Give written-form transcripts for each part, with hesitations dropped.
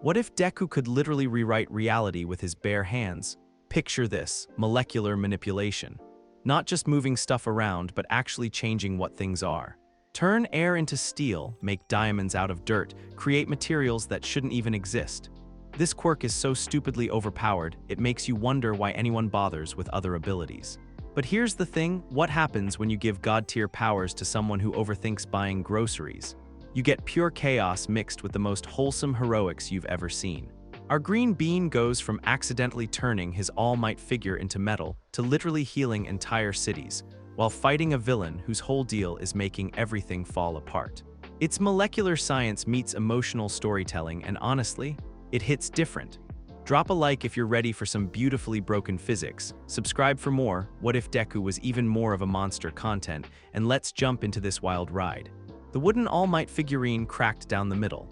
What if Deku could literally rewrite reality with his bare hands? Picture this, molecular manipulation. Not just moving stuff around, but actually changing what things are. Turn air into steel, make diamonds out of dirt, create materials that shouldn't even exist. This quirk is so stupidly overpowered, it makes you wonder why anyone bothers with other abilities. But here's the thing, what happens when you give god-tier powers to someone who overthinks buying groceries? You get pure chaos mixed with the most wholesome heroics you've ever seen. Our green bean goes from accidentally turning his all-might figure into metal to literally healing entire cities, while fighting a villain whose whole deal is making everything fall apart. It's molecular science meets emotional storytelling, and honestly, it hits different. Drop a like if you're ready for some beautifully broken physics, subscribe for more What If Deku Was Even More of a Monster content, and let's jump into this wild ride. The wooden all-might figurine cracked down the middle.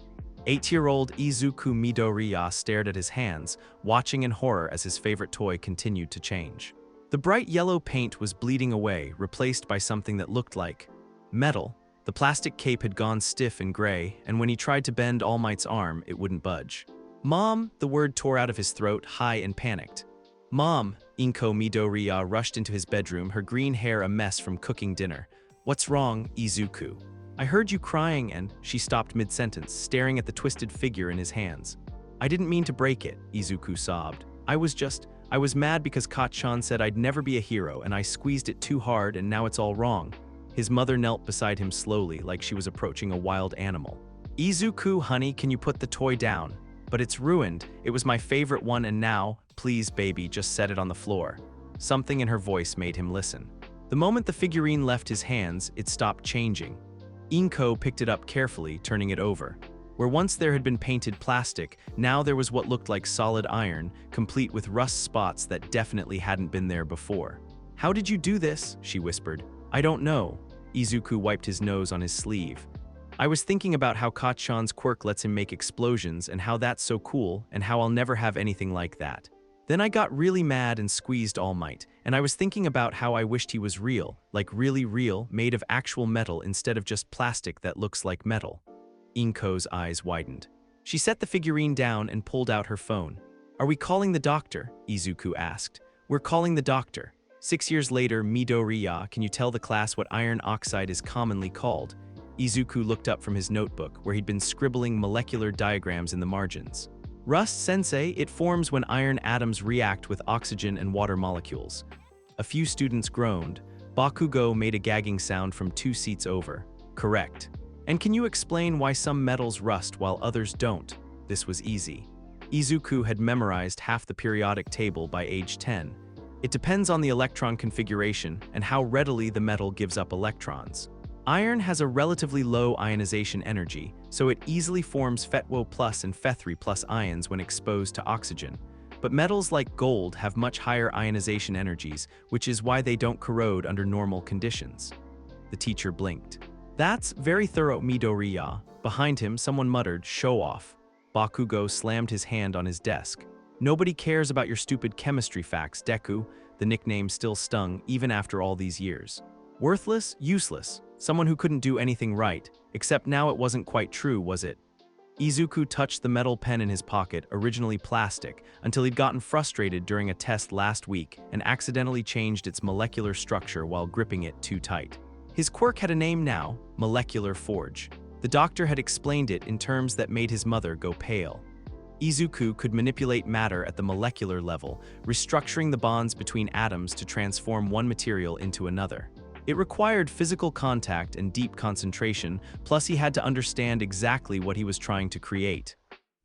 8-year-old Izuku Midoriya stared at his hands, watching in horror as his favorite toy continued to change. The bright yellow paint was bleeding away, replaced by something that looked like metal. The plastic cape had gone stiff and gray, and when he tried to bend All Might's arm, it wouldn't budge. "Mom!" The word tore out of his throat, high and panicked. "Mom!" Inko Midoriya rushed into his bedroom, her green hair a mess from cooking dinner. "What's wrong, Izuku?" "I heard you crying," and she stopped mid-sentence, staring at the twisted figure in his hands. "I didn't mean to break it," Izuku sobbed. I was mad because Kacchan said I'd never be a hero, and I squeezed it too hard, and now it's all wrong." His mother knelt beside him slowly, like she was approaching a wild animal. "Izuku, honey, can you put the toy down? But it's ruined. It was my favorite one, and now, please, baby, just set it on the floor." Something in her voice made him listen. The moment the figurine left his hands, it stopped changing. Inko picked it up carefully, turning it over. Where once there had been painted plastic, now there was what looked like solid iron, complete with rust spots that definitely hadn't been there before. "How did you do this?" she whispered. "I don't know." Izuku wiped his nose on his sleeve. "I was thinking about how Kacchan's quirk lets him make explosions and how that's so cool and how I'll never have anything like that. Then I got really mad and squeezed All Might, and I was thinking about how I wished he was real, like really real, made of actual metal instead of just plastic that looks like metal." Inko's eyes widened. She set the figurine down and pulled out her phone. "Are we calling the doctor?" Izuku asked. "We're calling the doctor." 6 years later, Midoriya, can you tell the class what iron oxide is commonly called? Izuku looked up from his notebook, where he'd been scribbling molecular diagrams in the margins. "Rust-sensei, it forms when iron atoms react with oxygen and water molecules." A few students groaned. Bakugo made a gagging sound from 2 seats over. "Correct. And can you explain why some metals rust while others don't?" This was easy. Izuku had memorized half the periodic table by age 10. It depends on the electron configuration and how readily the metal gives up electrons. Iron has a relatively low ionization energy, so it easily forms Fe2O+ and Fe3+ ions when exposed to oxygen. But metals like gold have much higher ionization energies, which is why they don't corrode under normal conditions. The teacher blinked. "That's very thorough, Midoriya." Behind him, someone muttered, "Show off." Bakugo slammed his hand on his desk. "Nobody cares about your stupid chemistry facts, Deku." The nickname still stung, even after all these years. Worthless, useless. Someone who couldn't do anything right, except now it wasn't quite true, was it? Izuku touched the metal pen in his pocket, originally plastic, until he'd gotten frustrated during a test last week and accidentally changed its molecular structure while gripping it too tight. His quirk had a name now, Molecular Forge. The doctor had explained it in terms that made his mother go pale. Izuku could manipulate matter at the molecular level, restructuring the bonds between atoms to transform one material into another. It required physical contact and deep concentration, plus he had to understand exactly what he was trying to create.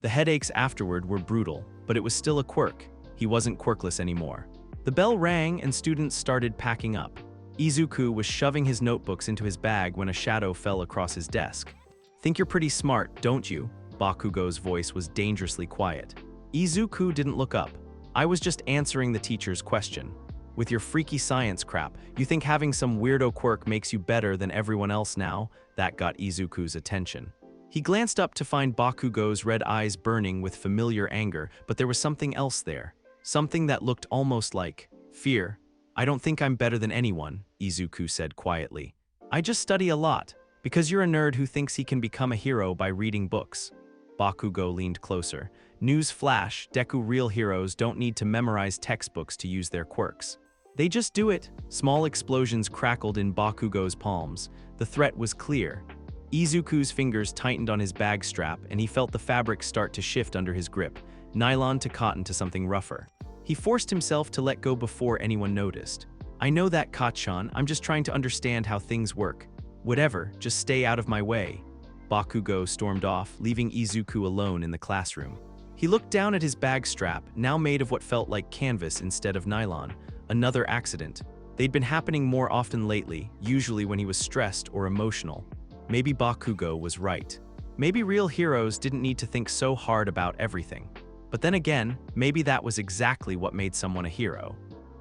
The headaches afterward were brutal, but it was still a quirk. He wasn't quirkless anymore. The bell rang and students started packing up. Izuku was shoving his notebooks into his bag when a shadow fell across his desk. "Think you're pretty smart, don't you?" Bakugo's voice was dangerously quiet. Izuku didn't look up. "I was just answering the teacher's question. With your freaky science crap, you think having some weirdo quirk makes you better than everyone else now?" That got Izuku's attention. He glanced up to find Bakugo's red eyes burning with familiar anger, but there was something else there. Something that looked almost like fear. "I don't think I'm better than anyone," Izuku said quietly. "I just study a lot, because you're a nerd who thinks he can become a hero by reading books." Bakugo leaned closer. News flash, Deku real heroes don't need to memorize textbooks to use their quirks. They just do it. Small explosions crackled in Bakugo's palms. The threat was clear. Izuku's fingers tightened on his bag strap, and he felt the fabric start to shift under his grip, nylon to cotton to something rougher. He forced himself to let go before anyone noticed. I know that, Kacchan. I'm just trying to understand how things work. Whatever, just stay out of my way. Bakugo stormed off, leaving Izuku alone in the classroom. He looked down at his bag strap, now made of what felt like canvas instead of nylon. Another accident. They'd been happening more often lately, usually when he was stressed or emotional. Maybe Bakugo was right. Maybe real heroes didn't need to think so hard about everything. But then again, maybe that was exactly what made someone a hero.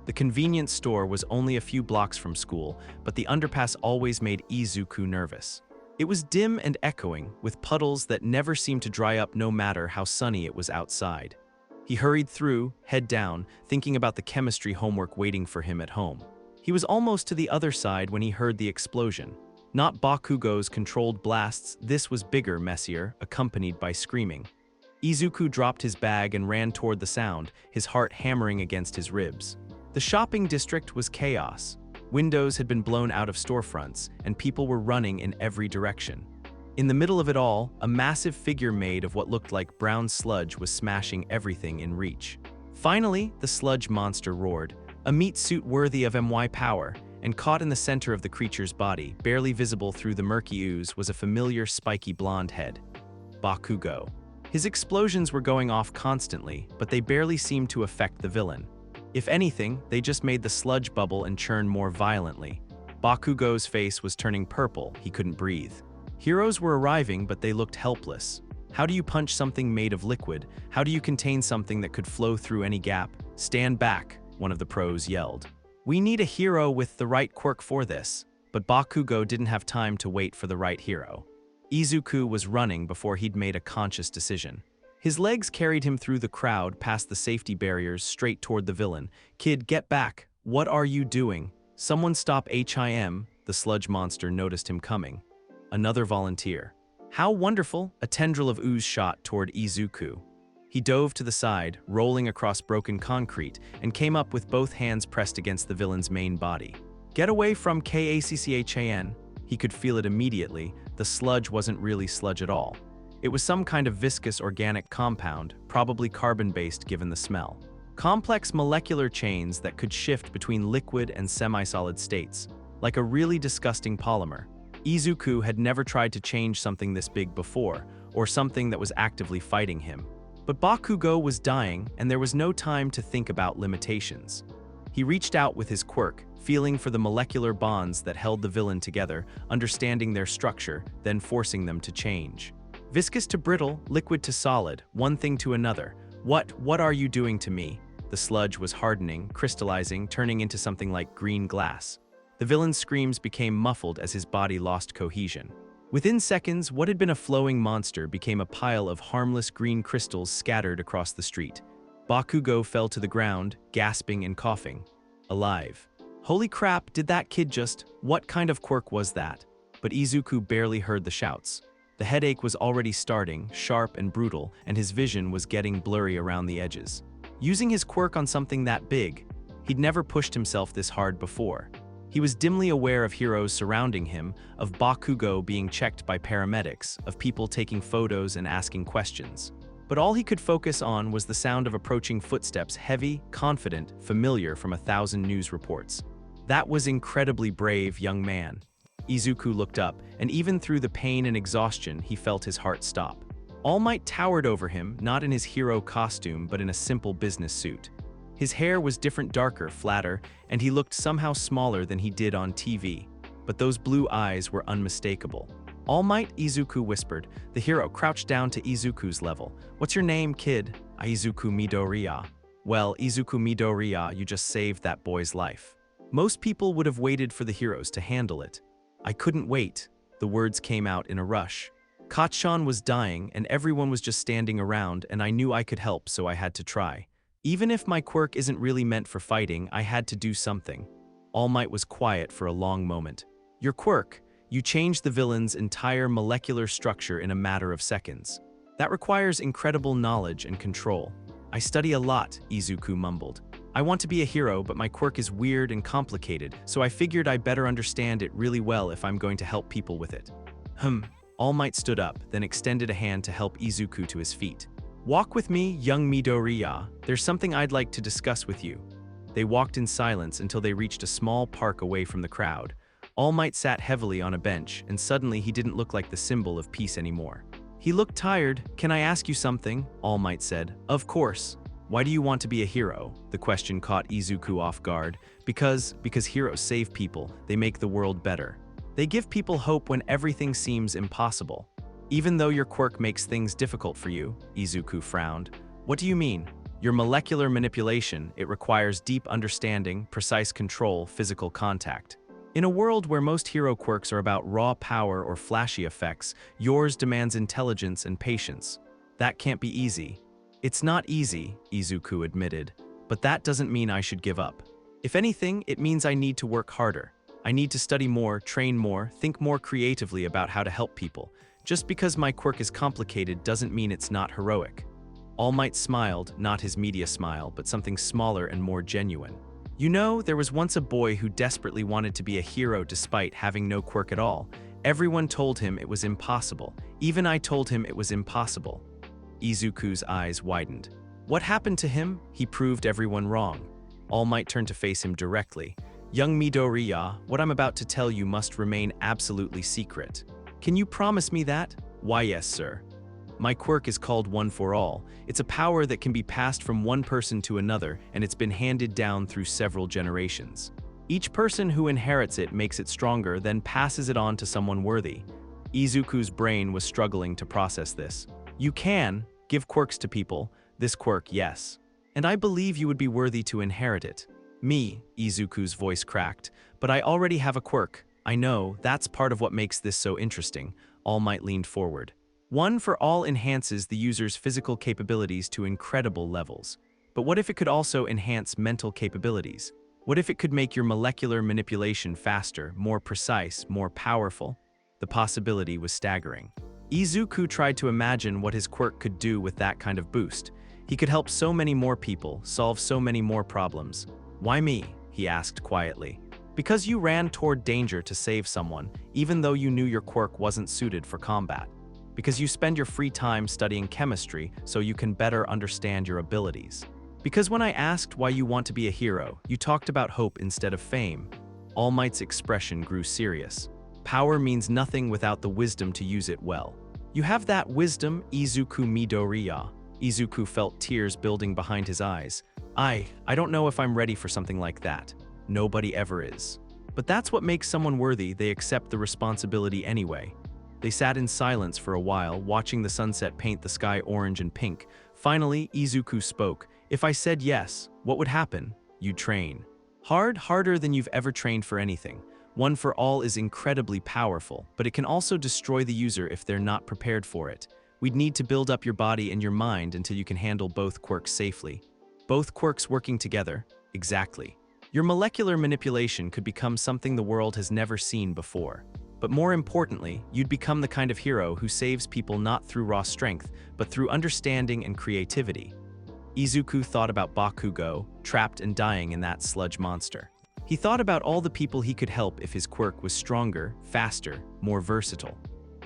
The convenience store was only a few blocks from school, but the underpass always made Izuku nervous. It was dim and echoing, with puddles that never seemed to dry up no matter how sunny it was outside. He hurried through, head down, thinking about the chemistry homework waiting for him at home. He was almost to the other side when he heard the explosion. Not Bakugo's controlled blasts, this was bigger, messier, accompanied by screaming. Izuku dropped his bag and ran toward the sound, his heart hammering against his ribs. The shopping district was chaos. Windows had been blown out of storefronts, and people were running in every direction. In the middle of it all, a massive figure made of what looked like brown sludge was smashing everything in reach. Finally, the sludge monster roared, a meat suit worthy of my power, and caught in the center of the creature's body, barely visible through the murky ooze, was a familiar spiky blonde head. Bakugo. His explosions were going off constantly, but they barely seemed to affect the villain. If anything, they just made the sludge bubble and churn more violently. Bakugo's face was turning purple, he couldn't breathe. Heroes were arriving, but they looked helpless. How do you punch something made of liquid? How do you contain something that could flow through any gap? Stand back, one of the pros yelled. We need a hero with the right quirk for this. But Bakugo didn't have time to wait for the right hero. Izuku was running before he'd made a conscious decision. His legs carried him through the crowd, past the safety barriers, straight toward the villain. Kid, get back! What are you doing? Someone stop him! The sludge monster noticed him coming. Another volunteer. How wonderful! A tendril of ooze shot toward Izuku. He dove to the side, rolling across broken concrete, and came up with both hands pressed against the villain's main body. Get away from Kacchan! He could feel it immediately. The sludge wasn't really sludge at all. It was some kind of viscous organic compound, probably carbon-based given the smell. Complex molecular chains that could shift between liquid and semi-solid states, like a really disgusting polymer. Izuku had never tried to change something this big before, or something that was actively fighting him. But Bakugo was dying, and there was no time to think about limitations. He reached out with his quirk, feeling for the molecular bonds that held the villain together, understanding their structure, then forcing them to change. Viscous to brittle, liquid to solid, one thing to another. What are you doing to me? The sludge was hardening, crystallizing, turning into something like green glass. The villain's screams became muffled as his body lost cohesion. Within seconds, what had been a flowing monster became a pile of harmless green crystals scattered across the street. Bakugo fell to the ground, gasping and coughing. Alive. Holy crap, did that kid just… What kind of quirk was that? But Izuku barely heard the shouts. The headache was already starting, sharp and brutal, and his vision was getting blurry around the edges. Using his quirk on something that big, he'd never pushed himself this hard before. He was dimly aware of heroes surrounding him, of Bakugo being checked by paramedics, of people taking photos and asking questions. But all he could focus on was the sound of approaching footsteps, heavy, confident, familiar from 1,000 news reports. That was incredibly brave, young man. Izuku looked up, and even through the pain and exhaustion, he felt his heart stop. All Might towered over him, not in his hero costume, but in a simple business suit. His hair was different, darker, flatter, and he looked somehow smaller than he did on TV. But those blue eyes were unmistakable. All Might, Izuku whispered. The hero crouched down to Izuku's level. What's your name, kid? Izuku Midoriya. Well, Izuku Midoriya, you just saved that boy's life. Most people would have waited for the heroes to handle it. I couldn't wait. The words came out in a rush. Kacchan was dying, and everyone was just standing around, and I knew I could help, so I had to try. Even if my quirk isn't really meant for fighting, I had to do something. All Might was quiet for a long moment. Your quirk. You changed the villain's entire molecular structure in a matter of seconds. That requires incredible knowledge and control. I study a lot, Izuku mumbled. I want to be a hero, but my quirk is weird and complicated, so I figured I better understand it really well if I'm going to help people with it. All Might stood up, then extended a hand to help Izuku to his feet. Walk with me, young Midoriya. There's something I'd like to discuss with you. They walked in silence until they reached a small park away from the crowd. All Might sat heavily on a bench, and suddenly he didn't look like the symbol of peace anymore. He looked tired. Can I ask you something? All Might said. Of course. Why do you want to be a hero? The question caught Izuku off guard. Because heroes save people. They make the world better. They give people hope when everything seems impossible. Even though your quirk makes things difficult for you, Izuku frowned. What do you mean? Your molecular manipulation, it requires deep understanding, precise control, physical contact. In a world where most hero quirks are about raw power or flashy effects, yours demands intelligence and patience. That can't be easy. It's not easy, Izuku admitted, but that doesn't mean I should give up. If anything, it means I need to work harder. I need to study more, train more, think more creatively about how to help people. Just because my quirk is complicated doesn't mean it's not heroic. All Might smiled, not his media smile, but something smaller and more genuine. You know, there was once a boy who desperately wanted to be a hero despite having no quirk at all. Everyone told him it was impossible. Even I told him it was impossible. Izuku's eyes widened. What happened to him? He proved everyone wrong. All Might turned to face him directly. Young Midoriya, what I'm about to tell you must remain absolutely secret. Can you promise me that? Why, yes, sir. My quirk is called One for All. It's a power that can be passed from one person to another, and it's been handed down through several generations. Each person who inherits it makes it stronger, then passes it on to someone worthy. Izuku's brain was struggling to process this. You can give quirks to people. This quirk, yes. And I believe you would be worthy to inherit it. Me, Izuku's voice cracked. But I already have a quirk. I know, that's part of what makes this so interesting. All Might leaned forward. One for All enhances the user's physical capabilities to incredible levels. But what if it could also enhance mental capabilities? What if it could make your molecular manipulation faster, more precise, more powerful? The possibility was staggering. Izuku tried to imagine what his quirk could do with that kind of boost. He could help so many more people, solve so many more problems. Why me? He asked quietly. Because you ran toward danger to save someone, even though you knew your quirk wasn't suited for combat. Because you spend your free time studying chemistry so you can better understand your abilities. Because when I asked why you want to be a hero, you talked about hope instead of fame. All Might's expression grew serious. Power means nothing without the wisdom to use it well. You have that wisdom, Izuku Midoriya. Izuku felt tears building behind his eyes. I don't know if I'm ready for something like that. Nobody ever is. But that's what makes someone worthy. They accept the responsibility anyway. They sat in silence for a while, watching the sunset paint the sky orange and pink. Finally, Izuku spoke. If I said yes, what would happen? You'd train. Harder than you've ever trained for anything. One for All is incredibly powerful, but it can also destroy the user if they're not prepared for it. We'd need to build up your body and your mind until you can handle both quirks safely. Both quirks working together? Exactly. Your molecular manipulation could become something the world has never seen before. But more importantly, you'd become the kind of hero who saves people not through raw strength, but through understanding and creativity. Izuku thought about Bakugo, trapped and dying in that sludge monster. He thought about all the people he could help if his quirk was stronger, faster, more versatile.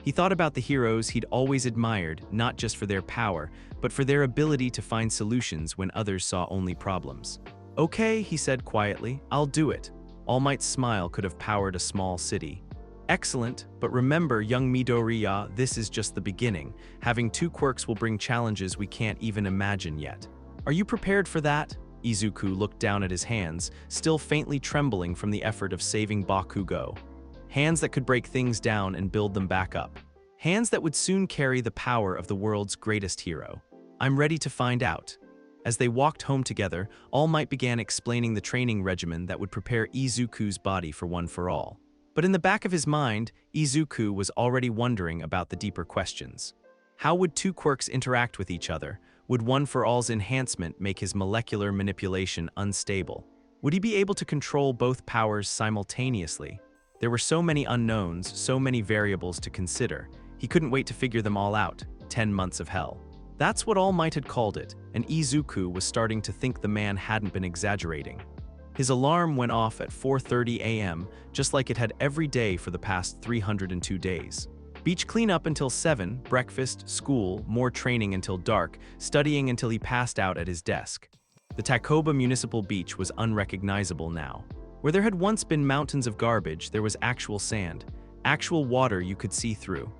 He thought about the heroes he'd always admired, not just for their power, but for their ability to find solutions when others saw only problems. Okay, he said quietly, I'll do it. All Might's smile could have powered a small city. Excellent, but remember, young Midoriya, this is just the beginning. Having two quirks will bring challenges we can't even imagine yet. Are you prepared for that? Izuku looked down at his hands, still faintly trembling from the effort of saving Bakugo. Hands that could break things down and build them back up. Hands that would soon carry the power of the world's greatest hero. I'm ready to find out. As they walked home together, All Might began explaining the training regimen that would prepare Izuku's body for One for All. But in the back of his mind, Izuku was already wondering about the deeper questions. How would two quirks interact with each other? Would One for All's enhancement make his molecular manipulation unstable? Would he be able to control both powers simultaneously? There were so many unknowns, so many variables to consider. He couldn't wait to figure them all out. 10 months of hell. That's what All Might had called it, and Izuku was starting to think the man hadn't been exaggerating. His alarm went off at 4:30 a.m., just like it had every day for the past 302 days. Beach cleanup until 7, breakfast, school, more training until dark, studying until he passed out at his desk. The Takoba Municipal Beach was unrecognizable now. Where there had once been mountains of garbage, there was actual sand, actual water you could see through.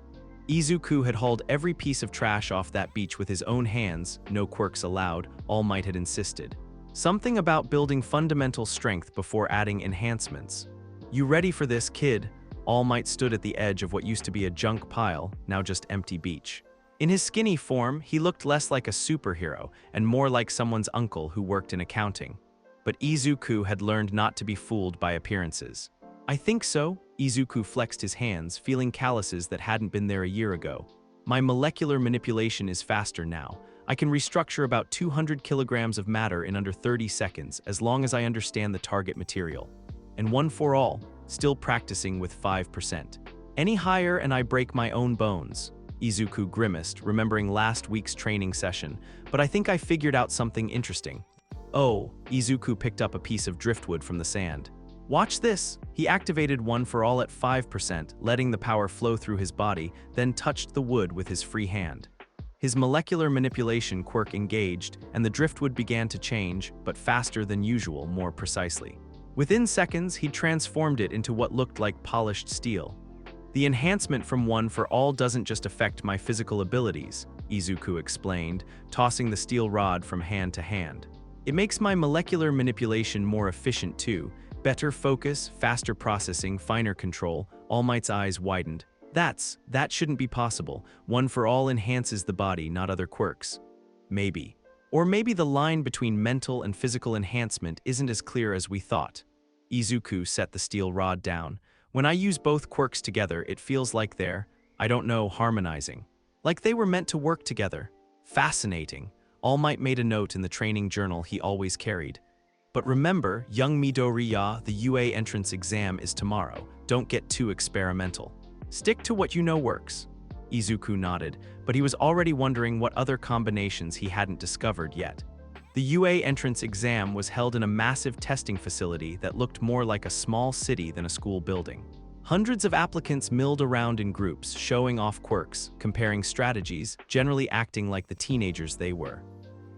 Izuku had hauled every piece of trash off that beach with his own hands, no quirks allowed, All Might had insisted. Something about building fundamental strength before adding enhancements. "You ready for this, kid?" All Might stood at the edge of what used to be a junk pile, now just empty beach. In his skinny form, he looked less like a superhero and more like someone's uncle who worked in accounting. But Izuku had learned not to be fooled by appearances. "I think so." Izuku flexed his hands, feeling calluses that hadn't been there a year ago. "My molecular manipulation is faster now. I can restructure about 200 kilograms of matter in under 30 seconds, as long as I understand the target material. And one for all, still practicing with 5%. Any higher and I break my own bones." Izuku grimaced, remembering last week's training session, "but I think I figured out something interesting." "Oh," Izuku picked up a piece of driftwood from the sand. "Watch this." He activated one for all at 5%, letting the power flow through his body, then touched the wood with his free hand. His molecular manipulation quirk engaged, and the driftwood began to change, but faster than usual, more precisely. Within seconds, he transformed it into what looked like polished steel. "The enhancement from one for all doesn't just affect my physical abilities," Izuku explained, tossing the steel rod from hand to hand. "It makes my molecular manipulation more efficient too. Better focus, faster processing, finer control." All Might's eyes widened. That shouldn't be possible. One for all enhances the body, not other quirks." "Maybe. Or maybe the line between mental and physical enhancement isn't as clear as we thought." Izuku set the steel rod down. "When I use both quirks together, it feels like they're, I don't know, harmonizing. Like they were meant to work together." "Fascinating." All Might made a note in the training journal he always carried. "But remember, young Midoriya, the UA entrance exam is tomorrow. Don't get too experimental. Stick to what you know works." Izuku nodded, but he was already wondering what other combinations he hadn't discovered yet. The UA entrance exam was held in a massive testing facility that looked more like a small city than a school building. Hundreds of applicants milled around in groups, showing off quirks, comparing strategies, generally acting like the teenagers they were.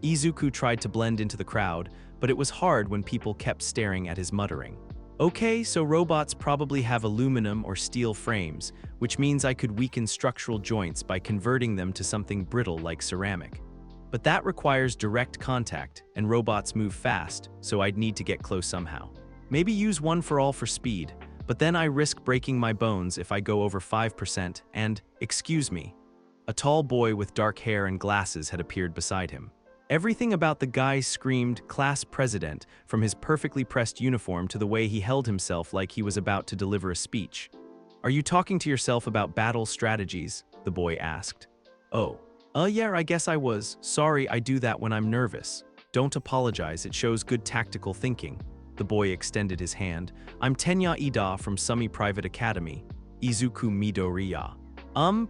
Izuku tried to blend into the crowd, but it was hard when people kept staring at his muttering. "Okay, so robots probably have aluminum or steel frames, which means I could weaken structural joints by converting them to something brittle like ceramic. But that requires direct contact, and robots move fast, so I'd need to get close somehow. Maybe use one for all for speed, but then I risk breaking my bones if I go over 5%, and, excuse me." A tall boy with dark hair and glasses had appeared beside him. Everything about the guy screamed class president, from his perfectly pressed uniform to the way he held himself like he was about to deliver a speech. "Are you talking to yourself about battle strategies?" the boy asked. "Oh. Yeah, I guess I was. Sorry, I do that when I'm nervous." "Don't apologize, it shows good tactical thinking." The boy extended his hand. "I'm Tenya Ida from Sumi Private Academy. Izuku Midoriya."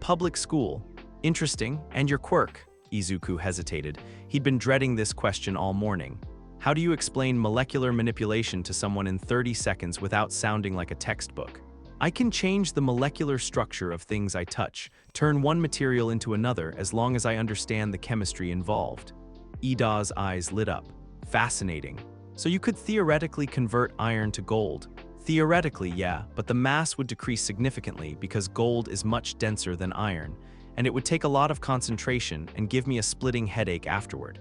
Public school. Interesting, and your quirk?" Izuku hesitated. He'd been dreading this question all morning. "How do you explain molecular manipulation to someone in 30 seconds without sounding like a textbook?" "I can change the molecular structure of things I touch, turn one material into another as long as I understand the chemistry involved." Ida's eyes lit up. "Fascinating. So you could theoretically convert iron to gold?" "Theoretically, yeah, but the mass would decrease significantly because gold is much denser than iron, and it would take a lot of concentration and give me a splitting headache afterward."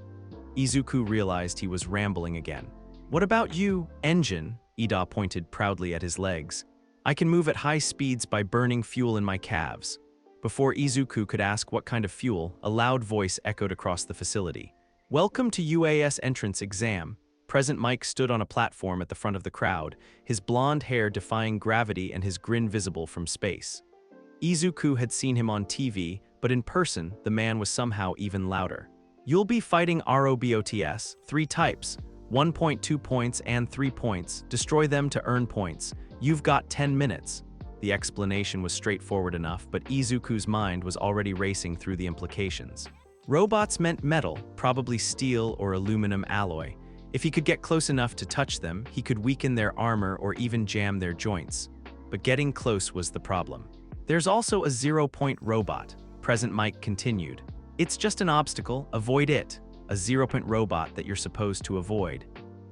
Izuku realized he was rambling again. "What about you, engine?" Ida pointed proudly at his legs. "I can move at high speeds by burning fuel in my calves." Before Izuku could ask what kind of fuel, a loud voice echoed across the facility. "Welcome to UAS entrance exam." Present Mike stood on a platform at the front of the crowd, his blonde hair defying gravity and his grin visible from space. Izuku had seen him on TV, but in person, the man was somehow even louder. "You'll be fighting robots, 3 types, 1.2 points and 3 points. Destroy them to earn points. You've got 10 minutes. The explanation was straightforward enough, but Izuku's mind was already racing through the implications. Robots meant metal, probably steel or aluminum alloy. If he could get close enough to touch them, he could weaken their armor or even jam their joints. But getting close was the problem. There's also a 0-point robot, Present Mike continued. It's just an obstacle, avoid it. A 0-point robot that you're supposed to avoid.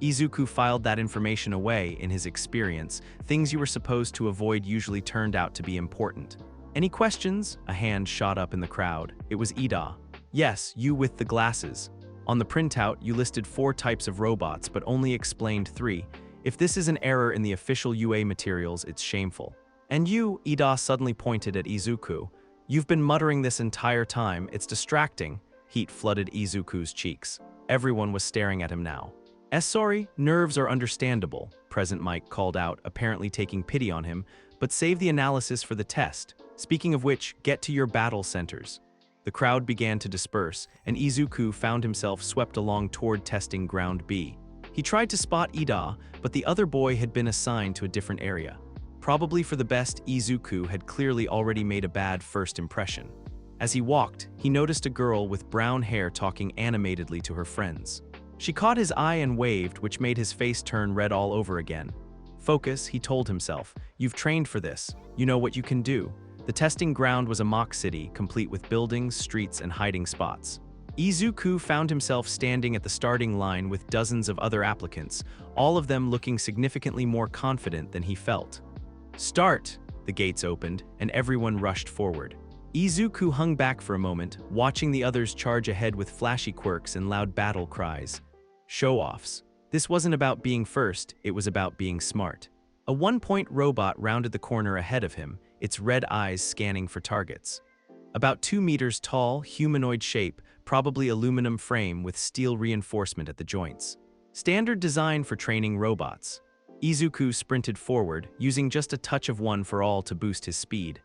Izuku filed that information away. In his experience, things you were supposed to avoid usually turned out to be important. Any questions? A hand shot up in the crowd. It was Ida. Yes, you with the glasses. On the printout, you listed 4 types of robots, but only explained 3. If this is an error in the official UA materials, it's shameful. And you, Ida suddenly pointed at Izuku. You've been muttering this entire time, it's distracting. Heat flooded Izuku's cheeks. Everyone was staring at him now. Sorry, nerves are understandable, Present Mike called out, apparently taking pity on him, but save the analysis for the test. Speaking of which, get to your battle centers. The crowd began to disperse, and Izuku found himself swept along toward testing ground B. He tried to spot Ida, but the other boy had been assigned to a different area. Probably for the best, Izuku had clearly already made a bad first impression. As he walked, he noticed a girl with brown hair talking animatedly to her friends. She caught his eye and waved, which made his face turn red all over again. Focus, he told himself. You've trained for this. You know what you can do. The testing ground was a mock city, complete with buildings, streets, and hiding spots. Izuku found himself standing at the starting line with dozens of other applicants, all of them looking significantly more confident than he felt. Start! The gates opened, and everyone rushed forward. Izuku hung back for a moment, watching the others charge ahead with flashy quirks and loud battle cries. Show-offs. This wasn't about being first, it was about being smart. A 1-point robot rounded the corner ahead of him, its red eyes scanning for targets. About 2 meters tall, humanoid shape, probably aluminum frame with steel reinforcement at the joints. Standard design for training robots. Izuku sprinted forward, using just a touch of one for all to boost his speed.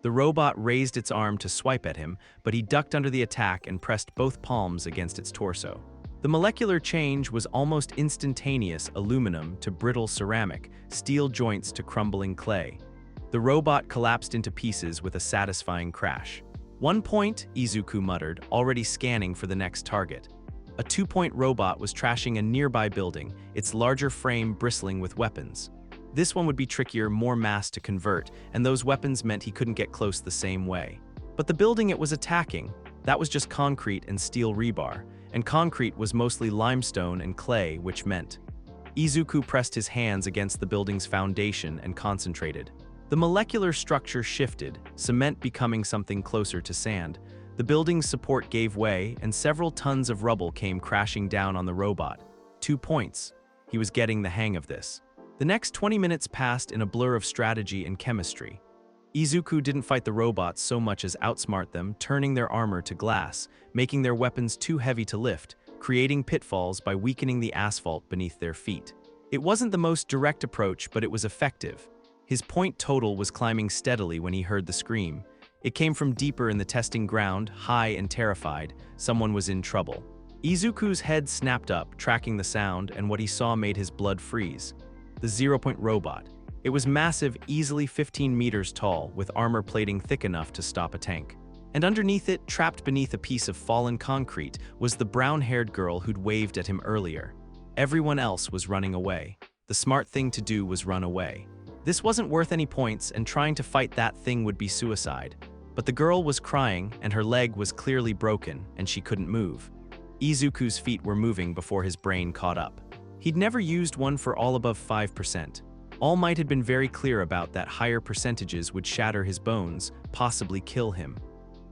The robot raised its arm to swipe at him, but he ducked under the attack and pressed both palms against its torso. The molecular change was almost instantaneous: aluminum to brittle ceramic, steel joints to crumbling clay. The robot collapsed into pieces with a satisfying crash. 1 point, Izuku muttered, already scanning for the next target. A 2-point robot was trashing a nearby building, its larger frame bristling with weapons. This one would be trickier, more mass to convert, and those weapons meant he couldn't get close the same way. But the building it was attacking, that was just concrete and steel rebar, and concrete was mostly limestone and clay, which meant. Izuku pressed his hands against the building's foundation and concentrated. The molecular structure shifted, cement becoming something closer to sand. The building's support gave way, and several tons of rubble came crashing down on the robot. 2 points. He was getting the hang of this. The next 20 minutes passed in a blur of strategy and chemistry. Izuku didn't fight the robots so much as outsmart them, turning their armor to glass, making their weapons too heavy to lift, creating pitfalls by weakening the asphalt beneath their feet. It wasn't the most direct approach, but it was effective. His point total was climbing steadily when he heard the scream. It came from deeper in the testing ground, high and terrified. Someone was in trouble. Izuku's head snapped up, tracking the sound, and what he saw made his blood freeze. The 0-point robot. It was massive, easily 15 meters tall, with armor plating thick enough to stop a tank. And underneath it, trapped beneath a piece of fallen concrete, was the brown-haired girl who'd waved at him earlier. Everyone else was running away. The smart thing to do was run away. This wasn't worth any points, and trying to fight that thing would be suicide. But the girl was crying, and her leg was clearly broken, and she couldn't move. Izuku's feet were moving before his brain caught up. He'd never used one for all above 5%. All Might had been very clear about that higher percentages would shatter his bones, possibly kill him.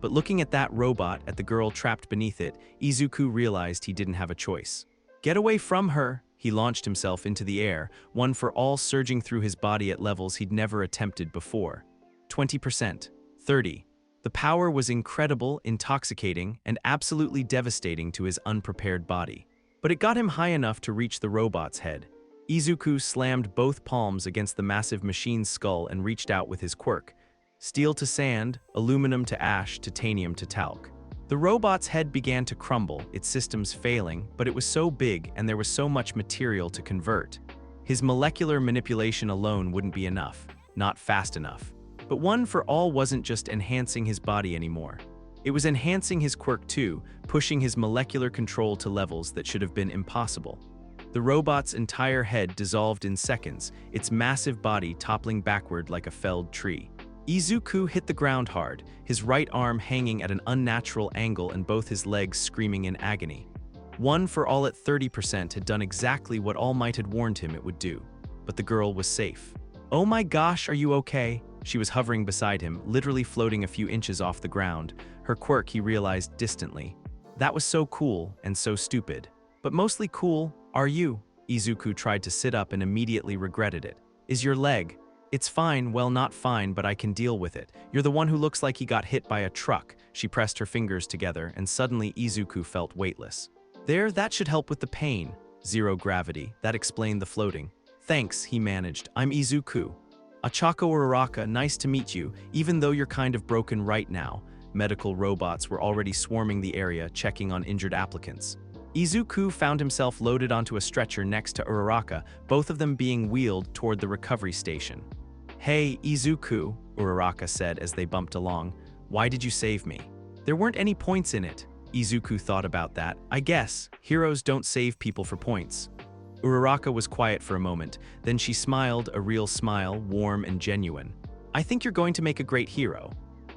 But looking at that robot, at the girl trapped beneath it, Izuku realized he didn't have a choice. Get away from her! He launched himself into the air, one for all surging through his body at levels he'd never attempted before. 20%. 30. The power was incredible, intoxicating, and absolutely devastating to his unprepared body. But it got him high enough to reach the robot's head. Izuku slammed both palms against the massive machine's skull and reached out with his quirk. Steel to sand, aluminum to ash, titanium to talc. The robot's head began to crumble, its systems failing, but it was so big and there was so much material to convert. His molecular manipulation alone wouldn't be enough, not fast enough. But One for All wasn't just enhancing his body anymore. It was enhancing his quirk too, pushing his molecular control to levels that should have been impossible. The robot's entire head dissolved in seconds, its massive body toppling backward like a felled tree. Izuku hit the ground hard, his right arm hanging at an unnatural angle and both his legs screaming in agony. One for All at 30% had done exactly what All Might had warned him it would do. But the girl was safe. "Oh my gosh, are you okay?" She was hovering beside him, literally floating a few inches off the ground. Her quirk, he realized distantly. That was so cool and so stupid. But mostly cool, are you? Izuku tried to sit up and immediately regretted it. "Is your leg?" "It's fine, well not fine, but I can deal with it. You're the one who looks like he got hit by a truck." She pressed her fingers together and suddenly Izuku felt weightless. "There, that should help with the pain." "Zero gravity, that explained the floating." "Thanks," he managed. "I'm Izuku." "Achako Uraraka, nice to meet you, even though you're kind of broken right now." Medical robots were already swarming the area, checking on injured applicants. Izuku found himself loaded onto a stretcher next to Uraraka, both of them being wheeled toward the recovery station. "Hey, Izuku," Uraraka said as they bumped along. "Why did you save me?" "There weren't any points in it." Izuku thought about that. "I guess. Heroes don't save people for points." Uraraka was quiet for a moment, then she smiled, a real smile, warm and genuine. "I think you're going to make a great hero."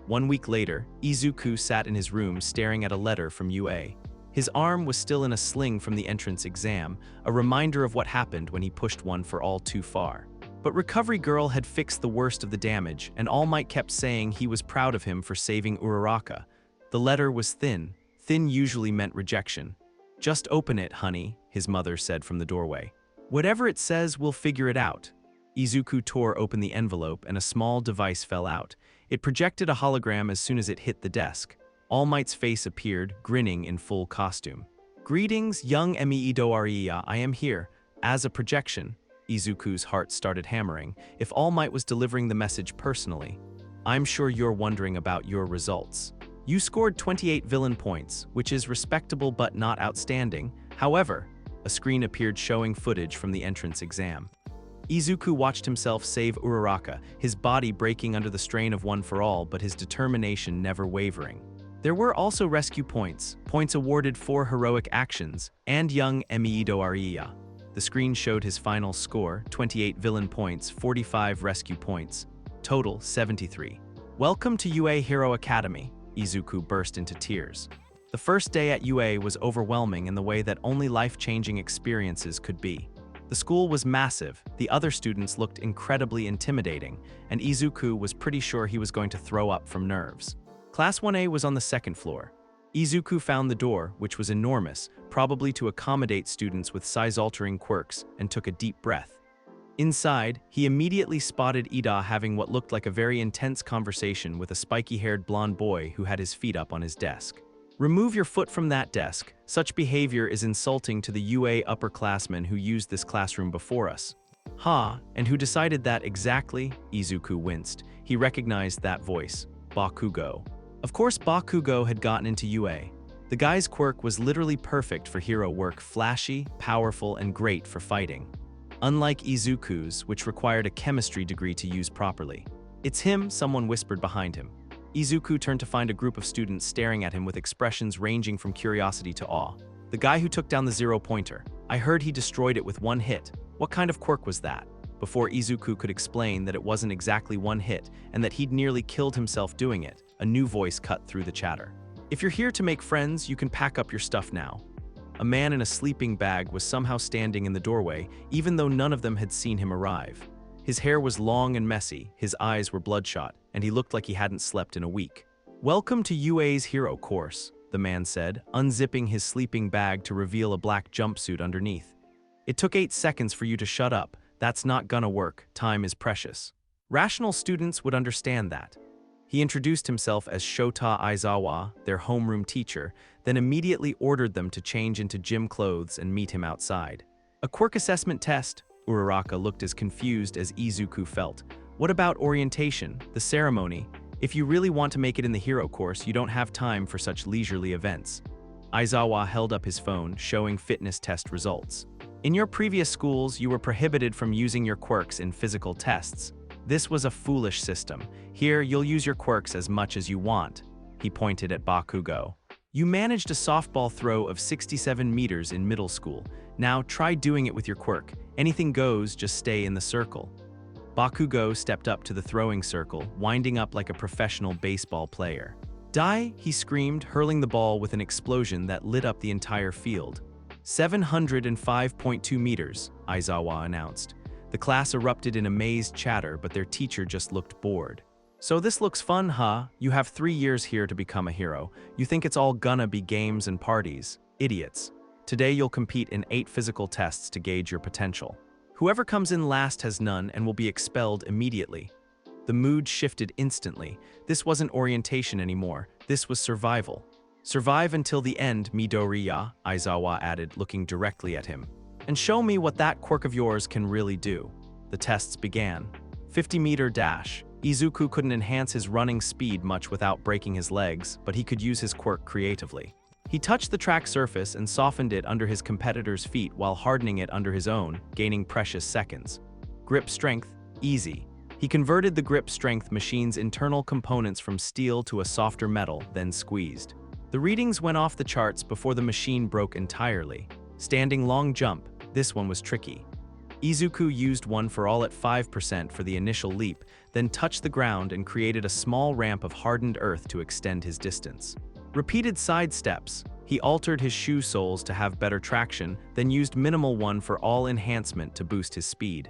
1 week later, Izuku sat in his room staring at a letter from UA. His arm was still in a sling from the entrance exam, a reminder of what happened when he pushed One for All too far. But Recovery Girl had fixed the worst of the damage, and All Might kept saying he was proud of him for saving Uraraka. The letter was thin. Thin usually meant rejection. "Just open it, honey," his mother said from the doorway. "Whatever it says, we'll figure it out." Izuku tore open the envelope and a small device fell out. It projected a hologram as soon as it hit the desk. All Might's face appeared, grinning in full costume. "Greetings, young Midoriya, I am here." As a projection, Izuku's heart started hammering. If All Might was delivering the message personally. "I'm sure you're wondering about your results. You scored 28 villain points, which is respectable but not outstanding. However," a screen appeared showing footage from the entrance exam. Izuku watched himself save Uraraka, his body breaking under the strain of One for All, but his determination never wavering. There were also rescue points, points awarded for heroic actions, and young Midoriya. The screen showed his final score, 28 villain points, 45 rescue points. Total, 73. "Welcome to UA Hero Academy." Izuku burst into tears. The first day at UA was overwhelming in the way that only life-changing experiences could be. The school was massive, the other students looked incredibly intimidating, and Izuku was pretty sure he was going to throw up from nerves. Class 1A was on the second floor. Izuku found the door, which was enormous, probably to accommodate students with size-altering quirks, and took a deep breath. Inside, he immediately spotted Ida having what looked like a very intense conversation with a spiky-haired blonde boy who had his feet up on his desk. "Remove your foot from that desk. Such behavior is insulting to the UA upperclassmen who used this classroom before us." "Ha, and who decided that exactly?" Izuku winced. He recognized that voice. Bakugo. Of course Bakugo had gotten into UA. The guy's quirk was literally perfect for hero work, flashy, powerful, and great for fighting. Unlike Izuku's, which required a chemistry degree to use properly. "It's him," someone whispered behind him. Izuku turned to find a group of students staring at him with expressions ranging from curiosity to awe. "The guy who took down the zero-pointer. I heard he destroyed it with one hit. What kind of quirk was that?" Before Izuku could explain that it wasn't exactly one hit and that he'd nearly killed himself doing it, a new voice cut through the chatter. "If you're here to make friends, you can pack up your stuff now." A man in a sleeping bag was somehow standing in the doorway, even though none of them had seen him arrive. His hair was long and messy, his eyes were bloodshot, and he looked like he hadn't slept in a week. "Welcome to UA's hero course," the man said, unzipping his sleeping bag to reveal a black jumpsuit underneath. "It took 8 seconds for you to shut up. That's not gonna work. Time is precious." Rational students would understand that. He introduced himself as Shota Aizawa, their homeroom teacher, then immediately ordered them to change into gym clothes and meet him outside. "A quirk assessment test?" Uraraka looked as confused as Izuku felt. "What about orientation, the ceremony? If you really want to make it in the hero course, you don't have time for such leisurely events." Aizawa held up his phone, showing fitness test results. "In your previous schools, you were prohibited from using your quirks in physical tests." This was a foolish system. Here, you'll use your quirks as much as you want. He pointed at Bakugo. You managed a softball throw of 67 meters in middle school. Now try doing it with your quirk. Anything goes, just stay in the circle. Bakugo stepped up to the throwing circle, winding up like a professional baseball player. Die, he screamed, hurling the ball with an explosion that lit up the entire field. 705.2 meters, Aizawa announced. The class erupted in amazed chatter, but their teacher just looked bored. So this looks fun, huh? You have 3 years here to become a hero. You think it's all gonna be games and parties. Idiots. Today you'll compete in 8 physical tests to gauge your potential. Whoever comes in last has none and will be expelled immediately. The mood shifted instantly. This wasn't orientation anymore. This was survival. Survive until the end, Midoriya, Aizawa added, looking directly at him. And show me what that quirk of yours can really do. The tests began. 50-meter dash. Izuku couldn't enhance his running speed much without breaking his legs, but he could use his quirk creatively. He touched the track surface and softened it under his competitor's feet while hardening it under his own, gaining precious seconds. Grip strength, easy. He converted the grip strength machine's internal components from steel to a softer metal, then squeezed. The readings went off the charts before the machine broke entirely. Standing long jump, this one was tricky. Izuku used one for all at 5% for the initial leap, then touched the ground and created a small ramp of hardened earth to extend his distance. Repeated side steps. He altered his shoe soles to have better traction, then used minimal one for all enhancement to boost his speed.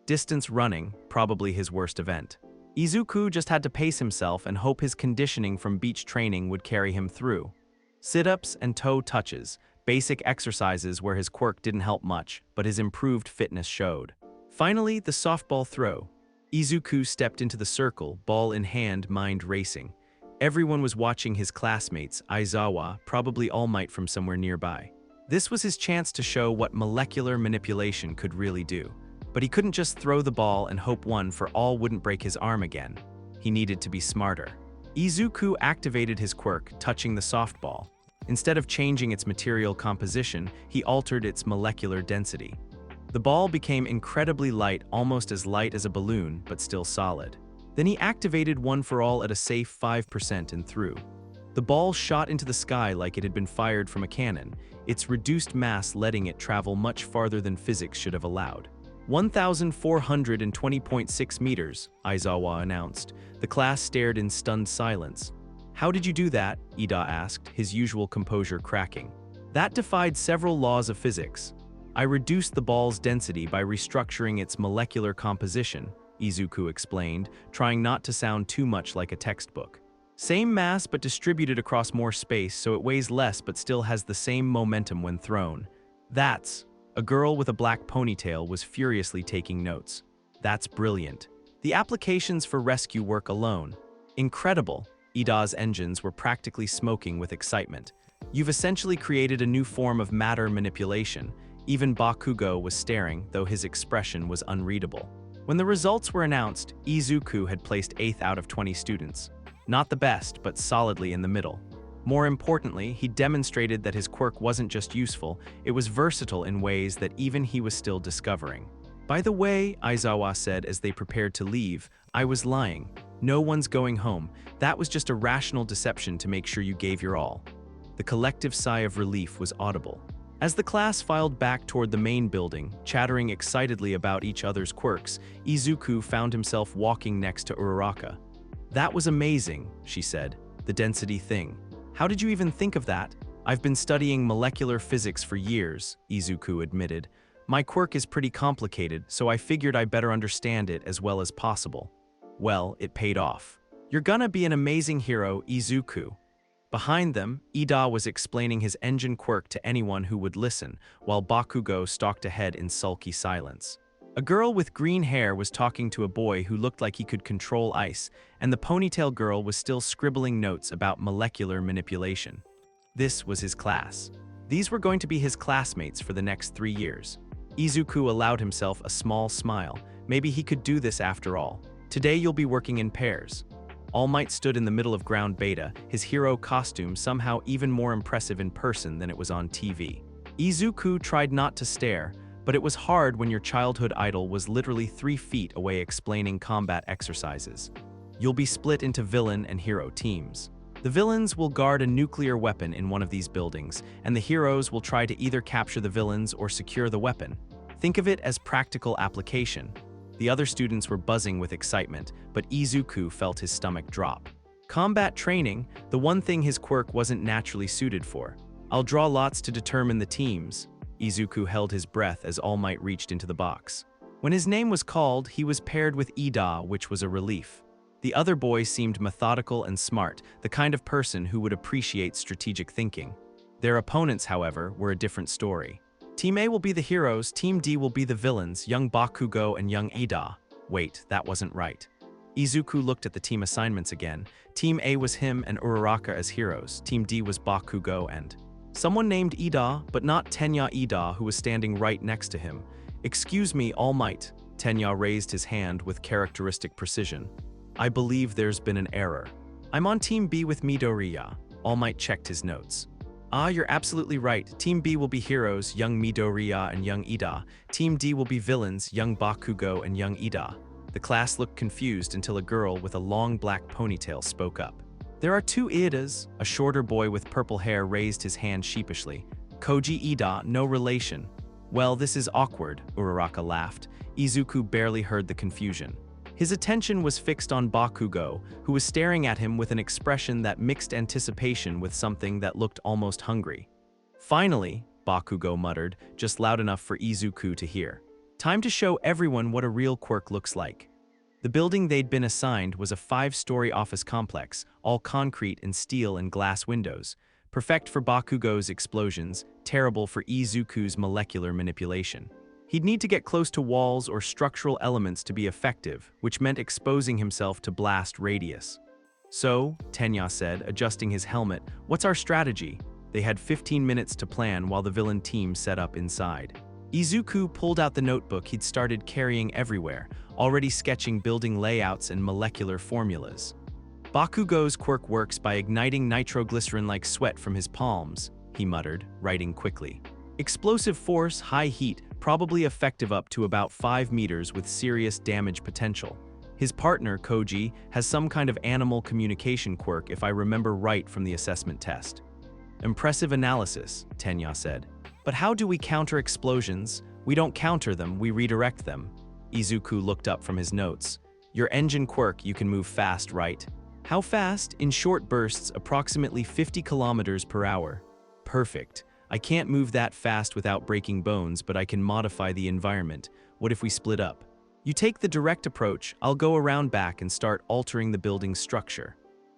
Distance running, probably his worst event. Izuku just had to pace himself and hope his conditioning from beach training would carry him through. Sit-ups and toe touches, basic exercises where his quirk didn't help much, but his improved fitness showed. Finally, the softball throw. Izuku stepped into the circle, ball in hand, mind racing. Everyone was watching his classmates, Aizawa, probably All Might from somewhere nearby. This was his chance to show what molecular manipulation could really do. But he couldn't just throw the ball and hope one for all wouldn't break his arm again. He needed to be smarter. Izuku activated his quirk, touching the softball. Instead of changing its material composition, he altered its molecular density. The ball became incredibly light, almost as light as a balloon, but still solid. Then he activated one for all at a safe 5% and threw. The ball shot into the sky like it had been fired from a cannon, its reduced mass letting it travel much farther than physics should have allowed. 1,420.6 meters, Aizawa announced. The class stared in stunned silence. How did you do that? Ida asked, his usual composure cracking. That defied several laws of physics. I reduced the ball's density by restructuring its molecular composition, Izuku explained, trying not to sound too much like a textbook. Same mass but distributed across more space so it weighs less but still has the same momentum when thrown. That's... A girl with a black ponytail was furiously taking notes. That's brilliant. The applications for rescue work alone. Incredible. Ida's engines were practically smoking with excitement. You've essentially created a new form of matter manipulation. Even Bakugo was staring, though his expression was unreadable. When the results were announced, Izuku had placed 8th out of 20 students. Not the best, but solidly in the middle. More importantly, he demonstrated that his quirk wasn't just useful, it was versatile in ways that even he was still discovering. By the way, Aizawa said as they prepared to leave, I was lying. No one's going home. That was just a rational deception to make sure you gave your all. The collective sigh of relief was audible. As the class filed back toward the main building, chattering excitedly about each other's quirks, Izuku found himself walking next to Uraraka. That was amazing, she said. The density thing. How did you even think of that? I've been studying molecular physics for years, Izuku admitted. My quirk is pretty complicated, so I figured I better understand it as well as possible. Well, it paid off. You're gonna be an amazing hero, Izuku. Behind them, Ida was explaining his engine quirk to anyone who would listen, while Bakugo stalked ahead in sulky silence. A girl with green hair was talking to a boy who looked like he could control ice, and the ponytail girl was still scribbling notes about molecular manipulation. This was his class. These were going to be his classmates for the next 3 years. Izuku allowed himself a small smile. Maybe he could do this after all. Today you'll be working in pairs. All Might stood in the middle of ground beta, his hero costume somehow even more impressive in person than it was on TV. Izuku tried not to stare, but it was hard when your childhood idol was literally 3 feet away explaining combat exercises. You'll be split into villain and hero teams. The villains will guard a nuclear weapon in one of these buildings, and the heroes will try to either capture the villains or secure the weapon. Think of it as practical application. The other students were buzzing with excitement, but Izuku felt his stomach drop. Combat training, the one thing his quirk wasn't naturally suited for. I'll draw lots to determine the teams. Izuku held his breath as All Might reached into the box. When his name was called, he was paired with Ida, which was a relief. The other boy seemed methodical and smart, the kind of person who would appreciate strategic thinking. Their opponents, however, were a different story. Team A will be the heroes, Team D will be the villains, young Bakugo and young Ida. Wait, that wasn't right. Izuku looked at the team assignments again. Team A was him and Uraraka as heroes. Team D was Bakugo and someone named Ida, but not Tenya Ida, who was standing right next to him. "Excuse me, All Might." Tenya raised his hand with characteristic precision. "I believe there's been an error. I'm on Team B with Midoriya." All Might checked his notes. "Ah, you're absolutely right. Team B will be heroes, young Midoriya and young Ida. Team D will be villains, young Bakugo and young Ida." The class looked confused until a girl with a long black ponytail spoke up. "There are 2 Idas." A shorter boy with purple hair raised his hand sheepishly. "Koji Ida, no relation." "Well, this is awkward," Uraraka laughed. Izuku barely heard the confusion. His attention was fixed on Bakugo, who was staring at him with an expression that mixed anticipation with something that looked almost hungry. "Finally," Bakugo muttered, just loud enough for Izuku to hear. "Time to show everyone what a real quirk looks like." The building they'd been assigned was a 5-story office complex, all concrete and steel and glass windows. Perfect for Bakugo's explosions, terrible for Izuku's molecular manipulation. He'd need to get close to walls or structural elements to be effective, which meant exposing himself to blast radius. "So," Tenya said, adjusting his helmet, "what's our strategy?" They had 15 minutes to plan while the villain team set up inside. Izuku pulled out the notebook he'd started carrying everywhere, already sketching building layouts and molecular formulas. "Bakugo's quirk works by igniting nitroglycerin-like sweat from his palms," he muttered, writing quickly. "Explosive force, high heat, probably effective up to about 5 meters with serious damage potential. His partner, Koji, has some kind of animal communication quirk if I remember right from the assessment test." "Impressive analysis," Tenya said. "But how do we counter explosions? We don't counter them, we redirect them." Izuku looked up from his notes. "Your engine quirk, you can move fast, right?" "How fast?" "In short bursts, approximately 50 kilometers per hour." "Perfect. I can't move that fast without breaking bones, but I can modify the environment. What if we split up? You take the direct approach, I'll go around back and start altering the building's structure."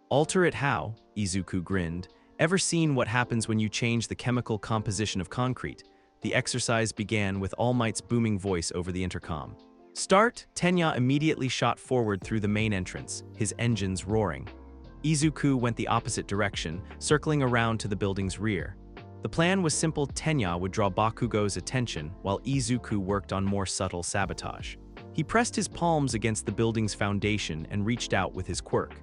"Alter it how?" Izuku grinned. "Ever seen what happens when you change the chemical composition of concrete?" The exercise began with All Might's booming voice over the intercom. "Start!" Tenya immediately shot forward through the main entrance, his engines roaring. Izuku went the opposite direction, circling around to the building's rear. The plan was simple. Tenya would draw Bakugo's attention, while Izuku worked on more subtle sabotage. He pressed his palms against the building's foundation and reached out with his quirk.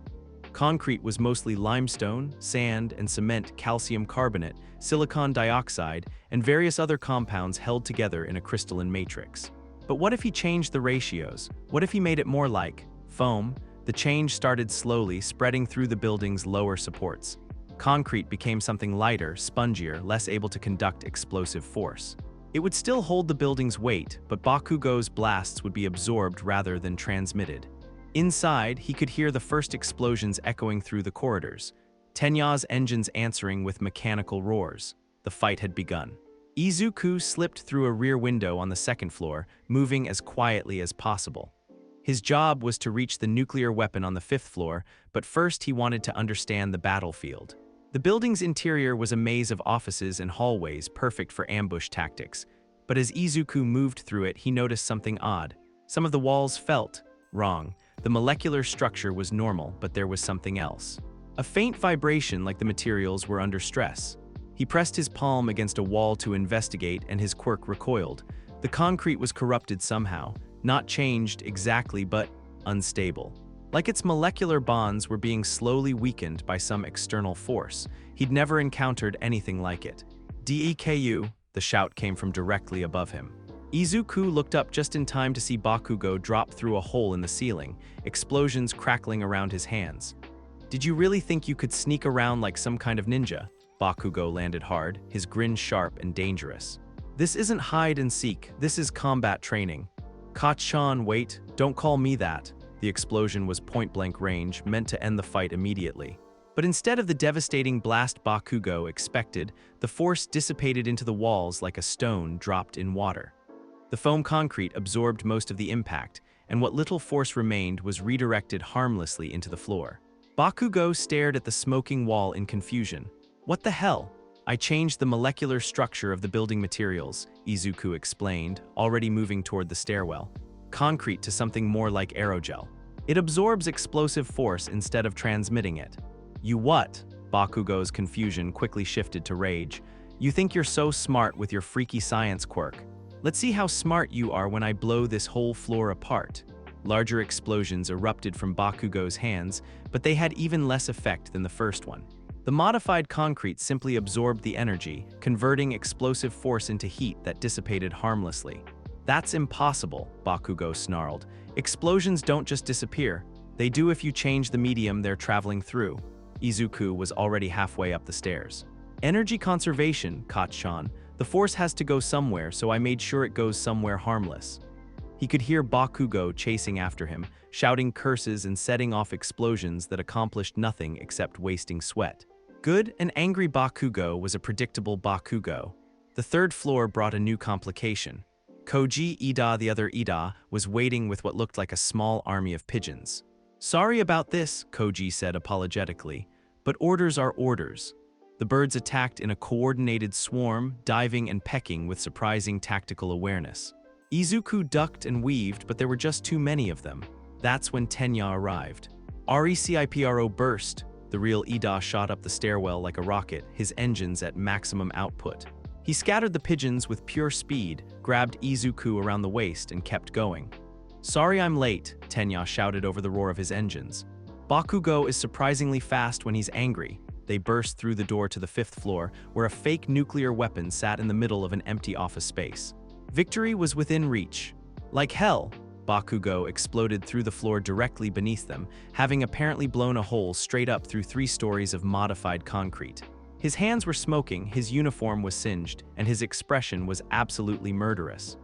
Concrete was mostly limestone, sand, and cement, calcium carbonate, silicon dioxide, and various other compounds held together in a crystalline matrix. But what if he changed the ratios? What if he made it more like foam? The change started slowly, spreading through the building's lower supports. Concrete became something lighter, spongier, less able to conduct explosive force. It would still hold the building's weight, but Bakugo's blasts would be absorbed rather than transmitted. Inside, he could hear the first explosions echoing through the corridors, Tenya's engines answering with mechanical roars. The fight had begun. Izuku slipped through a rear window on the 2nd floor, moving as quietly as possible. His job was to reach the nuclear weapon on the 5th floor, but first he wanted to understand the battlefield. The building's interior was a maze of offices and hallways perfect for ambush tactics, but as Izuku moved through it, he noticed something odd. Some of the walls felt wrong. The molecular structure was normal, but there was something else. A faint vibration like the materials were under stress. He pressed his palm against a wall to investigate, and his quirk recoiled. The concrete was corrupted somehow, not changed exactly, but unstable. Like its molecular bonds were being slowly weakened by some external force. He'd never encountered anything like it. "Deku!" The shout came from directly above him. Izuku looked up just in time to see Bakugo drop through a hole in the ceiling, explosions crackling around his hands. Did you really think you could sneak around like some kind of ninja? Bakugo landed hard, his grin sharp and dangerous. This isn't hide and seek, this is combat training. Kachan, wait, don't call me that. The explosion was point-blank range, meant to end the fight immediately. But instead of the devastating blast Bakugo expected, the force dissipated into the walls like a stone dropped in water. The foam concrete absorbed most of the impact, and what little force remained was redirected harmlessly into the floor. Bakugo stared at the smoking wall in confusion. What the hell? I changed the molecular structure of the building materials, Izuku explained, already moving toward the stairwell. Concrete to something more like aerogel. It absorbs explosive force instead of transmitting it. You what? Bakugo's confusion quickly shifted to rage. You think you're so smart with your freaky science quirk. Let's see how smart you are when I blow this whole floor apart. Larger explosions erupted from Bakugo's hands, but they had even less effect than the first one. The modified concrete simply absorbed the energy, converting explosive force into heat that dissipated harmlessly. That's impossible, Bakugo snarled. Explosions don't just disappear. They do if you change the medium they're traveling through. Izuku was already halfway up the stairs. Energy conservation, Kachan. The force has to go somewhere, so I made sure it goes somewhere harmless. He could hear Bakugo chasing after him, shouting curses and setting off explosions that accomplished nothing except wasting sweat. Good and angry Bakugo was a predictable Bakugo. The third floor brought a new complication. Koji Ida, the other Ida, was waiting with what looked like a small army of pigeons. Sorry about this, Koji said apologetically, but orders are orders. The birds attacked in a coordinated swarm, diving and pecking with surprising tactical awareness. Izuku ducked and weaved, but there were just too many of them. That's when Tenya arrived. RECIPRO burst. The real Ida shot up the stairwell like a rocket, his engines at maximum output. He scattered the pigeons with pure speed, grabbed Izuku around the waist, and kept going. Sorry I'm late, Tenya shouted over the roar of his engines. Bakugo is surprisingly fast when he's angry. They burst through the door to the 5th floor, where a fake nuclear weapon sat in the middle of an empty office space. Victory was within reach. Like hell, Bakugo exploded through the floor directly beneath them, having apparently blown a hole straight up through 3 stories of modified concrete. His hands were smoking, his uniform was singed, and his expression was absolutely murderous.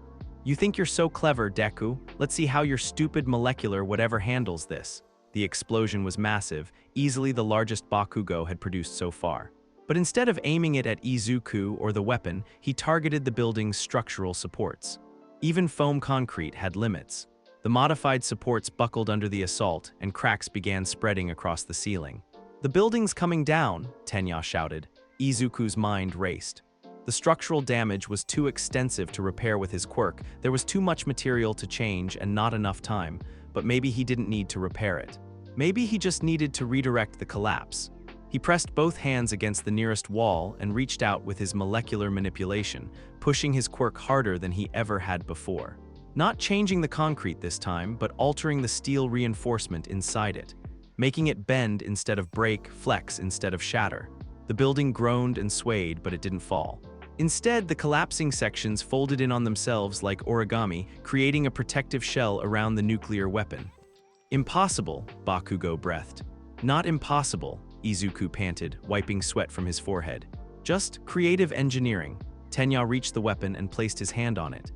You think you're so clever, Deku? Let's see how your stupid molecular whatever handles this. The explosion was massive, easily the largest Bakugo had produced so far. But instead of aiming it at Izuku or the weapon, he targeted the building's structural supports. Even foam concrete had limits. The modified supports buckled under the assault, and cracks began spreading across the ceiling. The building's coming down, Tenya shouted. Izuku's mind raced. The structural damage was too extensive to repair with his quirk. There was too much material to change and not enough time, but maybe he didn't need to repair it. Maybe he just needed to redirect the collapse. He pressed both hands against the nearest wall and reached out with his molecular manipulation, pushing his quirk harder than he ever had before. Not changing the concrete this time, but altering the steel reinforcement inside it, making it bend instead of break, flex instead of shatter. The building groaned and swayed, but it didn't fall. Instead, the collapsing sections folded in on themselves like origami, creating a protective shell around the nuclear weapon. Impossible, Bakugo breathed. Not impossible, Izuku panted, wiping sweat from his forehead. Just creative engineering. Tenya reached the weapon and placed his hand on it.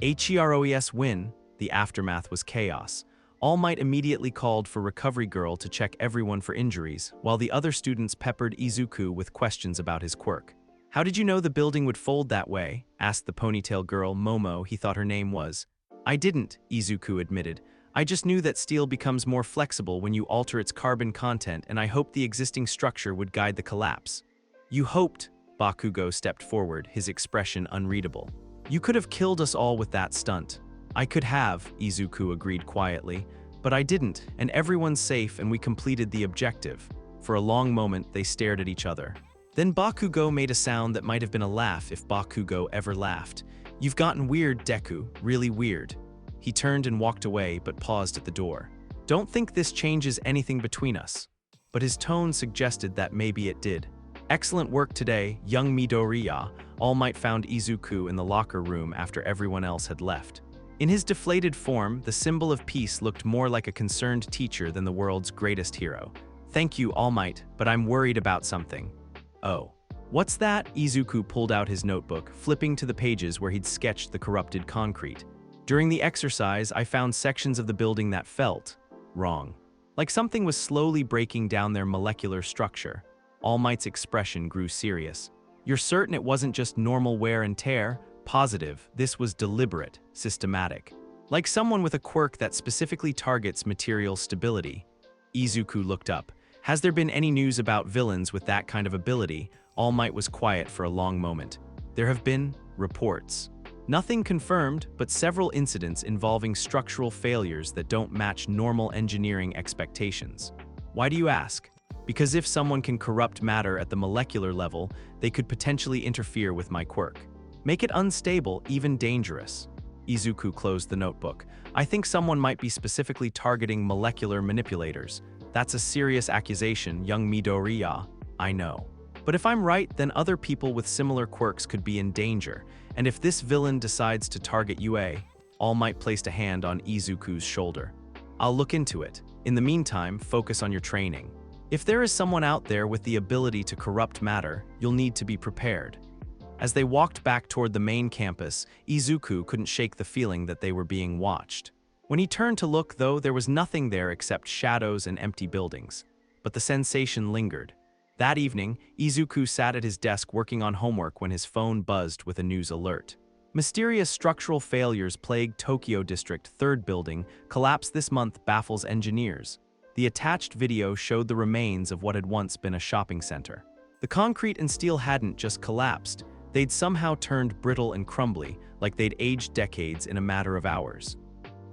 HEROES win. The aftermath was chaos. All Might immediately called for Recovery Girl to check everyone for injuries, while the other students peppered Izuku with questions about his quirk. How did you know the building would fold that way? Asked the ponytail girl, Momo, he thought her name was. I didn't, Izuku admitted. I just knew that steel becomes more flexible when you alter its carbon content, and I hoped the existing structure would guide the collapse. You hoped? Bakugo stepped forward, his expression unreadable. You could have killed us all with that stunt. I could have, Izuku agreed quietly, but I didn't, and everyone's safe and we completed the objective. For a long moment, they stared at each other. Then Bakugo made a sound that might have been a laugh if Bakugo ever laughed. You've gotten weird, Deku, really weird. He turned and walked away, but paused at the door. Don't think this changes anything between us. But his tone suggested that maybe it did. Excellent work today, young Midoriya. All Might found Izuku in the locker room after everyone else had left. In his deflated form, the symbol of peace looked more like a concerned teacher than the world's greatest hero. Thank you, All Might, but I'm worried about something. Oh. What's that? Izuku pulled out his notebook, flipping to the pages where he'd sketched the corrupted concrete. During the exercise, I found sections of the building that felt wrong. Like something was slowly breaking down their molecular structure. All Might's expression grew serious. You're certain it wasn't just normal wear and tear? Positive, this was deliberate, systematic. Like someone with a quirk that specifically targets material stability. Izuku looked up. Has there been any news about villains with that kind of ability? All Might was quiet for a long moment. There have been reports. Nothing confirmed, but several incidents involving structural failures that don't match normal engineering expectations. Why do you ask? Because if someone can corrupt matter at the molecular level, they could potentially interfere with my quirk. Make it unstable, even dangerous. Izuku closed the notebook. I think someone might be specifically targeting molecular manipulators. That's a serious accusation, young Midoriya. I know. But if I'm right, then other people with similar quirks could be in danger. And if this villain decides to target UA, All Might placed a hand on Izuku's shoulder. I'll look into it. In the meantime, focus on your training. If there is someone out there with the ability to corrupt matter, you'll need to be prepared. As they walked back toward the main campus, Izuku couldn't shake the feeling that they were being watched. When he turned to look, though, there was nothing there except shadows and empty buildings. But the sensation lingered. That evening, Izuku sat at his desk working on homework when his phone buzzed with a news alert. Mysterious structural failures plague Tokyo District 3rd building. Collapse this month baffles engineers. The attached video showed the remains of what had once been a shopping center. The concrete and steel hadn't just collapsed. They'd somehow turned brittle and crumbly, like they'd aged decades in a matter of hours.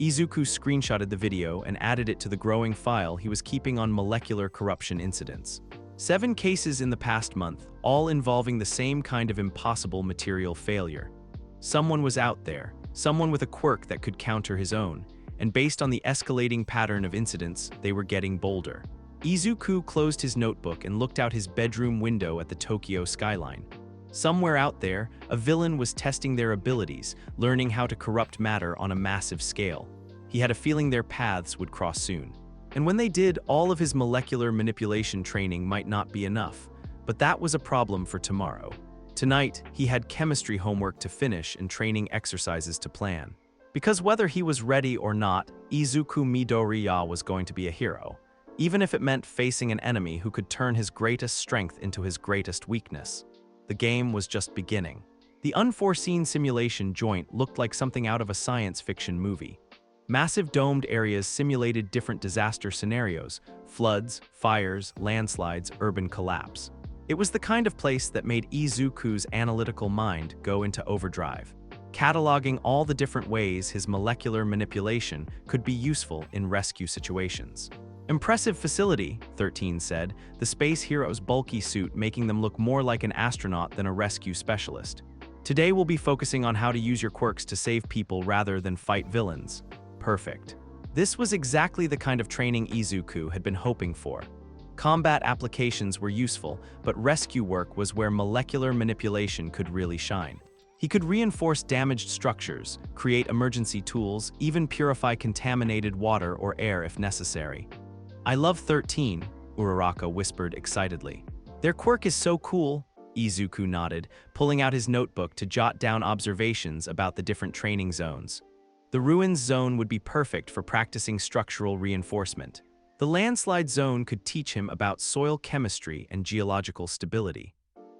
Izuku screenshotted the video and added it to the growing file he was keeping on molecular corruption incidents. 7 cases in the past month, all involving the same kind of impossible material failure. Someone was out there, someone with a quirk that could counter his own, and based on the escalating pattern of incidents, they were getting bolder. Izuku closed his notebook and looked out his bedroom window at the Tokyo skyline. Somewhere out there, a villain was testing their abilities, learning how to corrupt matter on a massive scale. He had a feeling their paths would cross soon. And when they did, all of his molecular manipulation training might not be enough, but that was a problem for tomorrow. Tonight, he had chemistry homework to finish and training exercises to plan. Because whether he was ready or not, Izuku Midoriya was going to be a hero, even if it meant facing an enemy who could turn his greatest strength into his greatest weakness. The game was just beginning. The unforeseen simulation joint looked like something out of a science fiction movie. Massive domed areas simulated different disaster scenarios: floods, fires, landslides, urban collapse. It was the kind of place that made Izuku's analytical mind go into overdrive, cataloging all the different ways his molecular manipulation could be useful in rescue situations. Impressive facility, 13 said, the space hero's bulky suit making them look more like an astronaut than a rescue specialist. Today we'll be focusing on how to use your quirks to save people rather than fight villains. Perfect. This was exactly the kind of training Izuku had been hoping for. Combat applications were useful, but rescue work was where molecular manipulation could really shine. He could reinforce damaged structures, create emergency tools, even purify contaminated water or air if necessary. I love 13, Uraraka whispered excitedly. Their quirk is so cool, Izuku nodded, pulling out his notebook to jot down observations about the different training zones. The ruins zone would be perfect for practicing structural reinforcement. The landslide zone could teach him about soil chemistry and geological stability.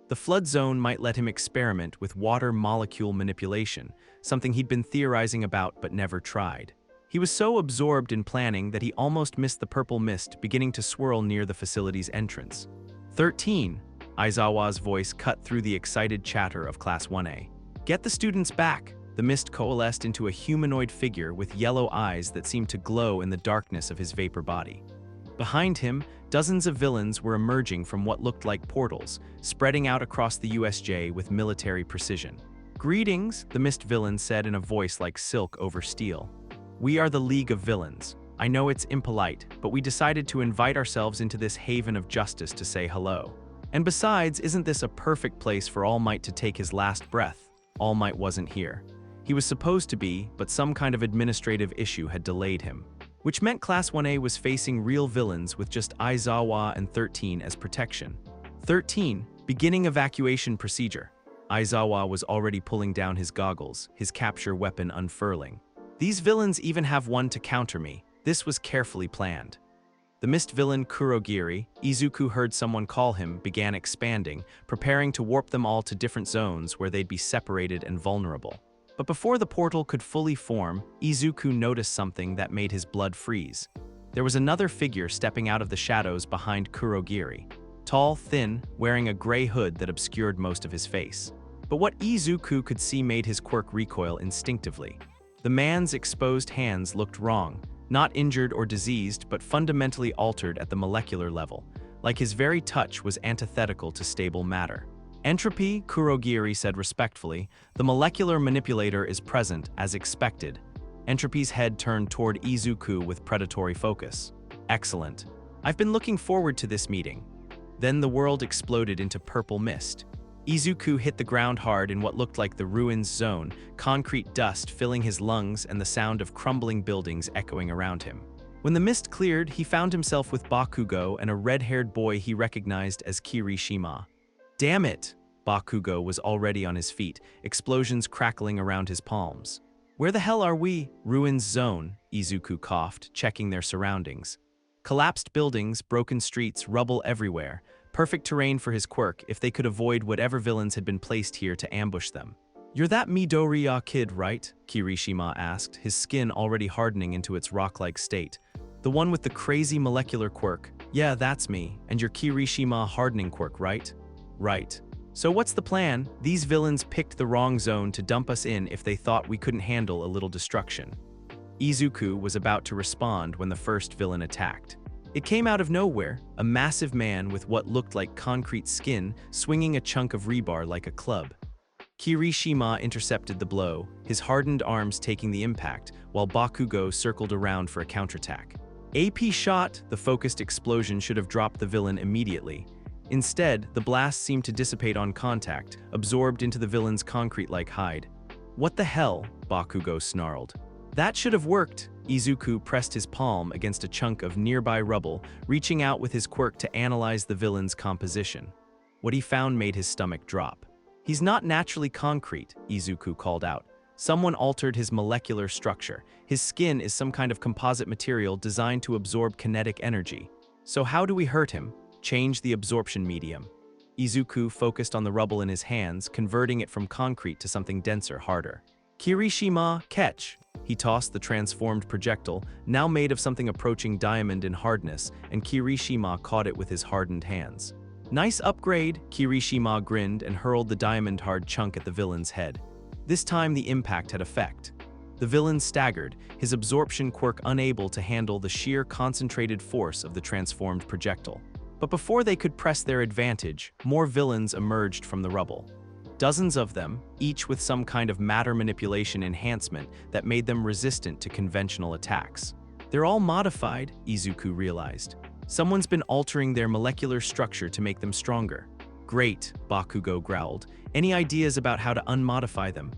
The flood zone might let him experiment with water molecule manipulation, something he'd been theorizing about but never tried. He was so absorbed in planning that he almost missed the purple mist beginning to swirl near the facility's entrance. 13, Aizawa's voice cut through the excited chatter of Class 1A. Get the students back! The mist coalesced into a humanoid figure with yellow eyes that seemed to glow in the darkness of his vapor body. Behind him, dozens of villains were emerging from what looked like portals, spreading out across the USJ with military precision. Greetings, the mist villain said in a voice like silk over steel. We are the League of Villains. I know it's impolite, but we decided to invite ourselves into this haven of justice to say hello. And besides, isn't this a perfect place for All Might to take his last breath? All Might wasn't here. He was supposed to be, but some kind of administrative issue had delayed him. Which meant Class 1A was facing real villains with just Aizawa and 13 as protection. 13, beginning evacuation procedure. Aizawa was already pulling down his goggles, his capture weapon unfurling. These villains even have one to counter me. This was carefully planned. The mist villain Kurogiri, Izuku heard someone call him, began expanding, preparing to warp them all to different zones where they'd be separated and vulnerable. But before the portal could fully form, Izuku noticed something that made his blood freeze. There was another figure stepping out of the shadows behind Kurogiri. Tall, thin, wearing a gray hood that obscured most of his face. But what Izuku could see made his quirk recoil instinctively. The man's exposed hands looked wrong, not injured or diseased, but fundamentally altered at the molecular level, like his very touch was antithetical to stable matter. Entropy, Kurogiri said respectfully, the molecular manipulator is present, as expected. Entropy's head turned toward Izuku with predatory focus. Excellent. I've been looking forward to this meeting. Then the world exploded into purple mist. Izuku hit the ground hard in what looked like the ruins zone, concrete dust filling his lungs and the sound of crumbling buildings echoing around him. When the mist cleared, he found himself with Bakugo and a red-haired boy he recognized as Kirishima. Damn it! Bakugo was already on his feet, explosions crackling around his palms. Where the hell are we? Ruins zone, Izuku coughed, checking their surroundings. Collapsed buildings, broken streets, rubble everywhere. Perfect terrain for his quirk if they could avoid whatever villains had been placed here to ambush them. You're that Midoriya kid, right? Kirishima asked, his skin already hardening into its rock-like state. The one with the crazy molecular quirk. Yeah, that's me. And your Kirishima hardening quirk, right? Right. So what's the plan? These villains picked the wrong zone to dump us in if they thought we couldn't handle a little destruction. Izuku was about to respond when the first villain attacked. It came out of nowhere, a massive man with what looked like concrete skin swinging a chunk of rebar like a club. Kirishima intercepted the blow, his hardened arms taking the impact, while Bakugo circled around for a counterattack. AP shot, the focused explosion should have dropped the villain immediately. Instead, the blast seemed to dissipate on contact, absorbed into the villain's concrete-like hide. What the hell? Bakugo snarled. That should have worked. Izuku pressed his palm against a chunk of nearby rubble, reaching out with his quirk to analyze the villain's composition. What he found made his stomach drop. He's not naturally concrete, Izuku called out. Someone altered his molecular structure. His skin is some kind of composite material designed to absorb kinetic energy. So how do we hurt him? Change the absorption medium. Izuku focused on the rubble in his hands, converting it from concrete to something denser, harder. Kirishima, catch! He tossed the transformed projectile, now made of something approaching diamond in hardness, and Kirishima caught it with his hardened hands. Nice upgrade, Kirishima grinned and hurled the diamond-hard chunk at the villain's head. This time the impact had effect. The villain staggered, his absorption quirk unable to handle the sheer concentrated force of the transformed projectile. But before they could press their advantage, more villains emerged from the rubble. Dozens of them, each with some kind of matter manipulation enhancement that made them resistant to conventional attacks. They're all modified, Izuku realized. Someone's been altering their molecular structure to make them stronger. Great, Bakugo growled. Any ideas about how to unmodify them?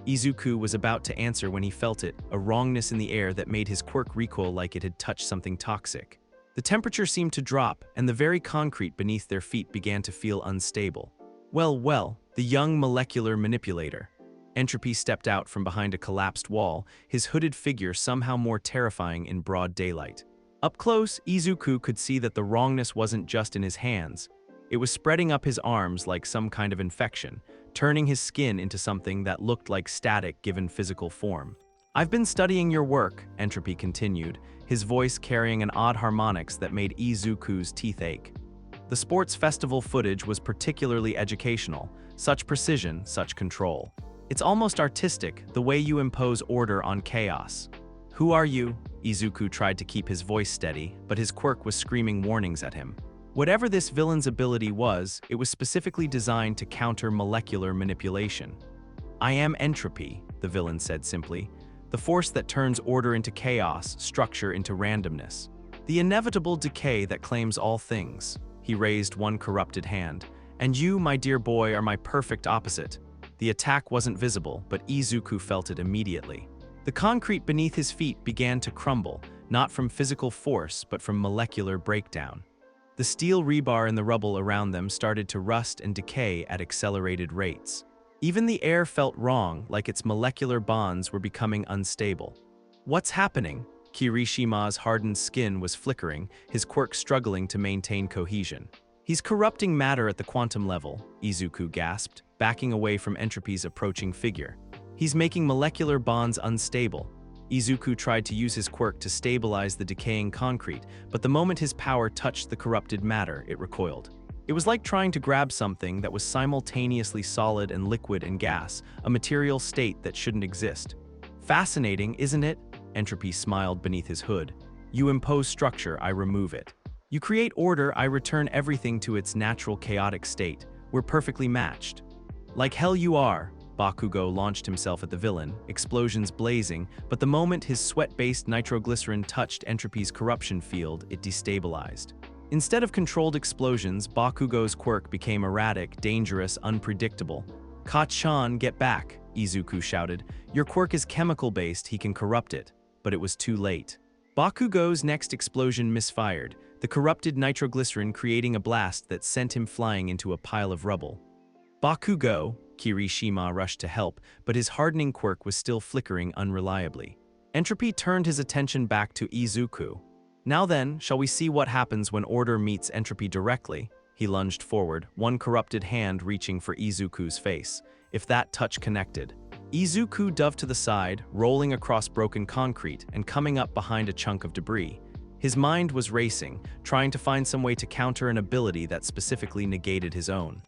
Izuku was about to answer when he felt it, a wrongness in the air that made his quirk recoil like it had touched something toxic. The temperature seemed to drop, and the very concrete beneath their feet began to feel unstable. Well, the young molecular manipulator. Entropy stepped out from behind a collapsed wall, his hooded figure somehow more terrifying in broad daylight. Up close, Izuku could see that the wrongness wasn't just in his hands. It was spreading up his arms like some kind of infection, turning his skin into something that looked like static given physical form. I've been studying your work, Entropy continued, his voice carrying an odd harmonics that made Izuku's teeth ache. The sports festival footage was particularly educational, such precision, such control. It's almost artistic, the way you impose order on chaos. Who are you? Izuku tried to keep his voice steady, but his quirk was screaming warnings at him. Whatever this villain's ability was, it was specifically designed to counter molecular manipulation. I am Entropy, the villain said simply, the force that turns order into chaos, structure into randomness. The inevitable decay that claims all things. He raised one corrupted hand. "And you, my dear boy, are my perfect opposite." The attack wasn't visible, but Izuku felt it immediately. The concrete beneath his feet began to crumble, not from physical force, but from molecular breakdown. The steel rebar in the rubble around them started to rust and decay at accelerated rates. Even the air felt wrong, like its molecular bonds were becoming unstable. "What's happening?" Kirishima's hardened skin was flickering, his quirk struggling to maintain cohesion. "He's corrupting matter at the quantum level," Izuku gasped, backing away from Entropy's approaching figure. "He's making molecular bonds unstable." Izuku tried to use his quirk to stabilize the decaying concrete, but the moment his power touched the corrupted matter, it recoiled. It was like trying to grab something that was simultaneously solid and liquid and gas, a material state that shouldn't exist. "Fascinating, isn't it?" Entropy smiled beneath his hood. "You impose structure, I remove it. You create order, I return everything to its natural chaotic state. We're perfectly matched." "Like hell you are." Bakugo launched himself at the villain, explosions blazing, but the moment his sweat-based nitroglycerin touched Entropy's corruption field, it destabilized. Instead of controlled explosions, Bakugo's quirk became erratic, dangerous, unpredictable. "Ka-chan, get back," Izuku shouted. "Your quirk is chemical-based, he can corrupt it." But it was too late. Bakugo's next explosion misfired, the corrupted nitroglycerin creating a blast that sent him flying into a pile of rubble. "Bakugo!" Kirishima rushed to help, but his hardening quirk was still flickering unreliably. Entropy turned his attention back to Izuku. "Now then, shall we see what happens when order meets entropy directly?" He lunged forward, one corrupted hand reaching for Izuku's face. If that touch connected. Izuku dove to the side, rolling across broken concrete and coming up behind a chunk of debris. His mind was racing, trying to find some way to counter an ability that specifically negated his own.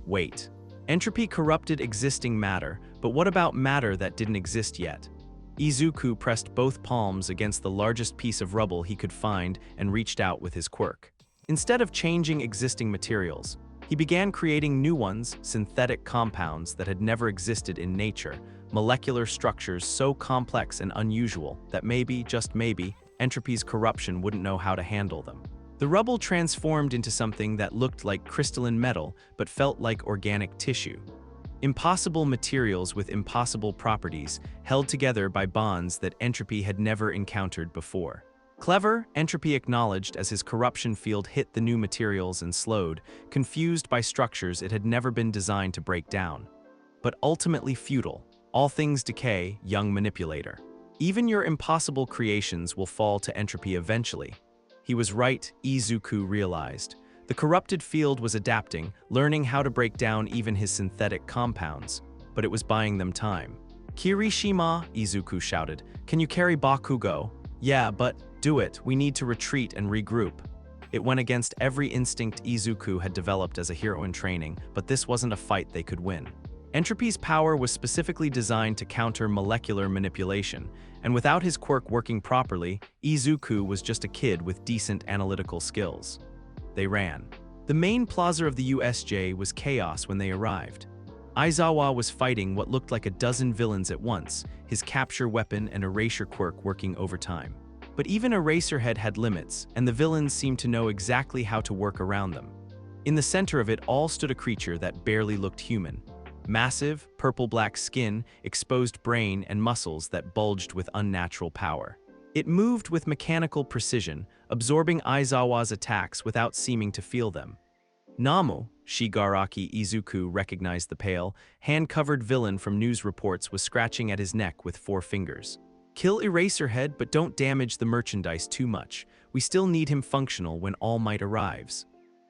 Wait. Entropy corrupted existing matter, but what about matter that didn't exist yet? Izuku pressed both palms against the largest piece of rubble he could find and reached out with his quirk. Instead of changing existing materials, he began creating new ones, synthetic compounds that had never existed in nature, molecular structures so complex and unusual that maybe, just maybe, entropy's corruption wouldn't know how to handle them. The rubble transformed into something that looked like crystalline metal but felt like organic tissue. Impossible materials with impossible properties, held together by bonds that entropy had never encountered before. Clever, Entropy acknowledged as his corruption field hit the new materials and slowed, confused by structures it had never been designed to break down. But ultimately futile. All things decay, young manipulator. Even your impossible creations will fall to entropy eventually. He was right, Izuku realized. The corrupted field was adapting, learning how to break down even his synthetic compounds. But it was buying them time. "Kirishima," Izuku shouted, "can you carry Bakugo?" "Yeah, but do it. We need to retreat and regroup." It went against every instinct Izuku had developed as a hero in training, but this wasn't a fight they could win. Entropy's power was specifically designed to counter molecular manipulation, and without his quirk working properly, Izuku was just a kid with decent analytical skills. They ran. The main plaza of the USJ was chaos when they arrived. Aizawa was fighting what looked like a dozen villains at once, his capture weapon and erasure quirk working overtime. But even Eraserhead had limits, and the villains seemed to know exactly how to work around them. In the center of it all stood a creature that barely looked human. Massive, purple-black skin, exposed brain, and muscles that bulged with unnatural power. It moved with mechanical precision, absorbing Aizawa's attacks without seeming to feel them. Namu, Shigaraki Izuku recognized the pale, hand-covered villain from news reports was scratching at his neck with 4 fingers. "Kill Eraserhead, but don't damage the merchandise too much. We still need him functional when All Might arrives."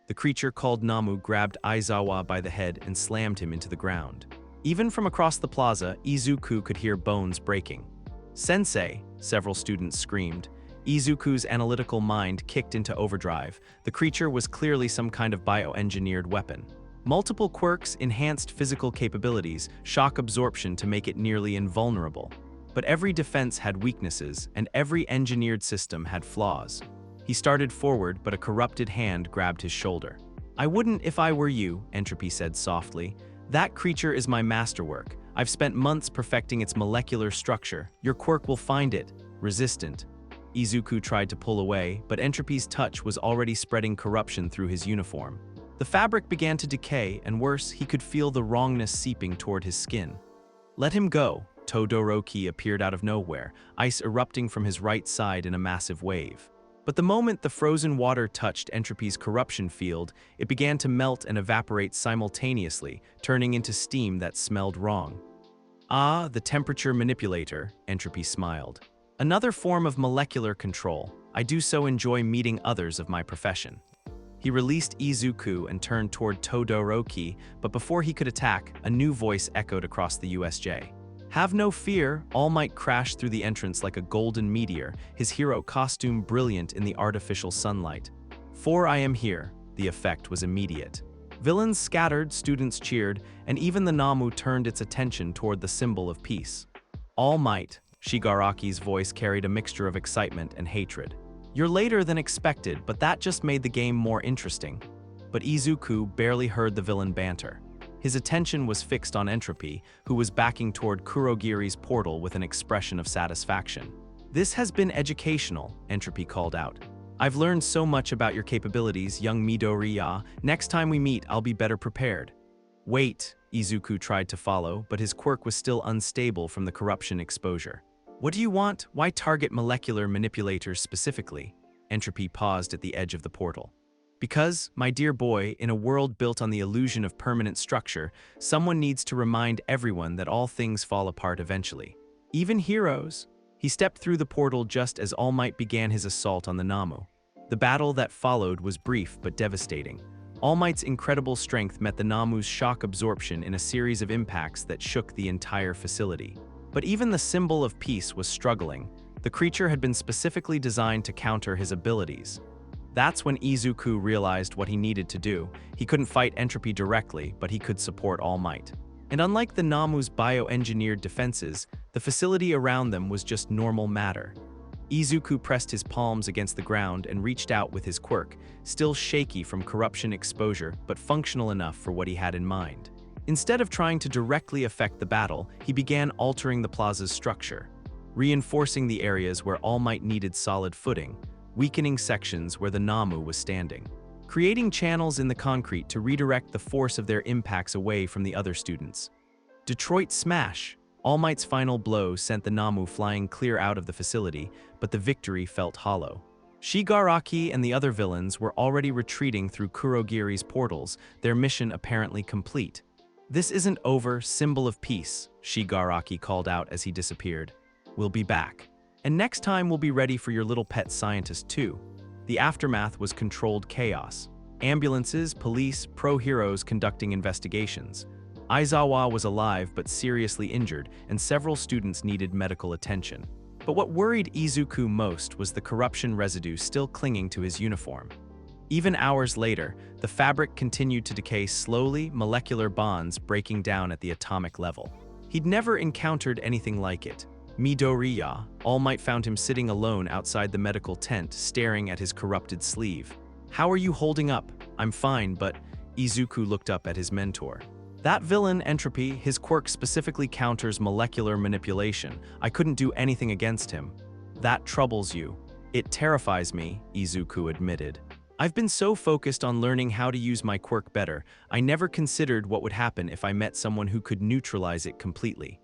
The creature called Namu grabbed Aizawa by the head and slammed him into the ground. Even from across the plaza, Izuku could hear bones breaking. "Sensei!" several students screamed. Izuku's analytical mind kicked into overdrive. The creature was clearly some kind of bioengineered weapon. Multiple quirks, enhanced physical capabilities, shock absorption to make it nearly invulnerable. But every defense had weaknesses, and every engineered system had flaws. He started forward, but a corrupted hand grabbed his shoulder. "I wouldn't if I were you," Entropy said softly. "That creature is my masterwork. I've spent months perfecting its molecular structure. Your quirk will find it resistant." Izuku tried to pull away, but Entropy's touch was already spreading corruption through his uniform. The fabric began to decay, and worse, he could feel the wrongness seeping toward his skin. "Let him go." Todoroki appeared out of nowhere, ice erupting from his right side in a massive wave. But the moment the frozen water touched Entropy's corruption field, it began to melt and evaporate simultaneously, turning into steam that smelled wrong. "Ah, the temperature manipulator," Entropy smiled. "Another form of molecular control. I do so enjoy meeting others of my profession." He released Izuku and turned toward Todoroki, but before he could attack, a new voice echoed across the USJ. "Have no fear." All Might crashed through the entrance like a golden meteor, his hero costume brilliant in the artificial sunlight. "For I am here." The effect was immediate. Villains scattered, students cheered, and even the Namu turned its attention toward the symbol of peace. "All Might." Shigaraki's voice carried a mixture of excitement and hatred. "You're later than expected, but that just made the game more interesting." But Izuku barely heard the villain banter. His attention was fixed on Entropy, who was backing toward Kurogiri's portal with an expression of satisfaction. "This has been educational," Entropy called out. "I've learned so much about your capabilities, young Midoriya. Next time we meet, I'll be better prepared." "Wait," Izuku tried to follow, but his quirk was still unstable from the corruption exposure. "What do you want? Why target molecular manipulators specifically?" Entropy paused at the edge of the portal. "Because, my dear boy, in a world built on the illusion of permanent structure, someone needs to remind everyone that all things fall apart eventually. Even heroes." He stepped through the portal just as All Might began his assault on the Namu. The battle that followed was brief but devastating. All Might's incredible strength met the Namu's shock absorption in a series of impacts that shook the entire facility. But even the symbol of peace was struggling. The creature had been specifically designed to counter his abilities. That's when Izuku realized what he needed to do. He couldn't fight Entropy directly, but he could support All Might. And unlike the Namu's bioengineered defenses, the facility around them was just normal matter. Izuku pressed his palms against the ground and reached out with his quirk, still shaky from corruption exposure, but functional enough for what he had in mind. Instead of trying to directly affect the battle, he began altering the plaza's structure, reinforcing the areas where All Might needed solid footing, weakening sections where the Namu was standing, creating channels in the concrete to redirect the force of their impacts away from the other students. Detroit Smash! All Might's final blow sent the Namu flying clear out of the facility, but the victory felt hollow. Shigaraki and the other villains were already retreating through Kurogiri's portals, their mission apparently complete. "This isn't over, symbol of peace," Shigaraki called out as he disappeared. "We'll be back. And next time we'll be ready for your little pet scientist too." The aftermath was controlled chaos. Ambulances, police, pro-heroes conducting investigations. Aizawa was alive but seriously injured, and several students needed medical attention. But what worried Izuku most was the corruption residue still clinging to his uniform. Even hours later, the fabric continued to decay slowly, molecular bonds breaking down at the atomic level. He'd never encountered anything like it. Midoriya, All Might found him sitting alone outside the medical tent, staring at his corrupted sleeve. "How are you holding up?" "I'm fine, but..." Izuku looked up at his mentor. "That villain, Entropy, his quirk specifically counters molecular manipulation. I couldn't do anything against him." "That troubles you." "It terrifies me," Izuku admitted. "I've been so focused on learning how to use my quirk better, I never considered what would happen if I met someone who could neutralize it completely."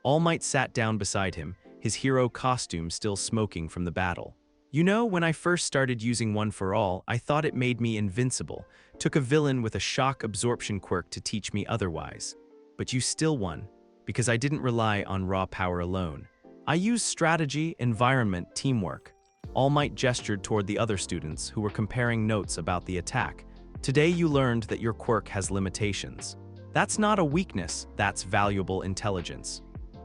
All Might sat down beside him, his hero costume still smoking from the battle. "You know, when I first started using One for All, I thought it made me invincible. Took a villain with a shock absorption quirk to teach me otherwise. But you still won, because I didn't rely on raw power alone. I used strategy, environment, teamwork." All Might gestured toward the other students who were comparing notes about the attack. "Today you learned that your quirk has limitations. That's not a weakness, that's valuable intelligence."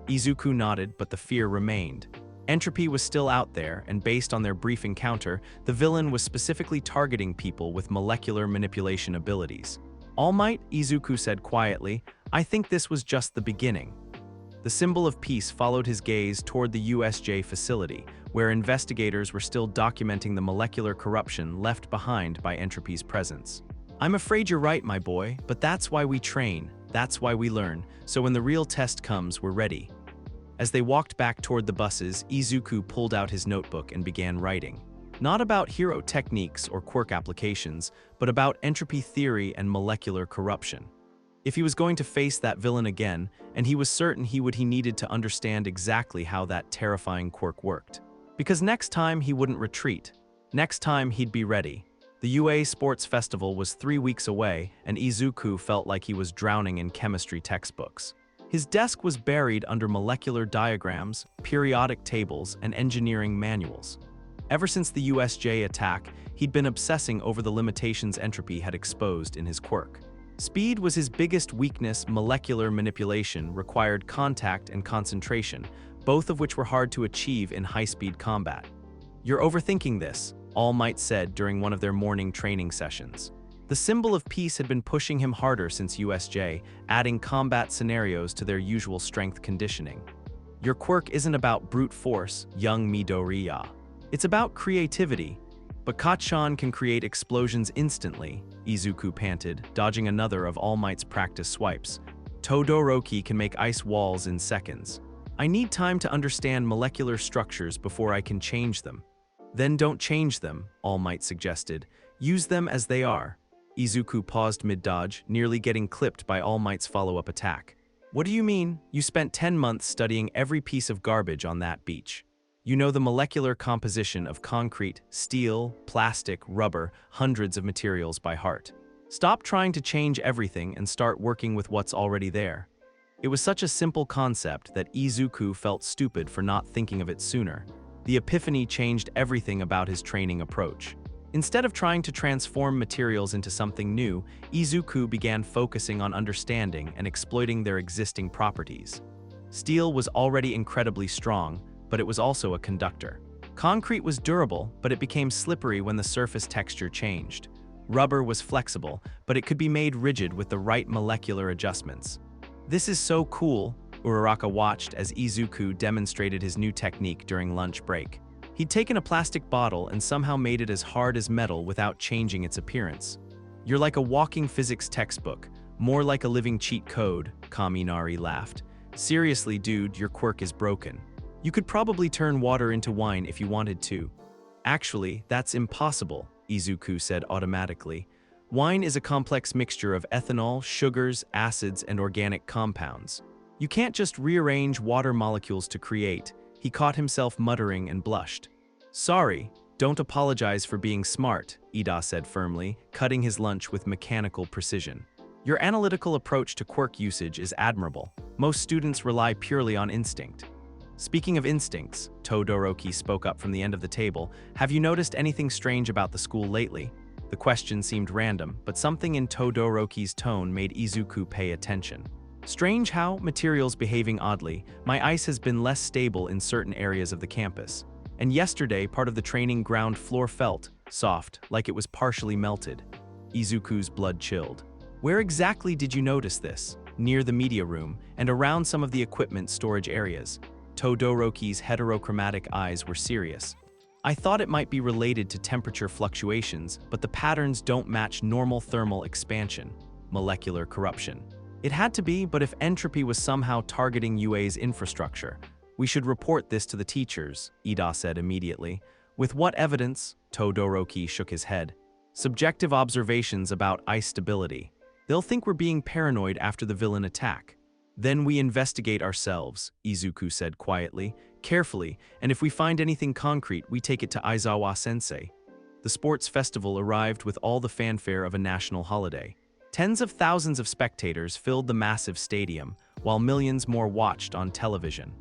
Izuku nodded, but the fear remained. Entropy was still out there, and based on their brief encounter, the villain was specifically targeting people with molecular manipulation abilities. "All Might," Izuku said quietly, "I think this was just the beginning." The symbol of peace followed his gaze toward the USJ facility, where investigators were still documenting the molecular corruption left behind by Entropy's presence. "I'm afraid you're right, my boy, but that's why we train, that's why we learn, so when the real test comes, we're ready." As they walked back toward the buses, Izuku pulled out his notebook and began writing. Not about hero techniques or quirk applications, but about entropy theory and molecular corruption. If he was going to face that villain again, and he was certain he needed to understand exactly how that terrifying quirk worked. Because next time he wouldn't retreat. Next time he'd be ready. The UA Sports Festival was 3 weeks away, and Izuku felt like he was drowning in chemistry textbooks. His desk was buried under molecular diagrams, periodic tables, and engineering manuals. Ever since the USJ attack, he'd been obsessing over the limitations entropy had exposed in his quirk. Speed was his biggest weakness. Molecular manipulation required contact and concentration, both of which were hard to achieve in high-speed combat. "You're overthinking this," All Might said during one of their morning training sessions. The symbol of peace had been pushing him harder since USJ, adding combat scenarios to their usual strength conditioning. "Your quirk isn't about brute force, young Midoriya. It's about creativity. But Kacchan can create explosions instantly," Izuku panted, dodging another of All Might's practice swipes. "Todoroki can make ice walls in seconds. I need time to understand molecular structures before I can change them." "Then don't change them," All Might suggested. "Use them as they are." Izuku paused mid-dodge, nearly getting clipped by All Might's follow-up attack. "What do you mean? You spent 10 months studying every piece of garbage on that beach. You know the molecular composition of concrete, steel, plastic, rubber, hundreds of materials by heart. Stop trying to change everything and start working with what's already there." It was such a simple concept that Izuku felt stupid for not thinking of it sooner. The epiphany changed everything about his training approach. Instead of trying to transform materials into something new, Izuku began focusing on understanding and exploiting their existing properties. Steel was already incredibly strong, but it was also a conductor. Concrete was durable, but it became slippery when the surface texture changed. Rubber was flexible, but it could be made rigid with the right molecular adjustments. "This is so cool," Uraraka watched as Izuku demonstrated his new technique during lunch break. He'd taken a plastic bottle and somehow made it as hard as metal without changing its appearance. "You're like a walking physics textbook, more like a living cheat code," Kaminari laughed. "Seriously, dude, your quirk is broken. You could probably turn water into wine if you wanted to." "Actually, that's impossible," Izuku said automatically. "Wine is a complex mixture of ethanol, sugars, acids, and organic compounds. You can't just rearrange water molecules to create." He caught himself muttering and blushed. "Sorry, don't apologize for being smart," Ida said firmly, cutting his lunch with mechanical precision. "Your analytical approach to quirk usage is admirable. Most students rely purely on instinct." "Speaking of instincts," Todoroki spoke up from the end of the table, "have you noticed anything strange about the school lately?" The question seemed random, but something in Todoroki's tone made Izuku pay attention. "Strange how, materials behaving oddly. My ice has been less stable in certain areas of the campus. And yesterday, part of the training ground floor felt soft, like it was partially melted." Izuku's blood chilled. "Where exactly did you notice this?" "Near the media room, and around some of the equipment storage areas." Todoroki's heterochromatic eyes were serious. "I thought it might be related to temperature fluctuations, but the patterns don't match normal thermal expansion." Molecular corruption. "It had to be, but if entropy was somehow targeting UA's infrastructure, we should report this to the teachers," Ida said immediately. "With what evidence?" Todoroki shook his head. "Subjective observations about ice stability. They'll think we're being paranoid after the villain attack." "Then we investigate ourselves," Izuku said quietly, "carefully, and if we find anything concrete, we take it to Aizawa-sensei." The sports festival arrived with all the fanfare of a national holiday. Tens of thousands of spectators filled the massive stadium, while millions more watched on television.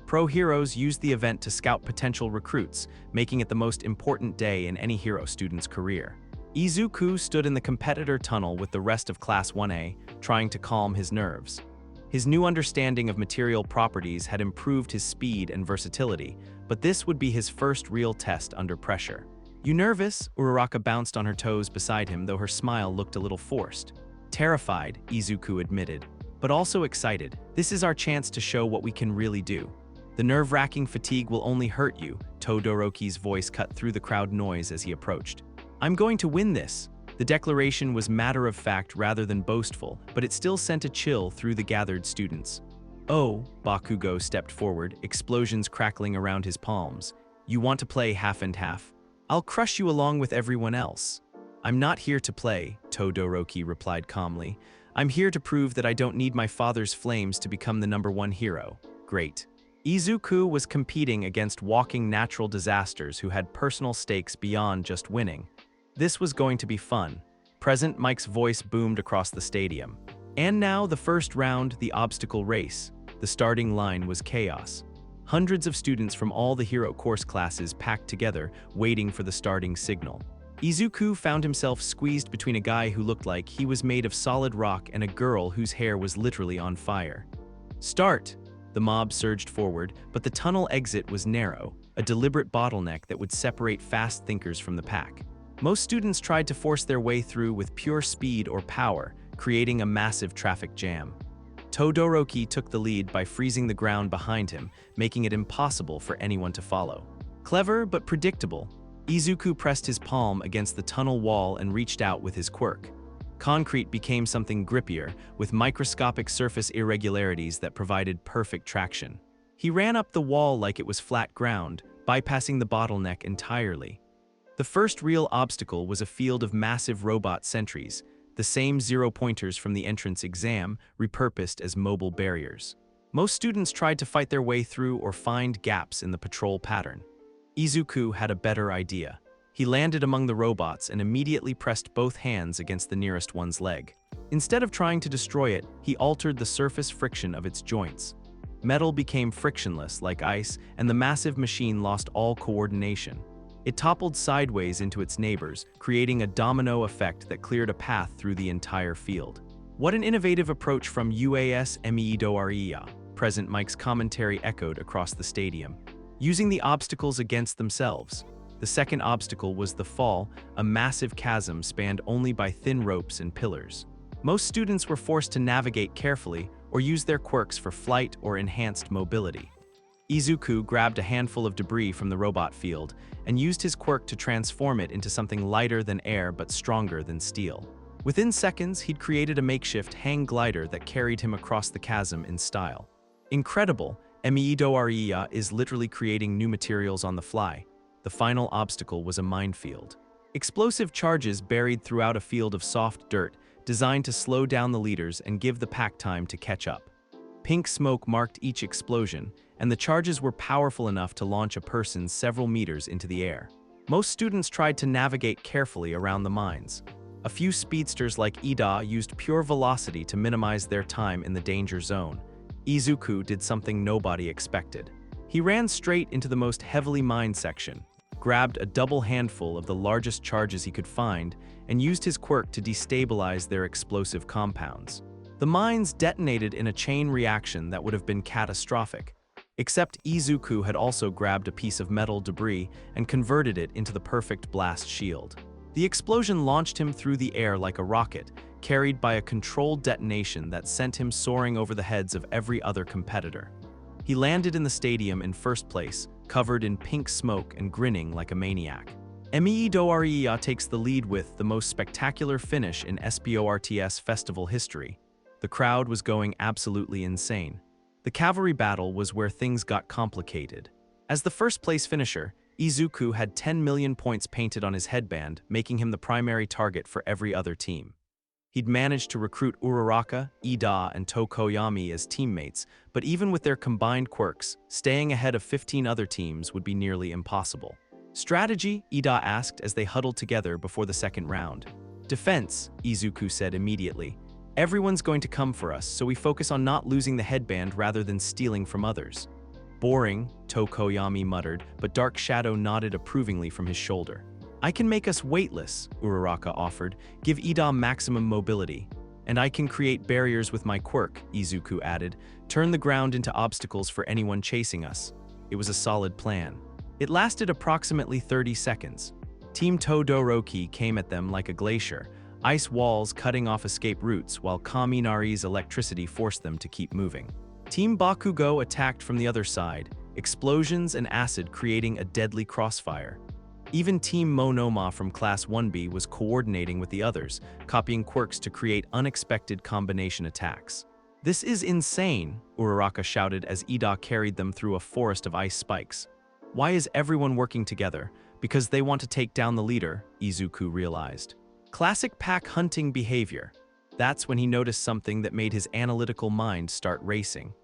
Pro heroes used the event to scout potential recruits, making it the most important day in any hero student's career. Izuku stood in the competitor tunnel with the rest of Class 1A, trying to calm his nerves. His new understanding of material properties had improved his speed and versatility, but this would be his first real test under pressure. "You nervous?" Uraraka bounced on her toes beside him, though her smile looked a little forced. "Terrified," Izuku admitted, "but also excited. This is our chance to show what we can really do." "The nerve-wracking fatigue will only hurt you," Todoroki's voice cut through the crowd noise as he approached. "I'm going to win this." The declaration was matter-of-fact rather than boastful, but it still sent a chill through the gathered students. Oh, Bakugo stepped forward, explosions crackling around his palms. You want to play half and half? I'll crush you along with everyone else. I'm not here to play, Todoroki replied calmly. I'm here to prove that I don't need my father's flames to become the #1 hero. Great. Izuku was competing against walking natural disasters who had personal stakes beyond just winning. This was going to be fun. Present Mike's voice boomed across the stadium. And now the first round, the obstacle race. The starting line was chaos. Hundreds of students from all the hero course classes packed together, waiting for the starting signal. Izuku found himself squeezed between a guy who looked like he was made of solid rock and a girl whose hair was literally on fire. Start! The mob surged forward, but the tunnel exit was narrow, a deliberate bottleneck that would separate fast thinkers from the pack. Most students tried to force their way through with pure speed or power, creating a massive traffic jam. Todoroki took the lead by freezing the ground behind him, making it impossible for anyone to follow. Clever but predictable, Izuku pressed his palm against the tunnel wall and reached out with his quirk. Concrete became something grippier, with microscopic surface irregularities that provided perfect traction. He ran up the wall like it was flat ground, bypassing the bottleneck entirely. The first real obstacle was a field of massive robot sentries, the same zero-pointers from the entrance exam, repurposed as mobile barriers. Most students tried to fight their way through or find gaps in the patrol pattern. Izuku had a better idea. He landed among the robots and immediately pressed both hands against the nearest one's leg. Instead of trying to destroy it, he altered the surface friction of its joints. Metal became frictionless like ice, and the massive machine lost all coordination. It toppled sideways into its neighbors, creating a domino effect that cleared a path through the entire field. What an innovative approach from UAS Meidoria, Present Mike's commentary echoed across the stadium. Using the obstacles against themselves. The second obstacle was the fall, a massive chasm spanned only by thin ropes and pillars. Most students were forced to navigate carefully or use their quirks for flight or enhanced mobility. Izuku grabbed a handful of debris from the robot field and used his quirk to transform it into something lighter than air but stronger than steel. Within seconds, he'd created a makeshift hang glider that carried him across the chasm in style. Incredible, Meidoria is literally creating new materials on the fly. The final obstacle was a minefield. Explosive charges buried throughout a field of soft dirt, designed to slow down the leaders and give the pack time to catch up. Pink smoke marked each explosion, and the charges were powerful enough to launch a person several meters into the air. Most students tried to navigate carefully around the mines. A few speedsters like Ida used pure velocity to minimize their time in the danger zone. Izuku did something nobody expected. He ran straight into the most heavily mined section, grabbed a double handful of the largest charges he could find, and used his quirk to destabilize their explosive compounds. The mines detonated in a chain reaction that would have been catastrophic. Except Izuku had also grabbed a piece of metal debris and converted it into the perfect blast shield. The explosion launched him through the air like a rocket, carried by a controlled detonation that sent him soaring over the heads of every other competitor. He landed in the stadium in first place, covered in pink smoke and grinning like a maniac. Meidoria takes the lead with the most spectacular finish in SPORTS festival history. The crowd was going absolutely insane. The cavalry battle was where things got complicated. As the first-place finisher, Izuku had 10 million points painted on his headband, making him the primary target for every other team. He'd managed to recruit Uraraka, Ida, and Tokoyami as teammates, but even with their combined quirks, staying ahead of 15 other teams would be nearly impossible. Strategy? Ida asked as they huddled together before the second round. Defense, Izuku said immediately. Everyone's going to come for us, so we focus on not losing the headband rather than stealing from others. Boring, Tokoyami muttered, but Dark Shadow nodded approvingly from his shoulder. I can make us weightless, Uraraka offered. Give Ida maximum mobility. And I can create barriers with my quirk, Izuku added. Turn the ground into obstacles for anyone chasing us. It was a solid plan. It lasted approximately 30 seconds. Team Todoroki came at them like a glacier, ice walls cutting off escape routes while Kaminari's electricity forced them to keep moving. Team Bakugo attacked from the other side, explosions and acid creating a deadly crossfire. Even Team Monoma from Class 1B was coordinating with the others, copying quirks to create unexpected combination attacks. "This is insane," Uraraka shouted as Ida carried them through a forest of ice spikes. "Why is everyone working together? Because they want to take down the leader," Izuku realized. Classic pack hunting behavior. That's when he noticed something that made his analytical mind start racing.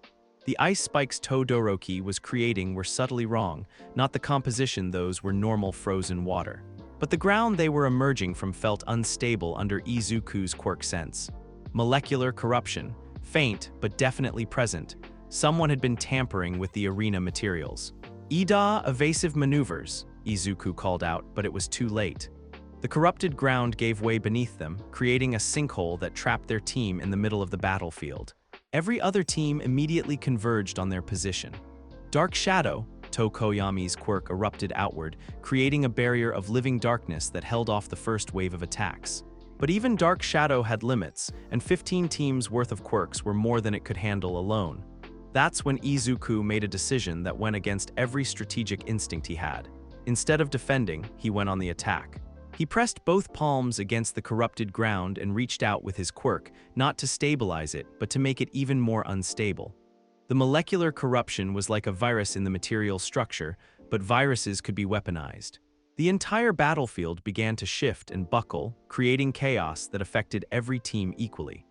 The ice spikes Todoroki was creating were subtly wrong, not the composition. Those were normal frozen water. But the ground they were emerging from felt unstable under Izuku's quirk sense. Molecular corruption, faint but definitely present. Someone had been tampering with the arena materials. "Ida, evasive maneuvers," Izuku called out, but it was too late. The corrupted ground gave way beneath them, creating a sinkhole that trapped their team in the middle of the battlefield. Every other team immediately converged on their position. Dark Shadow, Tokoyami's quirk, erupted outward, creating a barrier of living darkness that held off the first wave of attacks. But even Dark Shadow had limits, and 15 teams' worth of quirks were more than it could handle alone. That's when Izuku made a decision that went against every strategic instinct he had. Instead of defending, he went on the attack. He pressed both palms against the corrupted ground and reached out with his quirk, not to stabilize it, but to make it even more unstable. The molecular corruption was like a virus in the material structure, but viruses could be weaponized. The entire battlefield began to shift and buckle, creating chaos that affected every team equally.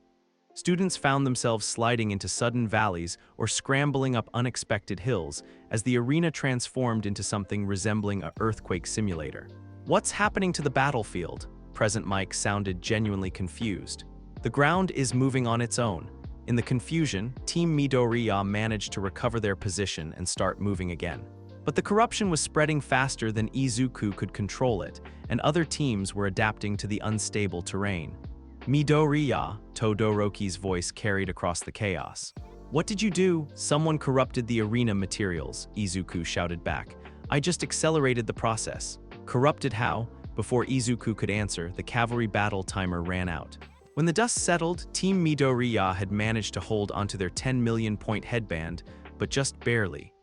Students found themselves sliding into sudden valleys or scrambling up unexpected hills as the arena transformed into something resembling an earthquake simulator. "What's happening to the battlefield?" Present Mike sounded genuinely confused. "The ground is moving on its own." In the confusion, Team Midoriya managed to recover their position and start moving again. But the corruption was spreading faster than Izuku could control it, and other teams were adapting to the unstable terrain. "Midoriya," Todoroki's voice carried across the chaos. "What did you do?" "Someone corrupted the arena materials," Izuku shouted back. "I just accelerated the process." "Corrupted how?" Before Izuku could answer, the cavalry battle timer ran out. When the dust settled, Team Midoriya had managed to hold onto their 10 million point headband, but just barely.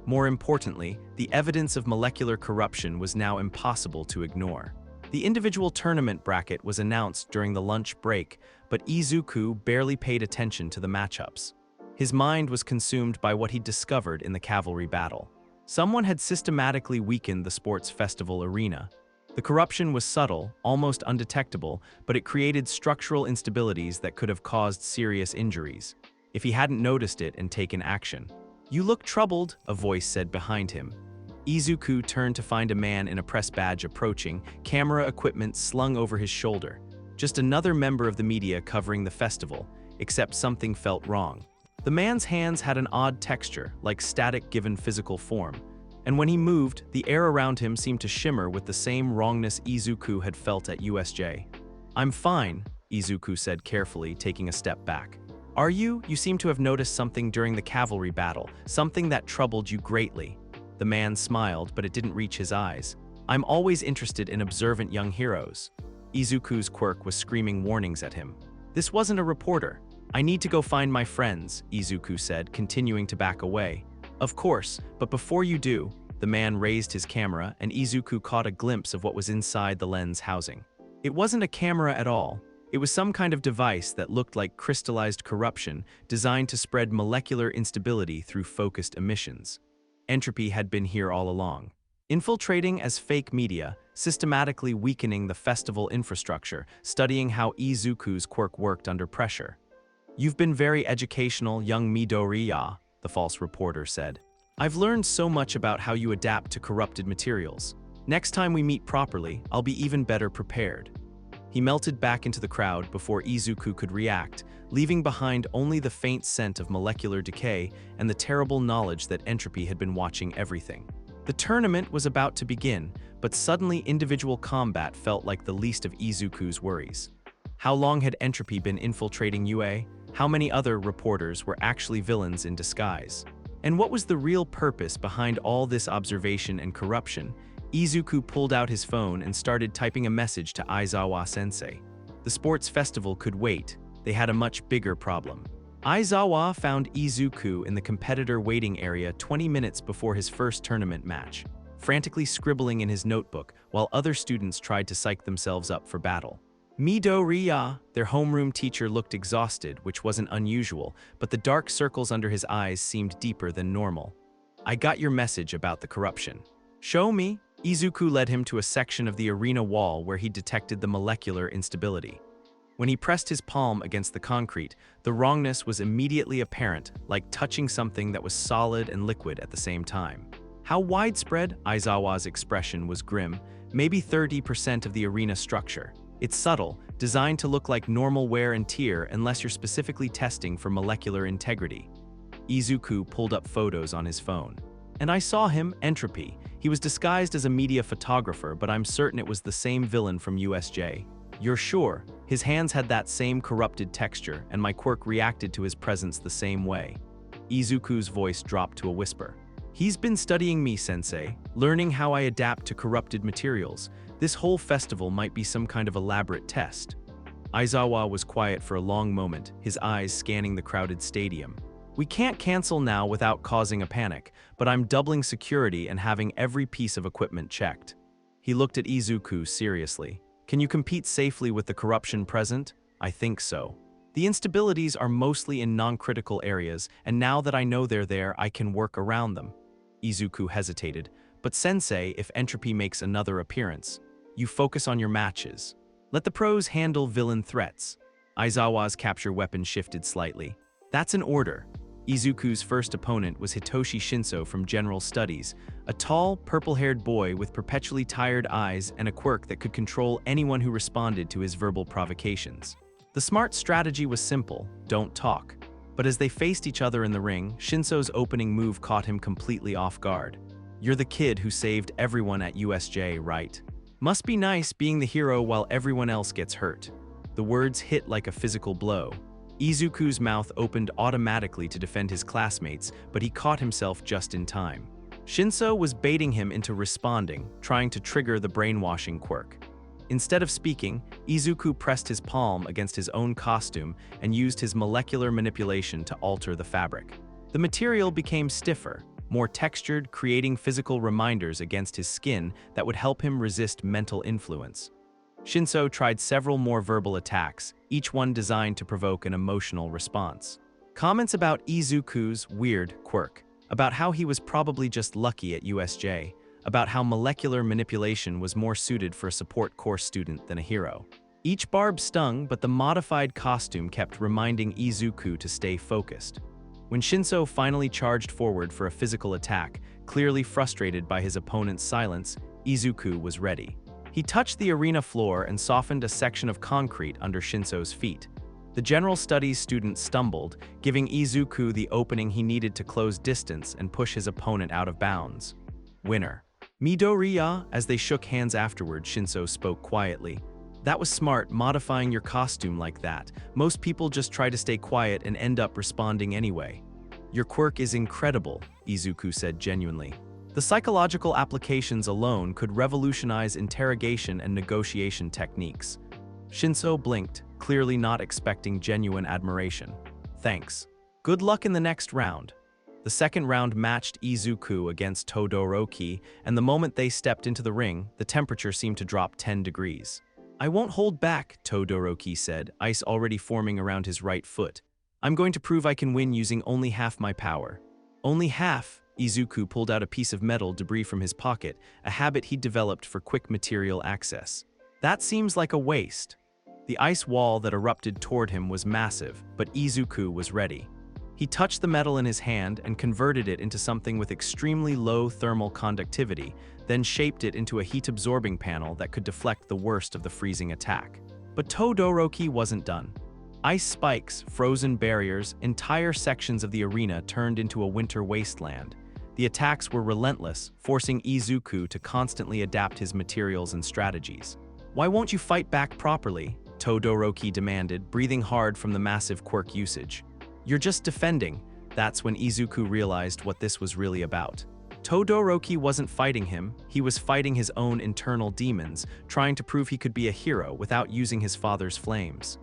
More importantly, the evidence of molecular corruption was now impossible to ignore. The individual tournament bracket was announced during the lunch break, but Izuku barely paid attention to the matchups. His mind was consumed by what he'd discovered in the cavalry battle. Someone had systematically weakened the sports festival arena. The corruption was subtle, almost undetectable, but it created structural instabilities that could have caused serious injuries if he hadn't noticed it and taken action. "You look troubled," a voice said behind him. Izuku turned to find a man in a press badge approaching, camera equipment slung over his shoulder. Just another member of the media covering the festival, except something felt wrong. The man's hands had an odd texture, like static given physical form. And when he moved, the air around him seemed to shimmer with the same wrongness Izuku had felt at USJ. "I'm fine," Izuku said carefully, taking a step back. "Are you? You seem to have noticed something during the cavalry battle, something that troubled you greatly." The man smiled, but it didn't reach his eyes. "I'm always interested in observant young heroes." Izuku's quirk was screaming warnings at him. "This wasn't a reporter. I need to go find my friends," Izuku said, continuing to back away. "Of course, but before you do," the man raised his camera and Izuku caught a glimpse of what was inside the lens housing. It wasn't a camera at all. It was some kind of device that looked like crystallized corruption designed to spread molecular instability through focused emissions. Entropy had been here all along, infiltrating as fake media, systematically weakening the festival infrastructure, studying how Izuku's quirk worked under pressure. "You've been very educational, young Midoriya," the false reporter said. "I've learned so much about how you adapt to corrupted materials. Next time we meet properly, I'll be even better prepared." He melted back into the crowd before Izuku could react, leaving behind only the faint scent of molecular decay and the terrible knowledge that Entropy had been watching everything. The tournament was about to begin, but suddenly individual combat felt like the least of Izuku's worries. How long had Entropy been infiltrating UA? How many other reporters were actually villains in disguise? And what was the real purpose behind all this observation and corruption? Izuku pulled out his phone and started typing a message to Aizawa-sensei. The sports festival could wait. They had a much bigger problem. Aizawa found Izuku in the competitor waiting area 20 minutes before his first tournament match, frantically scribbling in his notebook while other students tried to psych themselves up for battle. Midoriya, their homeroom teacher, looked exhausted, which wasn't unusual, but the dark circles under his eyes seemed deeper than normal. I got your message about the corruption. Show me. Izuku led him to a section of the arena wall where he detected the molecular instability. When he pressed his palm against the concrete, the wrongness was immediately apparent, like touching something that was solid and liquid at the same time. How widespread? Aizawa's expression was grim. Maybe 30% of the arena structure. It's subtle, designed to look like normal wear and tear unless you're specifically testing for molecular integrity. Izuku pulled up photos on his phone. And I saw him, Entropy. He was disguised as a media photographer, but I'm certain it was the same villain from USJ. You're sure? His hands had that same corrupted texture, and my quirk reacted to his presence the same way. Izuku's voice dropped to a whisper. He's been studying me, sensei, learning how I adapt to corrupted materials. This whole festival might be some kind of elaborate test. Aizawa was quiet for a long moment, his eyes scanning the crowded stadium. We can't cancel now without causing a panic, but I'm doubling security and having every piece of equipment checked. He looked at Izuku seriously. Can you compete safely with the corruption present? I think so. The instabilities are mostly in non-critical areas, and now that I know they're there, I can work around them. Izuku hesitated. But sensei, if Entropy makes another appearance, you focus on your matches. Let the pros handle villain threats. Aizawa's capture weapon shifted slightly. That's an order. Izuku's first opponent was Hitoshi Shinso from General Studies, a tall, purple-haired boy with perpetually tired eyes and a quirk that could control anyone who responded to his verbal provocations. The smart strategy was simple: don't talk. But as they faced each other in the ring, Shinso's opening move caught him completely off guard. You're the kid who saved everyone at USJ, right? Must be nice being the hero while everyone else gets hurt. The words hit like a physical blow. Izuku's mouth opened automatically to defend his classmates, but he caught himself just in time. Shinso was baiting him into responding, trying to trigger the brainwashing quirk. Instead of speaking, Izuku pressed his palm against his own costume and used his molecular manipulation to alter the fabric. The material became stiffer, more textured, creating physical reminders against his skin that would help him resist mental influence. Shinso tried several more verbal attacks, each one designed to provoke an emotional response. Comments about Izuku's weird quirk, about how he was probably just lucky at USJ, about how molecular manipulation was more suited for a support course student than a hero. Each barb stung, but the modified costume kept reminding Izuku to stay focused. When Shinso finally charged forward for a physical attack, clearly frustrated by his opponent's silence, Izuku was ready. He touched the arena floor and softened a section of concrete under Shinso's feet. The General Studies student stumbled, giving Izuku the opening he needed to close distance and push his opponent out of bounds. Winner. Midoriya. As they shook hands afterward, Shinso spoke quietly. That was smart, modifying your costume like that. Most people just try to stay quiet and end up responding anyway. Your quirk is incredible, Izuku said genuinely. The psychological applications alone could revolutionize interrogation and negotiation techniques. Shinso blinked, clearly not expecting genuine admiration. Thanks. Good luck in the next round. The second round matched Izuku against Todoroki, and the moment they stepped into the ring, the temperature seemed to drop 10 degrees. I won't hold back, Todoroki said, ice already forming around his right foot. I'm going to prove I can win using only half my power. Only half? Izuku pulled out a piece of metal debris from his pocket, a habit he'd developed for quick material access. That seems like a waste. The ice wall that erupted toward him was massive, but Izuku was ready. He touched the metal in his hand and converted it into something with extremely low thermal conductivity, then shaped it into a heat-absorbing panel that could deflect the worst of the freezing attack. But Todoroki wasn't done. Ice spikes, frozen barriers, entire sections of the arena turned into a winter wasteland. The attacks were relentless, forcing Izuku to constantly adapt his materials and strategies. Why won't you fight back properly? Todoroki demanded, breathing hard from the massive quirk usage. You're just defending. That's when Izuku realized what this was really about. Todoroki wasn't fighting him, he was fighting his own internal demons, trying to prove he could be a hero without using his father's flames.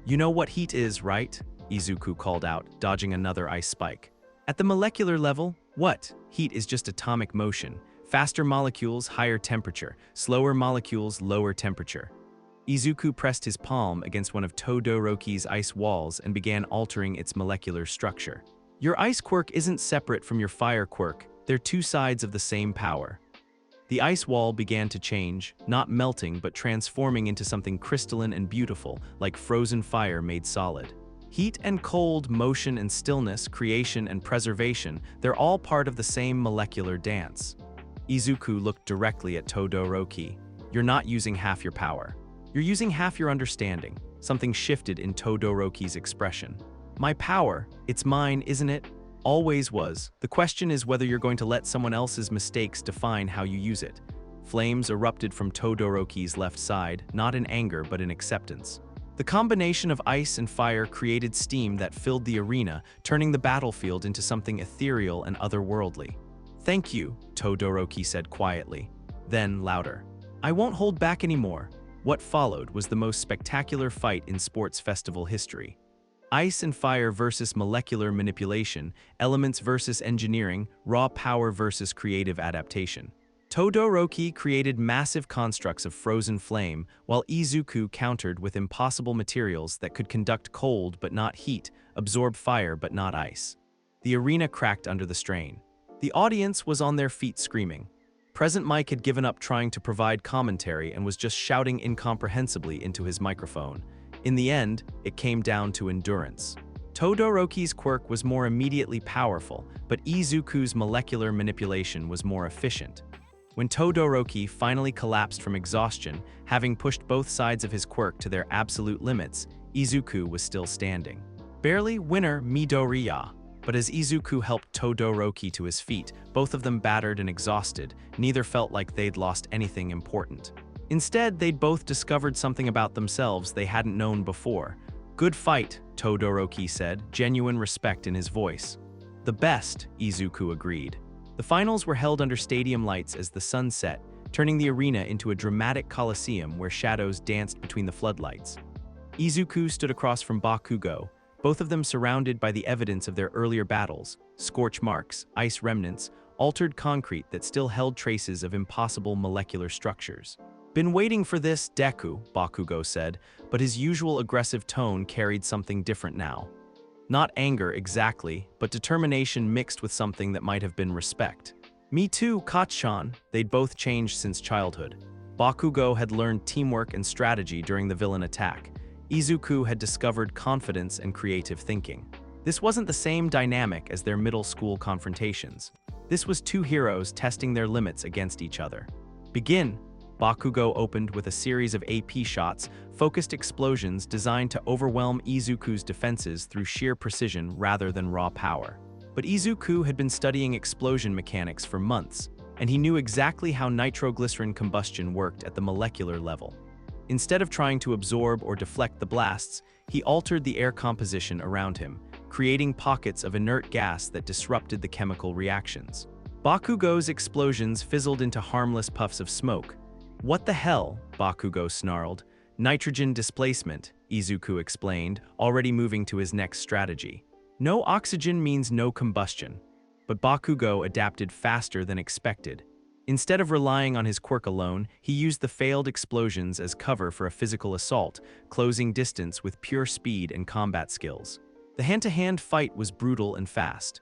You know what heat is, right? Izuku called out, dodging another ice spike. At the molecular level, what? Heat is just atomic motion. Faster molecules, higher temperature. Slower molecules, lower temperature. Izuku pressed his palm against one of Todoroki's ice walls and began altering its molecular structure. Your ice quirk isn't separate from your fire quirk, they're two sides of the same power. The ice wall began to change, not melting but transforming into something crystalline and beautiful, like frozen fire made solid. Heat and cold, motion and stillness, creation and preservation, they're all part of the same molecular dance. Izuku looked directly at Todoroki. You're not using half your power. You're using half your understanding. Something shifted in Todoroki's expression. My power, it's mine, isn't it? Always was. The question is whether you're going to let someone else's mistakes define how you use it. Flames erupted from Todoroki's left side, not in anger but in acceptance. The combination of ice and fire created steam that filled the arena, turning the battlefield into something ethereal and otherworldly. Thank you, Todoroki said quietly. Then, louder. I won't hold back anymore. What followed was the most spectacular fight in sports festival history. Ice and fire versus molecular manipulation, elements versus engineering, raw power versus creative adaptation. Todoroki created massive constructs of frozen flame, while Izuku countered with impossible materials that could conduct cold but not heat, absorb fire but not ice. The arena cracked under the strain. The audience was on their feet screaming. Present Mike had given up trying to provide commentary and was just shouting incomprehensibly into his microphone. In the end, it came down to endurance. Todoroki's quirk was more immediately powerful, but Izuku's molecular manipulation was more efficient. When Todoroki finally collapsed from exhaustion, having pushed both sides of his quirk to their absolute limits, Izuku was still standing. Barely winner Midoriya. But as Izuku helped Todoroki to his feet, both of them battered and exhausted, neither felt like they'd lost anything important. Instead, they'd both discovered something about themselves they hadn't known before. Good fight, Todoroki said, genuine respect in his voice. The best, Izuku agreed. The finals were held under stadium lights as the sun set, turning the arena into a dramatic coliseum where shadows danced between the floodlights. Izuku stood across from Bakugo, both of them surrounded by the evidence of their earlier battles, scorch marks, ice remnants, altered concrete that still held traces of impossible molecular structures. Been waiting for this, Deku, Bakugo said, but his usual aggressive tone carried something different now. Not anger exactly, but determination mixed with something that might have been respect. Me too, Kacchan. They'd both changed since childhood. Bakugo had learned teamwork and strategy during the villain attack. Izuku had discovered confidence and creative thinking. This wasn't the same dynamic as their middle school confrontations. This was two heroes testing their limits against each other. Begin. Bakugo opened with a series of AP shots, focused explosions designed to overwhelm Izuku's defenses through sheer precision rather than raw power. But Izuku had been studying explosion mechanics for months, and he knew exactly how nitroglycerin combustion worked at the molecular level. Instead of trying to absorb or deflect the blasts, he altered the air composition around him, creating pockets of inert gas that disrupted the chemical reactions. Bakugo's explosions fizzled into harmless puffs of smoke. What the hell? Bakugo snarled. Nitrogen displacement, Izuku explained, already moving to his next strategy. No oxygen means no combustion. But Bakugo adapted faster than expected. Instead of relying on his quirk alone, he used the failed explosions as cover for a physical assault, closing distance with pure speed and combat skills. The hand-to-hand fight was brutal and fast.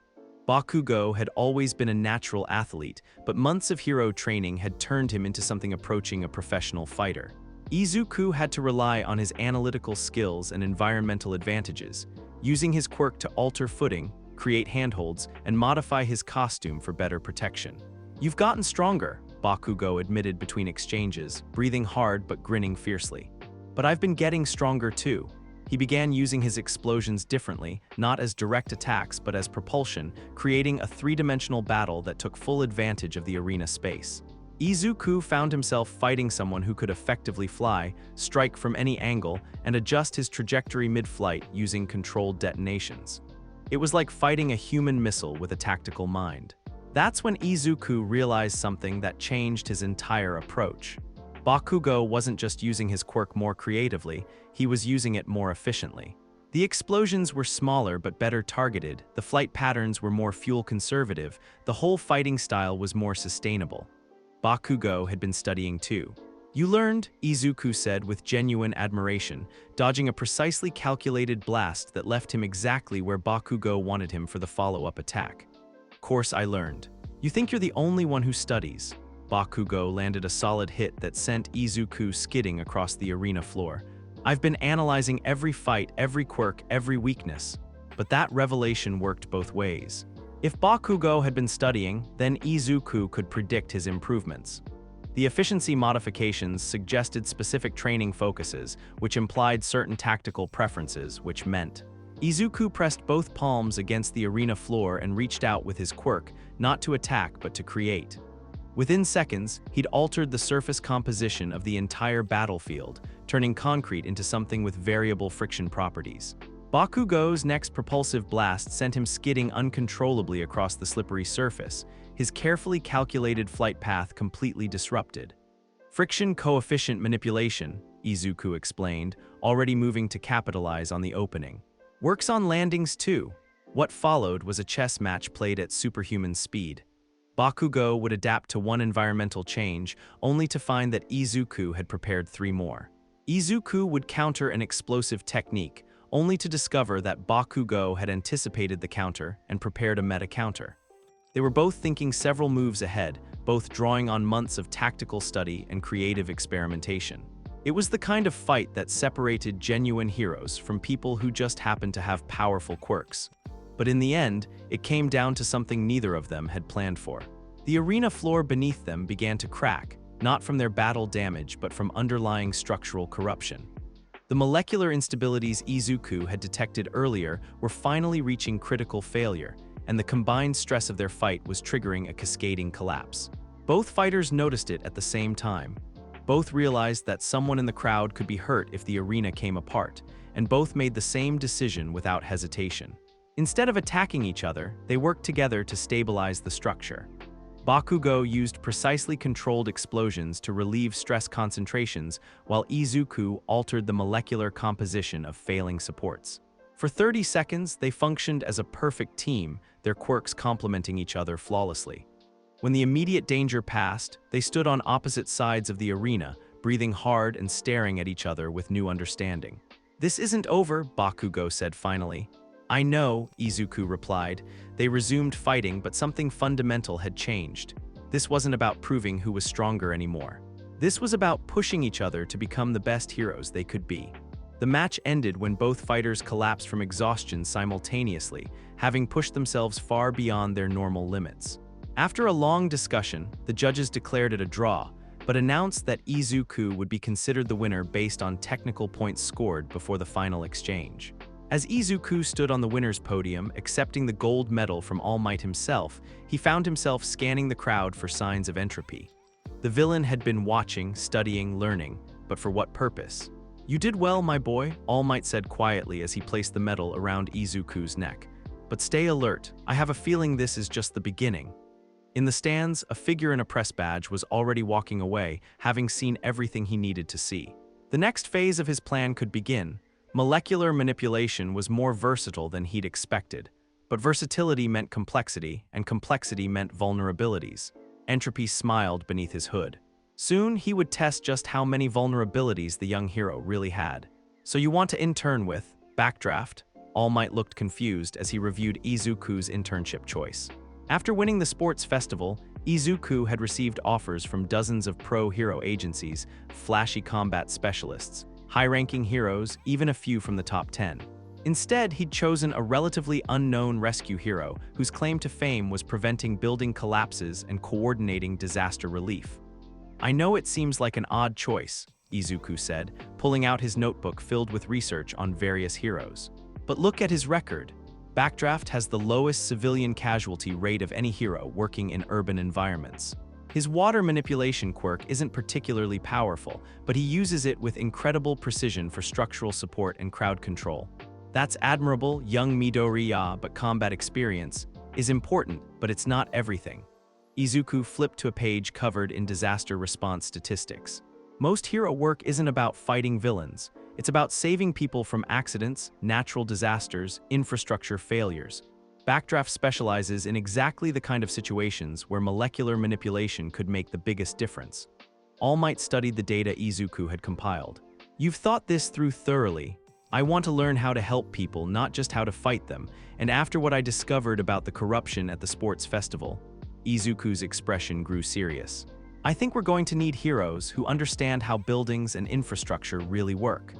Bakugo had always been a natural athlete, but months of hero training had turned him into something approaching a professional fighter. Izuku had to rely on his analytical skills and environmental advantages, using his quirk to alter footing, create handholds, and modify his costume for better protection. You've gotten stronger, Bakugo admitted between exchanges, breathing hard but grinning fiercely. But I've been getting stronger too. He began using his explosions differently, not as direct attacks but as propulsion, creating a three-dimensional battle that took full advantage of the arena space. Izuku found himself fighting someone who could effectively fly, strike from any angle, and adjust his trajectory mid-flight using controlled detonations. It was like fighting a human missile with a tactical mind. That's when Izuku realized something that changed his entire approach. Bakugo wasn't just using his quirk more creatively, he was using it more efficiently. The explosions were smaller but better targeted, the flight patterns were more fuel conservative, the whole fighting style was more sustainable. Bakugo had been studying too. You learned, Izuku said with genuine admiration, dodging a precisely calculated blast that left him exactly where Bakugo wanted him for the follow-up attack. Course I learned. You think you're the only one who studies. Bakugo landed a solid hit that sent Izuku skidding across the arena floor. I've been analyzing every fight, every quirk, every weakness. But that revelation worked both ways. If Bakugo had been studying, then Izuku could predict his improvements. The efficiency modifications suggested specific training focuses, which implied certain tactical preferences, which meant Izuku pressed both palms against the arena floor and reached out with his quirk, not to attack but to create. Within seconds, he'd altered the surface composition of the entire battlefield, turning concrete into something with variable friction properties. Bakugo's next propulsive blast sent him skidding uncontrollably across the slippery surface, his carefully calculated flight path completely disrupted. Friction coefficient manipulation, Izuku explained, already moving to capitalize on the opening. Works on landings too. What followed was a chess match played at superhuman speed. Bakugo would adapt to one environmental change, only to find that Izuku had prepared 3 more. Izuku would counter an explosive technique, only to discover that Bakugo had anticipated the counter and prepared a meta counter. They were both thinking several moves ahead, both drawing on months of tactical study and creative experimentation. It was the kind of fight that separated genuine heroes from people who just happened to have powerful quirks. But in the end, it came down to something neither of them had planned for. The arena floor beneath them began to crack, not from their battle damage but from underlying structural corruption. The molecular instabilities Izuku had detected earlier were finally reaching critical failure, and the combined stress of their fight was triggering a cascading collapse. Both fighters noticed it at the same time. Both realized that someone in the crowd could be hurt if the arena came apart, and both made the same decision without hesitation. Instead of attacking each other, they worked together to stabilize the structure. Bakugo used precisely controlled explosions to relieve stress concentrations, while Izuku altered the molecular composition of failing supports. For 30 seconds, they functioned as a perfect team, their quirks complementing each other flawlessly. When the immediate danger passed, they stood on opposite sides of the arena, breathing hard and staring at each other with new understanding. "This isn't over," Bakugo said finally. "I know," Izuku replied. They resumed fighting, but something fundamental had changed. This wasn't about proving who was stronger anymore. This was about pushing each other to become the best heroes they could be. The match ended when both fighters collapsed from exhaustion simultaneously, having pushed themselves far beyond their normal limits. After a long discussion, the judges declared it a draw, but announced that Izuku would be considered the winner based on technical points scored before the final exchange. As Izuku stood on the winner's podium, accepting the gold medal from All Might himself, he found himself scanning the crowd for signs of entropy. The villain had been watching, studying, learning, but for what purpose? "You did well, my boy," All Might said quietly as he placed the medal around Izuku's neck. "But stay alert. I have a feeling this is just the beginning." In the stands, a figure in a press badge was already walking away, having seen everything he needed to see. The next phase of his plan could begin. Molecular manipulation was more versatile than he'd expected, but versatility meant complexity, and complexity meant vulnerabilities. Entropy smiled beneath his hood. Soon, he would test just how many vulnerabilities the young hero really had. "So you want to intern with Backdraft?" All Might looked confused as he reviewed Izuku's internship choice. After winning the sports festival, Izuku had received offers from dozens of pro-hero agencies, flashy combat specialists, high-ranking heroes, even a few from the top 10. Instead, he'd chosen a relatively unknown rescue hero whose claim to fame was preventing building collapses and coordinating disaster relief. "I know it seems like an odd choice," Izuku said, pulling out his notebook filled with research on various heroes. "But look at his record. Backdraft has the lowest civilian casualty rate of any hero working in urban environments. His water manipulation quirk isn't particularly powerful, but he uses it with incredible precision for structural support and crowd control. That's admirable, young Midoriya, but combat experience is important, but it's not everything." Izuku flipped to a page covered in disaster response statistics. "Most hero work isn't about fighting villains. It's about saving people from accidents, natural disasters, infrastructure failures. Backdraft specializes in exactly the kind of situations where molecular manipulation could make the biggest difference." All Might studied the data Izuku had compiled. You've thought this through thoroughly. I want to learn how to help people, not just how to fight them, and after what I discovered about the corruption at the sports festival, Izuku's expression grew serious. I think we're going to need heroes who understand how buildings and infrastructure really work.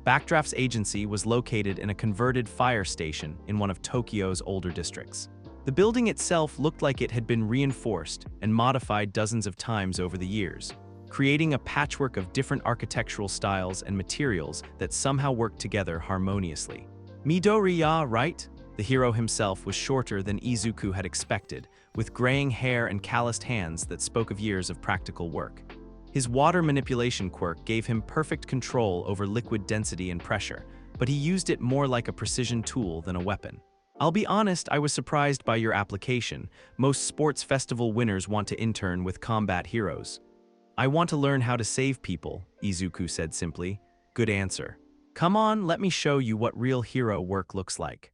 Backdraft's agency was located in a converted fire station in one of Tokyo's older districts. The building itself looked like it had been reinforced and modified dozens of times over the years, creating a patchwork of different architectural styles and materials that somehow worked together harmoniously. Midoriya, right? The hero himself was shorter than Izuku had expected, with graying hair and calloused hands that spoke of years of practical work. His water manipulation quirk gave him perfect control over liquid density and pressure, but he used it more like a precision tool than a weapon. I'll be honest, I was surprised by your application. Most sports festival winners want to intern with combat heroes. I want to learn how to save people, Izuku said simply. Good answer. Come on, let me show you what real hero work looks like.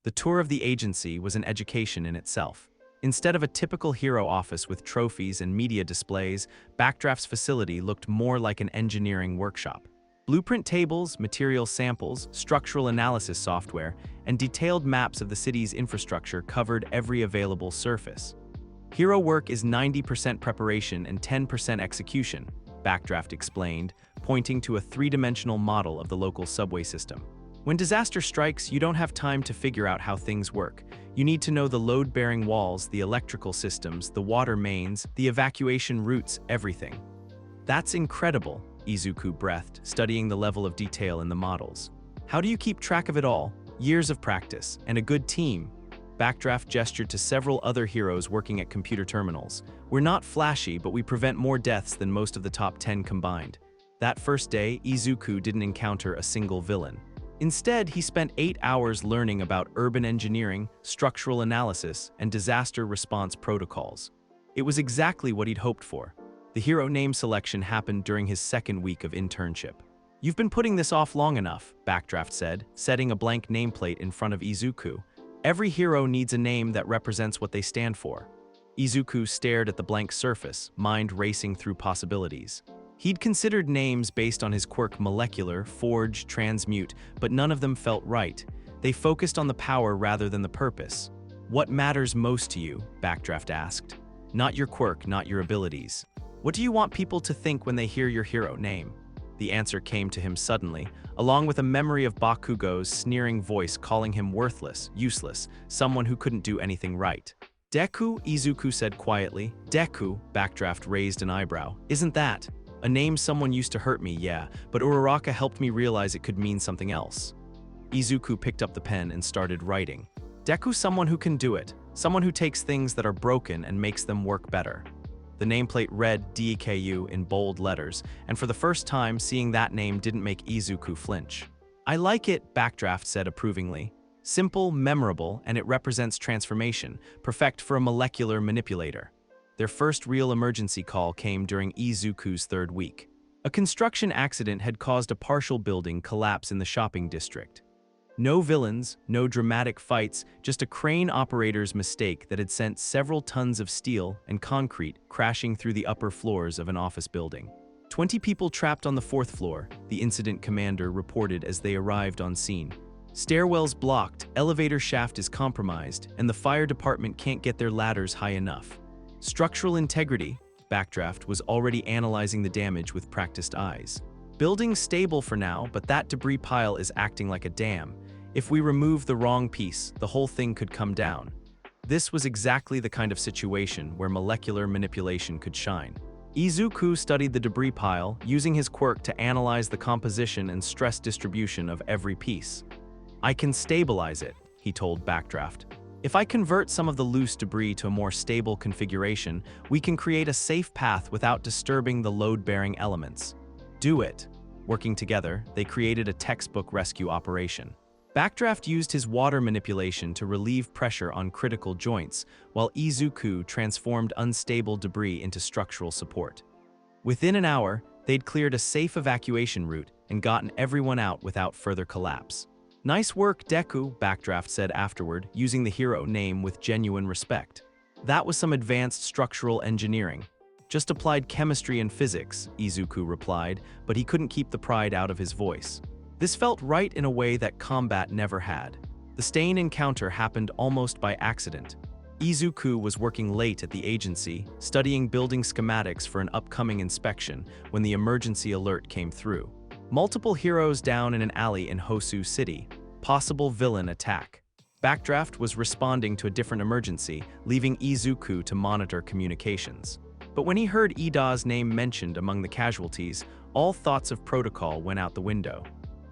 The tour of the agency was an education in itself. Instead of a typical hero office with trophies and media displays, Backdraft's facility looked more like an engineering workshop. Blueprint tables, material samples, structural analysis software, and detailed maps of the city's infrastructure covered every available surface. Hero work is 90% preparation and 10% execution, Backdraft explained, pointing to a three-dimensional model of the local subway system. When disaster strikes, you don't have time to figure out how things work. You need to know the load-bearing walls, the electrical systems, the water mains, the evacuation routes, everything. That's incredible, Izuku breathed, studying the level of detail in the models. How do you keep track of it all? Years of practice, and a good team. Backdraft gestured to several other heroes working at computer terminals. We're not flashy, but we prevent more deaths than most of the top 10 combined. That first day, Izuku didn't encounter a single villain. Instead, he spent 8 hours learning about urban engineering, structural analysis, and disaster response protocols. It was exactly what he'd hoped for. The hero name selection happened during his second week of internship. You've been putting this off long enough, Backdraft said, setting a blank nameplate in front of Izuku. Every hero needs a name that represents what they stand for. Izuku stared at the blank surface, mind racing through possibilities. He'd considered names based on his quirk molecular, forge, transmute, but none of them felt right. They focused on the power rather than the purpose. What matters most to you? Backdraft asked. Not your quirk, not your abilities. What do you want people to think when they hear your hero name? The answer came to him suddenly, along with a memory of Bakugo's sneering voice calling him worthless, useless, someone who couldn't do anything right. Deku, Izuku said quietly. Deku, Backdraft raised an eyebrow. Isn't that? A name someone used to hurt me, yeah, but Uraraka helped me realize it could mean something else. Izuku picked up the pen and started writing. Deku's someone who can do it, someone who takes things that are broken and makes them work better. The nameplate read Deku in bold letters, and for the first time, seeing that name didn't make Izuku flinch. I like it, Backdraft said approvingly. Simple, memorable, and it represents transformation, perfect for a molecular manipulator. Their first real emergency call came during Izuku's third week. A construction accident had caused a partial building collapse in the shopping district. No villains, no dramatic fights, just a crane operator's mistake that had sent several tons of steel and concrete crashing through the upper floors of an office building. 20 people trapped on the fourth floor, the incident commander reported as they arrived on scene. Stairwells blocked, elevator shaft is compromised, and the fire department can't get their ladders high enough. Structural integrity, Backdraft was already analyzing the damage with practiced eyes. Building's stable for now, but that debris pile is acting like a dam. If we remove the wrong piece, the whole thing could come down. This was exactly the kind of situation where molecular manipulation could shine. Izuku studied the debris pile, using his quirk to analyze the composition and stress distribution of every piece. I can stabilize it, he told Backdraft. If I convert some of the loose debris to a more stable configuration, we can create a safe path without disturbing the load-bearing elements. Do it. Working together, they created a textbook rescue operation. Backdraft used his water manipulation to relieve pressure on critical joints, while Izuku transformed unstable debris into structural support. Within an hour, they'd cleared a safe evacuation route and gotten everyone out without further collapse. Nice work, Deku, Backdraft said afterward, using the hero name with genuine respect. That was some advanced structural engineering. Just applied chemistry and physics, Izuku replied, but he couldn't keep the pride out of his voice. This felt right in a way that combat never had. The Stain encounter happened almost by accident. Izuku was working late at the agency, studying building schematics for an upcoming inspection, when the emergency alert came through. Multiple heroes down in an alley in Hosu City. Possible villain attack. Backdraft was responding to a different emergency, leaving Izuku to monitor communications. But when he heard Ida's name mentioned among the casualties, all thoughts of protocol went out the window.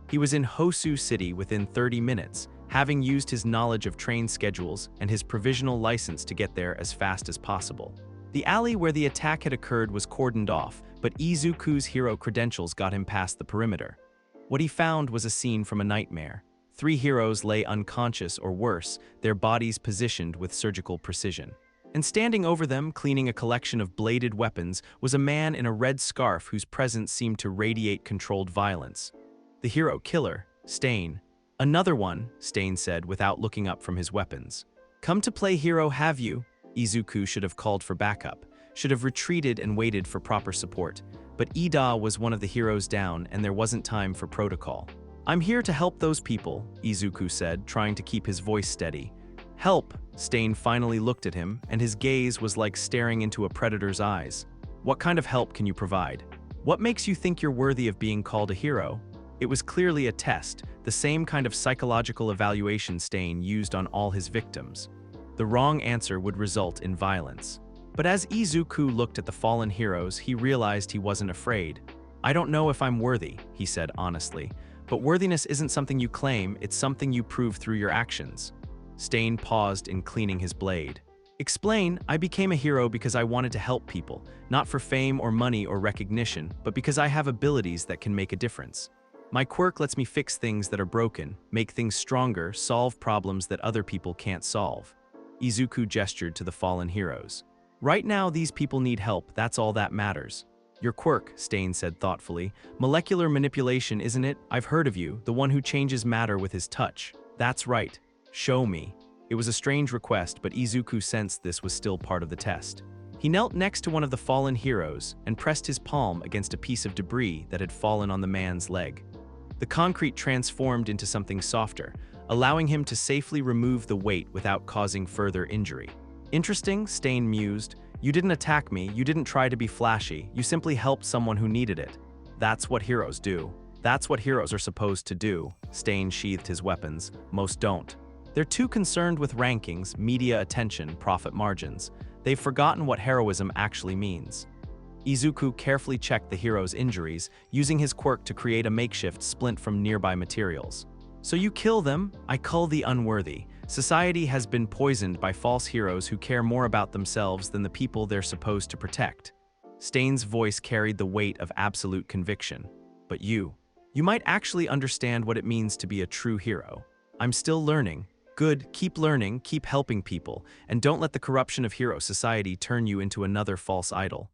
He was in Hosu City within 30 minutes, having used his knowledge of train schedules and his provisional license to get there as fast as possible. The alley where the attack had occurred was cordoned off, but Izuku's hero credentials got him past the perimeter. What he found was a scene from a nightmare. 3 heroes lay unconscious or worse, their bodies positioned with surgical precision. And standing over them, cleaning a collection of bladed weapons, was a man in a red scarf whose presence seemed to radiate controlled violence. The hero killer, Stain. Another one, Stain said without looking up from his weapons. Come to play hero, have you? Izuku should have called for backup, should have retreated and waited for proper support. But Ida was one of the heroes down and there wasn't time for protocol. I'm here to help those people, Izuku said, trying to keep his voice steady. Help! Stain finally looked at him, and his gaze was like staring into a predator's eyes. What kind of help can you provide? What makes you think you're worthy of being called a hero? It was clearly a test, the same kind of psychological evaluation Stain used on all his victims. The wrong answer would result in violence. But as Izuku looked at the fallen heroes, he realized he wasn't afraid. I don't know if I'm worthy, he said honestly. But worthiness isn't something you claim, it's something you prove through your actions. Stain paused in cleaning his blade. Explain, I became a hero because I wanted to help people, not for fame or money or recognition, but because I have abilities that can make a difference. My quirk lets me fix things that are broken, make things stronger, solve problems that other people can't solve. Izuku gestured to the fallen heroes. Right now, these people need help, that's all that matters. Your quirk, Stain said thoughtfully. Molecular manipulation, isn't it? I've heard of you, the one who changes matter with his touch. That's right. Show me. It was a strange request, but Izuku sensed this was still part of the test. He knelt next to one of the fallen heroes and pressed his palm against a piece of debris that had fallen on the man's leg. The concrete transformed into something softer, allowing him to safely remove the weight without causing further injury. Interesting, Stain mused. You didn't attack me, you didn't try to be flashy, you simply helped someone who needed it. That's what heroes do. That's what heroes are supposed to do. Stain sheathed his weapons. Most don't. They're too concerned with rankings, media attention, profit margins. They've forgotten what heroism actually means. Izuku carefully checked the hero's injuries, using his quirk to create a makeshift splint from nearby materials. So you kill them? I cull the unworthy. Society has been poisoned by false heroes who care more about themselves than the people they're supposed to protect. Stain's voice carried the weight of absolute conviction. But you might actually understand what it means to be a true hero. I'm still learning. Good, keep learning, keep helping people, and don't let the corruption of hero society turn you into another false idol.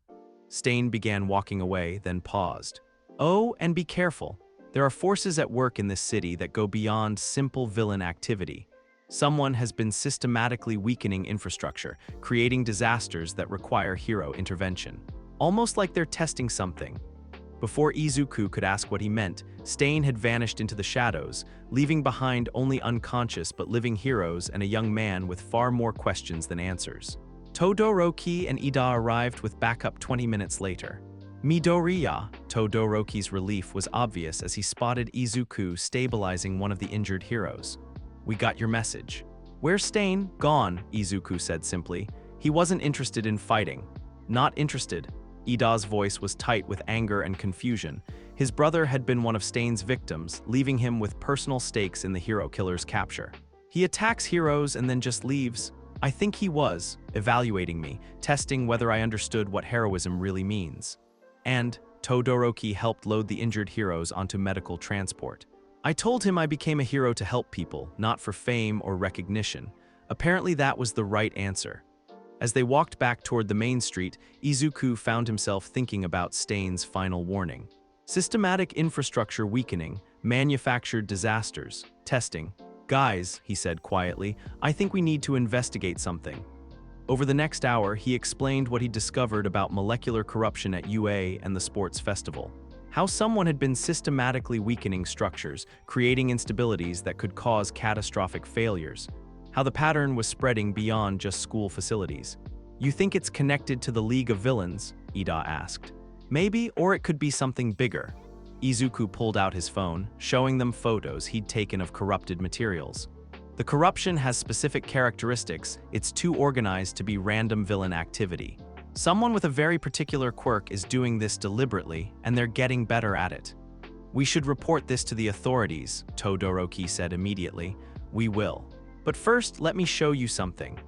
Stain began walking away, then paused. Oh, and be careful. There are forces at work in this city that go beyond simple villain activity. Someone has been systematically weakening infrastructure, creating disasters that require hero intervention. Almost like they're testing something. Before Izuku could ask what he meant, Stain had vanished into the shadows, leaving behind only unconscious but living heroes and a young man with far more questions than answers. Todoroki and Ida arrived with backup 20 minutes later. Midoriya, Todoroki's relief was obvious as he spotted Izuku stabilizing one of the injured heroes. We got your message. Where's Stain? Gone, Izuku said simply. He wasn't interested in fighting. Not interested. Ida's voice was tight with anger and confusion. His brother had been one of Stain's victims, leaving him with personal stakes in the hero killer's capture. He attacks heroes and then just leaves. I think he was, evaluating me, testing whether I understood what heroism really means. And Todoroki helped load the injured heroes onto medical transport. I told him I became a hero to help people, not for fame or recognition. Apparently that was the right answer. As they walked back toward the main street, Izuku found himself thinking about Stain's final warning. Systematic infrastructure weakening, manufactured disasters, testing. Guys, he said quietly, I think we need to investigate something. Over the next hour, he explained what he'd discovered about molecular corruption at UA and the sports festival. How someone had been systematically weakening structures, creating instabilities that could cause catastrophic failures. How the pattern was spreading beyond just school facilities. "You think it's connected to the League of Villains?" Ida asked. "Maybe, or it could be something bigger." Izuku pulled out his phone, showing them photos he'd taken of corrupted materials. "The corruption has specific characteristics. It's too organized to be random villain activity. Someone with a very particular quirk is doing this deliberately, and they're getting better at it. We should report this to the authorities," Todoroki said immediately. "We will. But first, let me show you something."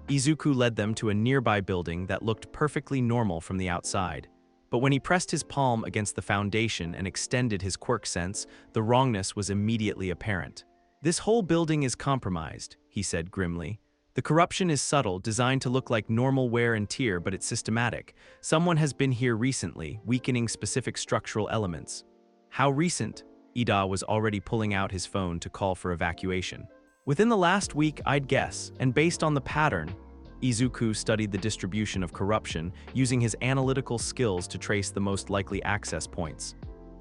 Izuku led them to a nearby building that looked perfectly normal from the outside. But when he pressed his palm against the foundation and extended his quirk sense, the wrongness was immediately apparent. "This whole building is compromised," he said grimly. "The corruption is subtle, designed to look like normal wear and tear, but it's systematic. Someone has been here recently, weakening specific structural elements." "How recent?" Ida was already pulling out his phone to call for evacuation. "Within the last week, I'd guess, and based on the pattern." Izuku studied the distribution of corruption, using his analytical skills to trace the most likely access points.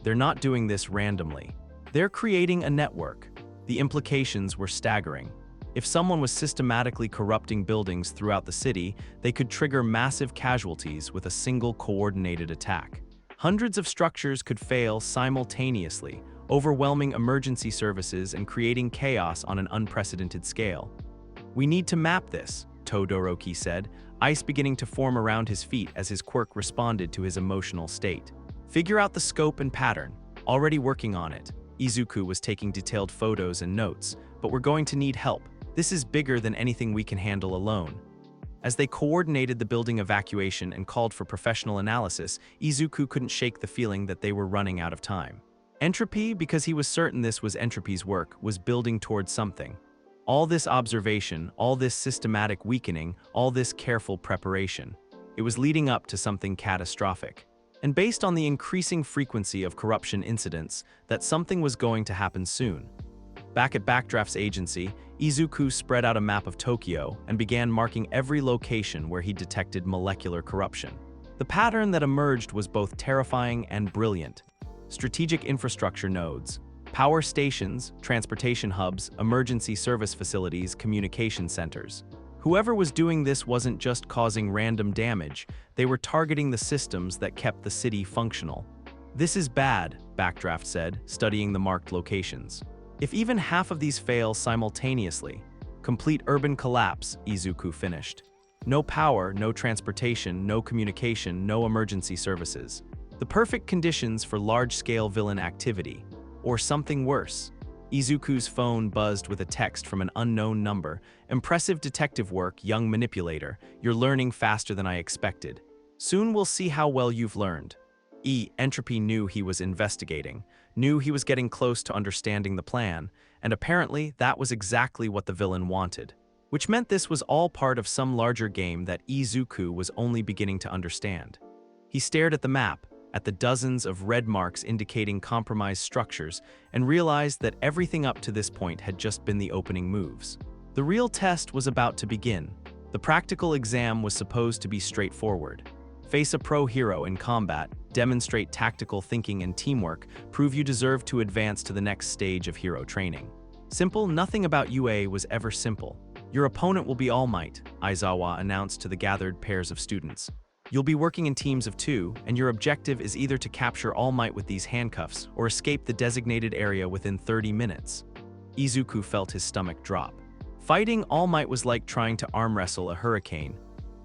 "They're not doing this randomly. They're creating a network." The implications were staggering. If someone was systematically corrupting buildings throughout the city, they could trigger massive casualties with a single coordinated attack. Hundreds of structures could fail simultaneously, overwhelming emergency services and creating chaos on an unprecedented scale. "We need to map this," Todoroki said, ice beginning to form around his feet as his quirk responded to his emotional state. "Figure out the scope and pattern. Already working on it." Izuku was taking detailed photos and notes. "But we're going to need help. This is bigger than anything we can handle alone." As they coordinated the building evacuation and called for professional analysis, Izuku couldn't shake the feeling that they were running out of time. Entropy, because he was certain this was Entropy's work, was building towards something. All this observation, all this systematic weakening, all this careful preparation. It was leading up to something catastrophic. And based on the increasing frequency of corruption incidents, that something was going to happen soon. Back at Backdraft's agency, Izuku spread out a map of Tokyo and began marking every location where he detected molecular corruption. The pattern that emerged was both terrifying and brilliant. Strategic infrastructure nodes, power stations, transportation hubs, emergency service facilities, communication centers. Whoever was doing this wasn't just causing random damage, they were targeting the systems that kept the city functional. "This is bad," Backdraft said, studying the marked locations. "If even half of these fail simultaneously, complete urban collapse," Izuku finished. "No power, no transportation, no communication, no emergency services. The perfect conditions for large-scale villain activity. Or something worse." Izuku's phone buzzed with a text from an unknown number. "Impressive detective work, young manipulator. You're learning faster than I expected. Soon we'll see how well you've learned." Entropy knew he was investigating, knew he was getting close to understanding the plan, and apparently that was exactly what the villain wanted. Which meant this was all part of some larger game that Izuku was only beginning to understand. He stared at the map, at the dozens of red marks indicating compromised structures, and realized that everything up to this point had just been the opening moves. The real test was about to begin. The practical exam was supposed to be straightforward. Face a pro hero in combat, demonstrate tactical thinking and teamwork, prove you deserve to advance to the next stage of hero training. Simple, nothing about UA was ever simple. "Your opponent will be All Might," Aizawa announced to the gathered pairs of students. "You'll be working in teams of 2, and your objective is either to capture All Might with these handcuffs or escape the designated area within 30 minutes. Izuku felt his stomach drop. Fighting All Might was like trying to arm wrestle a hurricane.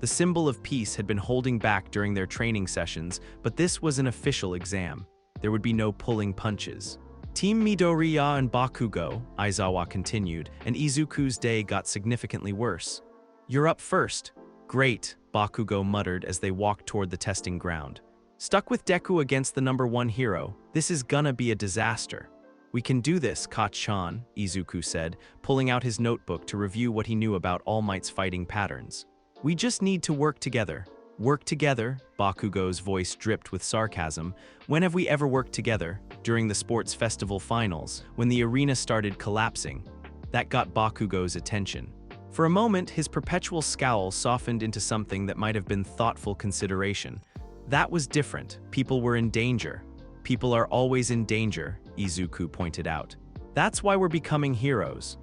The symbol of peace had been holding back during their training sessions, but this was an official exam. There would be no pulling punches. "Team Midoriya and Bakugo," Aizawa continued, and Izuku's day got significantly worse. "You're up first." "Great," Bakugo muttered as they walked toward the testing ground. "Stuck with Deku against the #1 hero. This is gonna be a disaster." "We can do this, Kachan," Izuku said, pulling out his notebook to review what he knew about All Might's fighting patterns. "We just need to work together." "Work together?" Bakugo's voice dripped with sarcasm. "When have we ever worked together? During the sports festival finals, when the arena started collapsing." That got Bakugo's attention. For a moment, his perpetual scowl softened into something that might have been thoughtful consideration. That was different. People were in danger. People are always in danger, Izuku pointed out. That's why we're becoming heroes.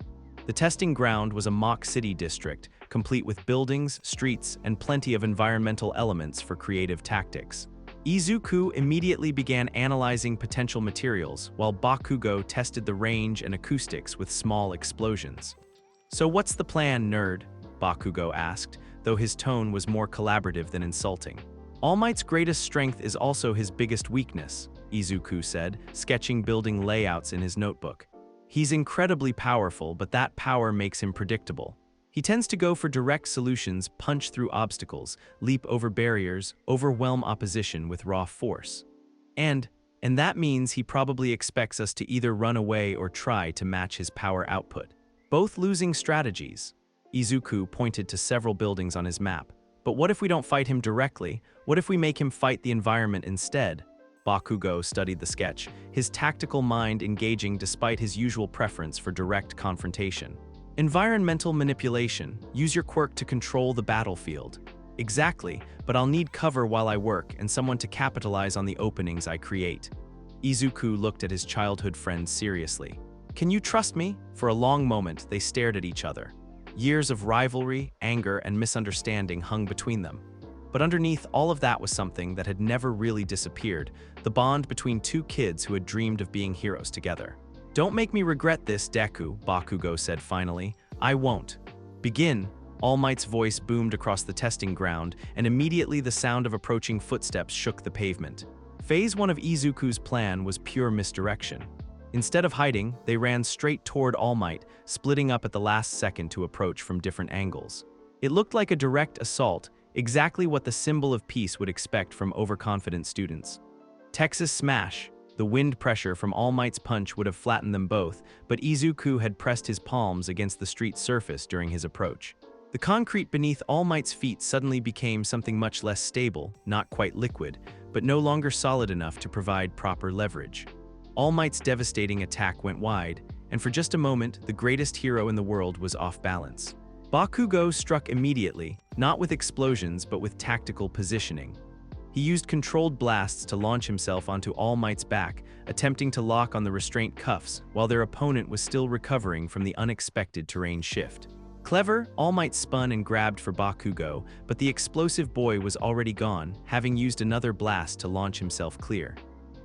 The testing ground was a mock city district, complete with buildings, streets, and plenty of environmental elements for creative tactics. Izuku immediately began analyzing potential materials, while Bakugo tested the range and acoustics with small explosions. "So what's the plan, nerd?" Bakugo asked, though his tone was more collaborative than insulting. "All Might's greatest strength is also his biggest weakness," Izuku said, sketching building layouts in his notebook. "He's incredibly powerful, but that power makes him predictable. He tends to go for direct solutions, punch through obstacles, leap over barriers, overwhelm opposition with raw force. And that means he probably expects us to either run away or try to match his power output. Both losing strategies." Izuku pointed to several buildings on his map. "But what if we don't fight him directly? What if we make him fight the environment instead?" Bakugo studied the sketch, his tactical mind engaging despite his usual preference for direct confrontation. "Environmental manipulation. Use your quirk to control the battlefield." "Exactly, but I'll need cover while I work and someone to capitalize on the openings I create." Izuku looked at his childhood friend seriously. "Can you trust me?" For a long moment, they stared at each other. Years of rivalry, anger, and misunderstanding hung between them. But underneath all of that was something that had never really disappeared, the bond between two kids who had dreamed of being heroes together. "Don't make me regret this, Deku," Bakugo said finally. "I won't." "Begin." All Might's voice boomed across the testing ground, and immediately the sound of approaching footsteps shook the pavement. Phase 1 of Izuku's plan was pure misdirection. Instead of hiding, they ran straight toward All Might, splitting up at the last second to approach from different angles. It looked like a direct assault, exactly what the symbol of peace would expect from overconfident students. Texas Smash. The wind pressure from All Might's punch would have flattened them both, but Izuku had pressed his palms against the street surface during his approach. The concrete beneath All Might's feet suddenly became something much less stable, not quite liquid, but no longer solid enough to provide proper leverage. All Might's devastating attack went wide, and for just a moment, the greatest hero in the world was off balance. Bakugo struck immediately, not with explosions but with tactical positioning. He used controlled blasts to launch himself onto All Might's back, attempting to lock on the restraint cuffs, while their opponent was still recovering from the unexpected terrain shift. Clever, All Might spun and grabbed for Bakugo, but the explosive boy was already gone, having used another blast to launch himself clear.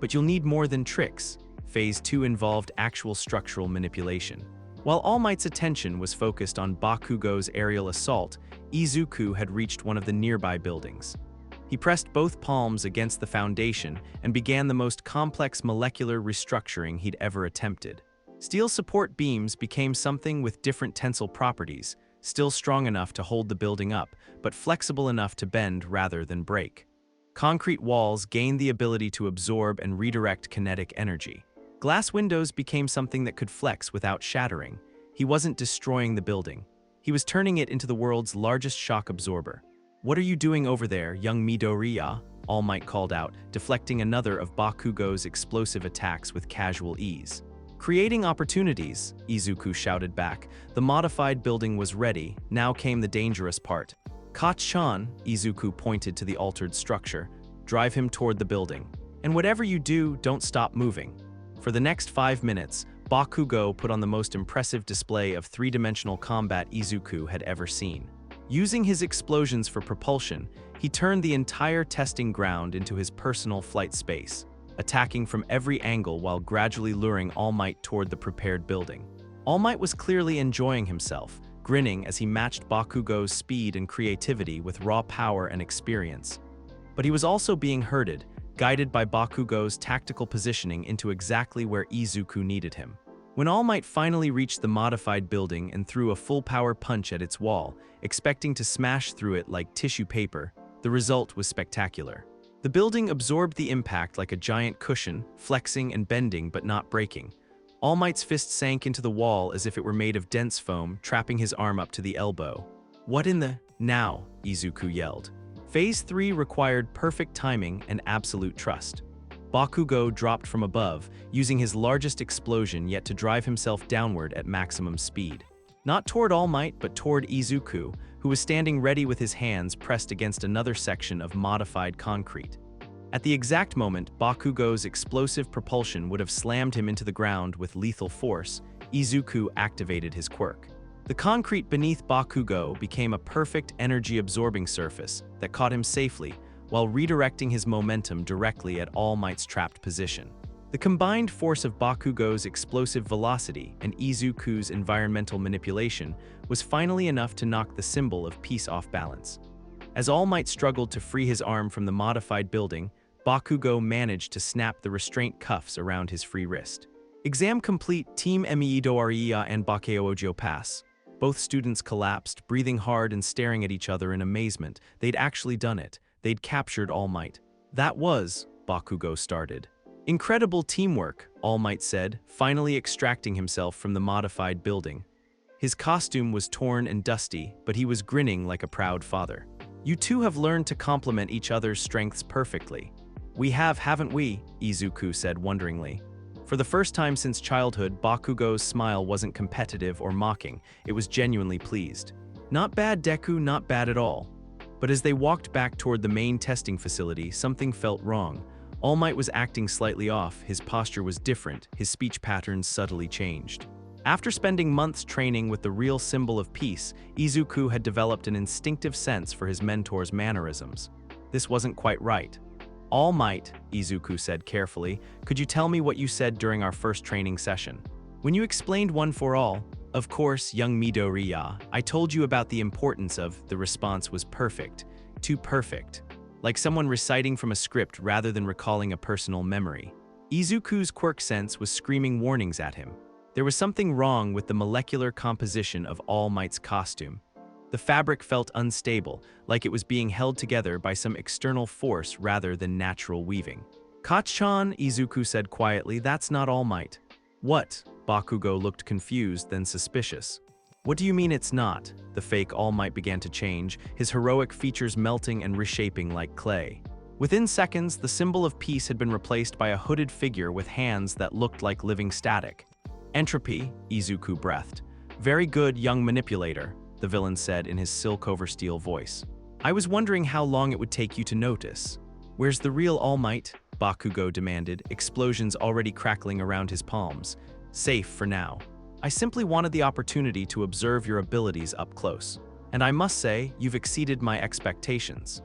But you'll need more than tricks. Phase 2 involved actual structural manipulation. While All Might's attention was focused on Bakugo's aerial assault, Izuku had reached one of the nearby buildings. He pressed both palms against the foundation and began the most complex molecular restructuring he'd ever attempted. Steel support beams became something with different tensile properties, still strong enough to hold the building up, but flexible enough to bend rather than break. Concrete walls gained the ability to absorb and redirect kinetic energy. Glass windows became something that could flex without shattering. He wasn't destroying the building. He was turning it into the world's largest shock absorber. "What are you doing over there, young Midoriya?" All Might called out, deflecting another of Bakugo's explosive attacks with casual ease. "Creating opportunities," Izuku shouted back. The modified building was ready. Now came the dangerous part. "Kachan," Izuku pointed to the altered structure. "Drive him toward the building. And whatever you do, don't stop moving." For the next 5 minutes, Bakugo put on the most impressive display of three-dimensional combat Izuku had ever seen. Using his explosions for propulsion, he turned the entire testing ground into his personal flight space, attacking from every angle while gradually luring All Might toward the prepared building. All Might was clearly enjoying himself, grinning as he matched Bakugo's speed and creativity with raw power and experience. But he was also being herded, guided by Bakugo's tactical positioning into exactly where Izuku needed him. When All Might finally reached the modified building and threw a full-power punch at its wall, expecting to smash through it like tissue paper, the result was spectacular. The building absorbed the impact like a giant cushion, flexing and bending but not breaking. All Might's fist sank into the wall as if it were made of dense foam, trapping his arm up to the elbow. "What in the— now?" Izuku yelled. Phase 3 required perfect timing and absolute trust. Bakugo dropped from above, using his largest explosion yet to drive himself downward at maximum speed. Not toward All Might, but toward Izuku, who was standing ready with his hands pressed against another section of modified concrete. At the exact moment Bakugo's explosive propulsion would have slammed him into the ground with lethal force, Izuku activated his quirk. The concrete beneath Bakugo became a perfect energy-absorbing surface that caught him safely while redirecting his momentum directly at All Might's trapped position. The combined force of Bakugo's explosive velocity and Izuku's environmental manipulation was finally enough to knock the symbol of peace off balance. As All Might struggled to free his arm from the modified building, Bakugo managed to snap the restraint cuffs around his free wrist. Exam complete. Team Meidoria and Bakeojo pass. Both students collapsed, breathing hard and staring at each other in amazement. They'd actually done it. They'd captured All Might. That was, Bakugo started. Incredible teamwork, All Might said, finally extracting himself from the modified building. His costume was torn and dusty, but he was grinning like a proud father. You two have learned to complement each other's strengths perfectly. We have, haven't we? Izuku said wonderingly. For the first time since childhood, Bakugo's smile wasn't competitive or mocking. It was genuinely pleased. Not bad, Deku, not bad at all. But as they walked back toward the main testing facility, something felt wrong. All Might was acting slightly off, his posture was different, his speech patterns subtly changed. After spending months training with the real symbol of peace, Izuku had developed an instinctive sense for his mentor's mannerisms. This wasn't quite right. All Might, Izuku said carefully, could you tell me what you said during our first training session? When you explained one for all, of course, young Midoriya, I told you about the importance of, the response was perfect. Too perfect. Like someone reciting from a script rather than recalling a personal memory. Izuku's quirk sense was screaming warnings at him. There was something wrong with the molecular composition of All Might's costume. The fabric felt unstable, like it was being held together by some external force rather than natural weaving. Kachan, Izuku said quietly, that's not All Might. What? Bakugo looked confused, then suspicious. What do you mean it's not? The fake All Might began to change, his heroic features melting and reshaping like clay. Within seconds, the symbol of peace had been replaced by a hooded figure with hands that looked like living static. Entropy, Izuku breathed. Very good, young manipulator, the villain said in his silk-over steel voice. I was wondering how long it would take you to notice. Where's the real All Might? Bakugo demanded, explosions already crackling around his palms. Safe for now. I simply wanted the opportunity to observe your abilities up close. And I must say, you've exceeded my expectations.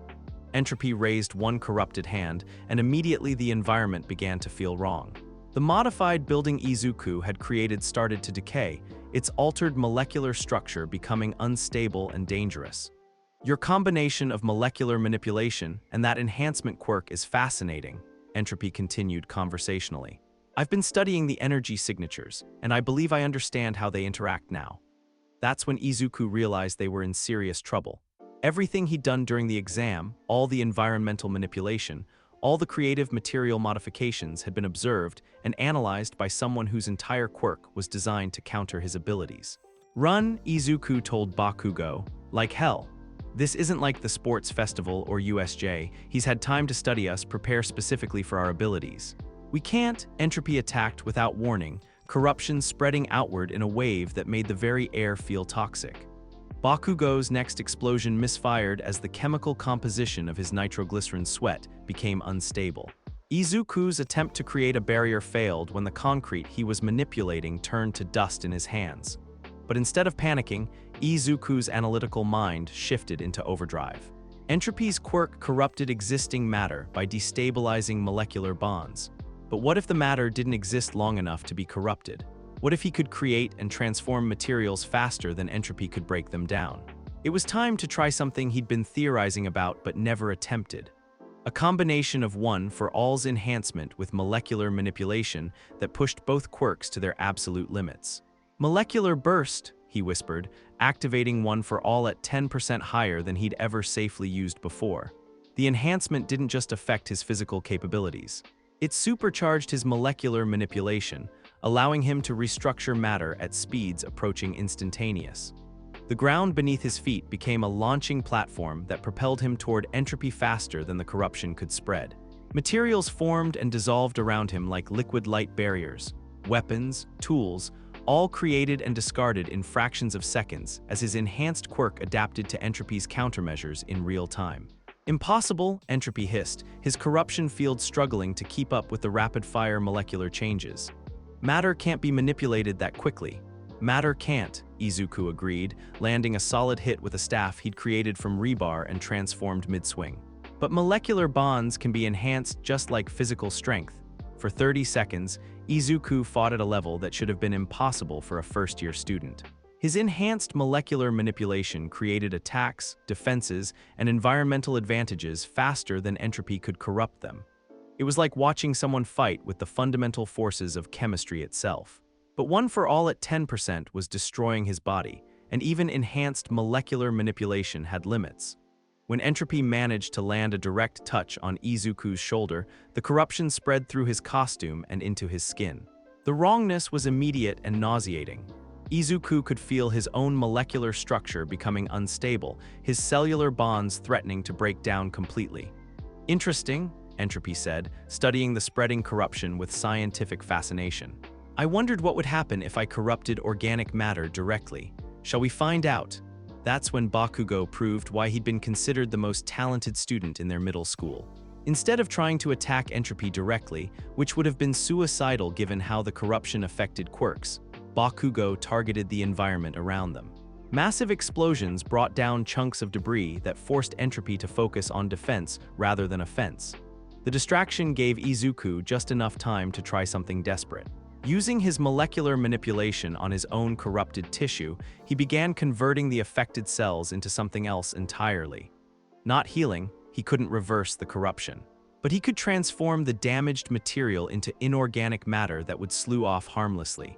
Entropy raised one corrupted hand, and immediately the environment began to feel wrong. The modified building Izuku had created started to decay, its altered molecular structure becoming unstable and dangerous. Your combination of molecular manipulation and that enhancement quirk is fascinating, Entropy continued conversationally. I've been studying the energy signatures, and I believe I understand how they interact now. That's when Izuku realized they were in serious trouble. Everything he'd done during the exam, all the environmental manipulation, all the creative material modifications had been observed and analyzed by someone whose entire quirk was designed to counter his abilities. Run, Izuku told Bakugo, like hell. This isn't like the sports festival or USJ. He's had time to study us, prepare specifically for our abilities. We can't, Entropy attacked without warning, corruption spreading outward in a wave that made the very air feel toxic. Bakugo's next explosion misfired as the chemical composition of his nitroglycerin sweat became unstable. Izuku's attempt to create a barrier failed when the concrete he was manipulating turned to dust in his hands. But instead of panicking, Izuku's analytical mind shifted into overdrive. Entropy's quirk corrupted existing matter by destabilizing molecular bonds. But what if the matter didn't exist long enough to be corrupted? What if he could create and transform materials faster than Entropy could break them down? It was time to try something he'd been theorizing about but never attempted. A combination of one for all's enhancement with molecular manipulation that pushed both quirks to their absolute limits. Molecular burst, he whispered, activating one for all at 10% higher than he'd ever safely used before. The enhancement didn't just affect his physical capabilities. It supercharged his molecular manipulation, allowing him to restructure matter at speeds approaching instantaneous. The ground beneath his feet became a launching platform that propelled him toward Entropy faster than the corruption could spread. Materials formed and dissolved around him like liquid light barriers. Weapons, tools, all created and discarded in fractions of seconds as his enhanced quirk adapted to Entropy's countermeasures in real time. Impossible, Entropy hissed, his corruption field struggling to keep up with the rapid-fire molecular changes. Matter can't be manipulated that quickly. Matter can't, Izuku agreed, landing a solid hit with a staff he'd created from rebar and transformed mid-swing. But molecular bonds can be enhanced just like physical strength. For 30 seconds, Izuku fought at a level that should have been impossible for a first-year student. His enhanced molecular manipulation created attacks, defenses, and environmental advantages faster than Entropy could corrupt them. It was like watching someone fight with the fundamental forces of chemistry itself. But One for All at 10% was destroying his body, and even enhanced molecular manipulation had limits. When Entropy managed to land a direct touch on Izuku's shoulder, the corruption spread through his costume and into his skin. The wrongness was immediate and nauseating. Izuku could feel his own molecular structure becoming unstable, his cellular bonds threatening to break down completely. Interesting, Entropy said, studying the spreading corruption with scientific fascination. I wondered what would happen if I corrupted organic matter directly. Shall we find out? That's when Bakugo proved why he'd been considered the most talented student in their middle school. Instead of trying to attack Entropy directly, which would have been suicidal given how the corruption affected quirks, Bakugo targeted the environment around them. Massive explosions brought down chunks of debris that forced Entropy to focus on defense rather than offense. The distraction gave Izuku just enough time to try something desperate. Using his molecular manipulation on his own corrupted tissue, he began converting the affected cells into something else entirely. Not healing, he couldn't reverse the corruption. But he could transform the damaged material into inorganic matter that would slough off harmlessly.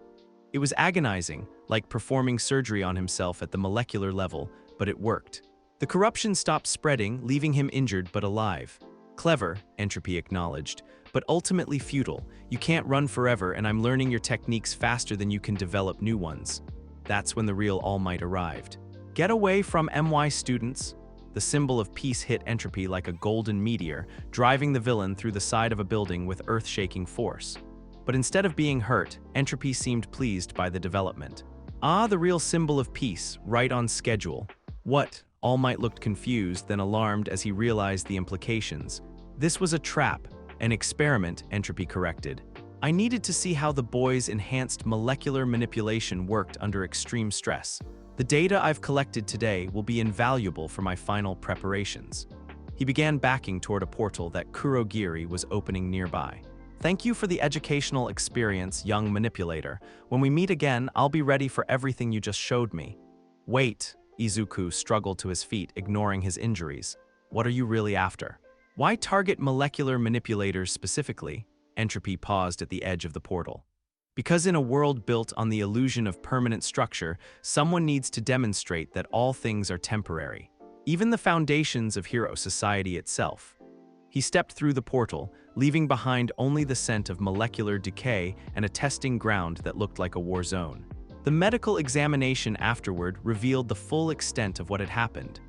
It was agonizing, like performing surgery on himself at the molecular level, but it worked. The corruption stopped spreading, leaving him injured but alive. Clever, Entropy acknowledged, but ultimately futile. You can't run forever, and I'm learning your techniques faster than you can develop new ones. That's when the real All Might arrived. Get away from MY students. The symbol of peace hit Entropy like a golden meteor, driving the villain through the side of a building with earth-shaking force. But instead of being hurt, Entropy seemed pleased by the development. Ah, the real symbol of peace, right on schedule. What? All Might looked confused, then alarmed as he realized the implications. This was a trap, an experiment, Entropy corrected. I needed to see how the boy's enhanced molecular manipulation worked under extreme stress. The data I've collected today will be invaluable for my final preparations. He began backing toward a portal that Kurogiri was opening nearby. Thank you for the educational experience, young manipulator. When we meet again, I'll be ready for everything you just showed me. Wait, Izuku struggled to his feet, ignoring his injuries. What are you really after? Why target molecular manipulators specifically? Entropy paused at the edge of the portal. Because in a world built on the illusion of permanent structure, someone needs to demonstrate that all things are temporary, even the foundations of hero society itself. He stepped through the portal, leaving behind only the scent of molecular decay and a testing ground that looked like a war zone. The medical examination afterward revealed the full extent of what had happened.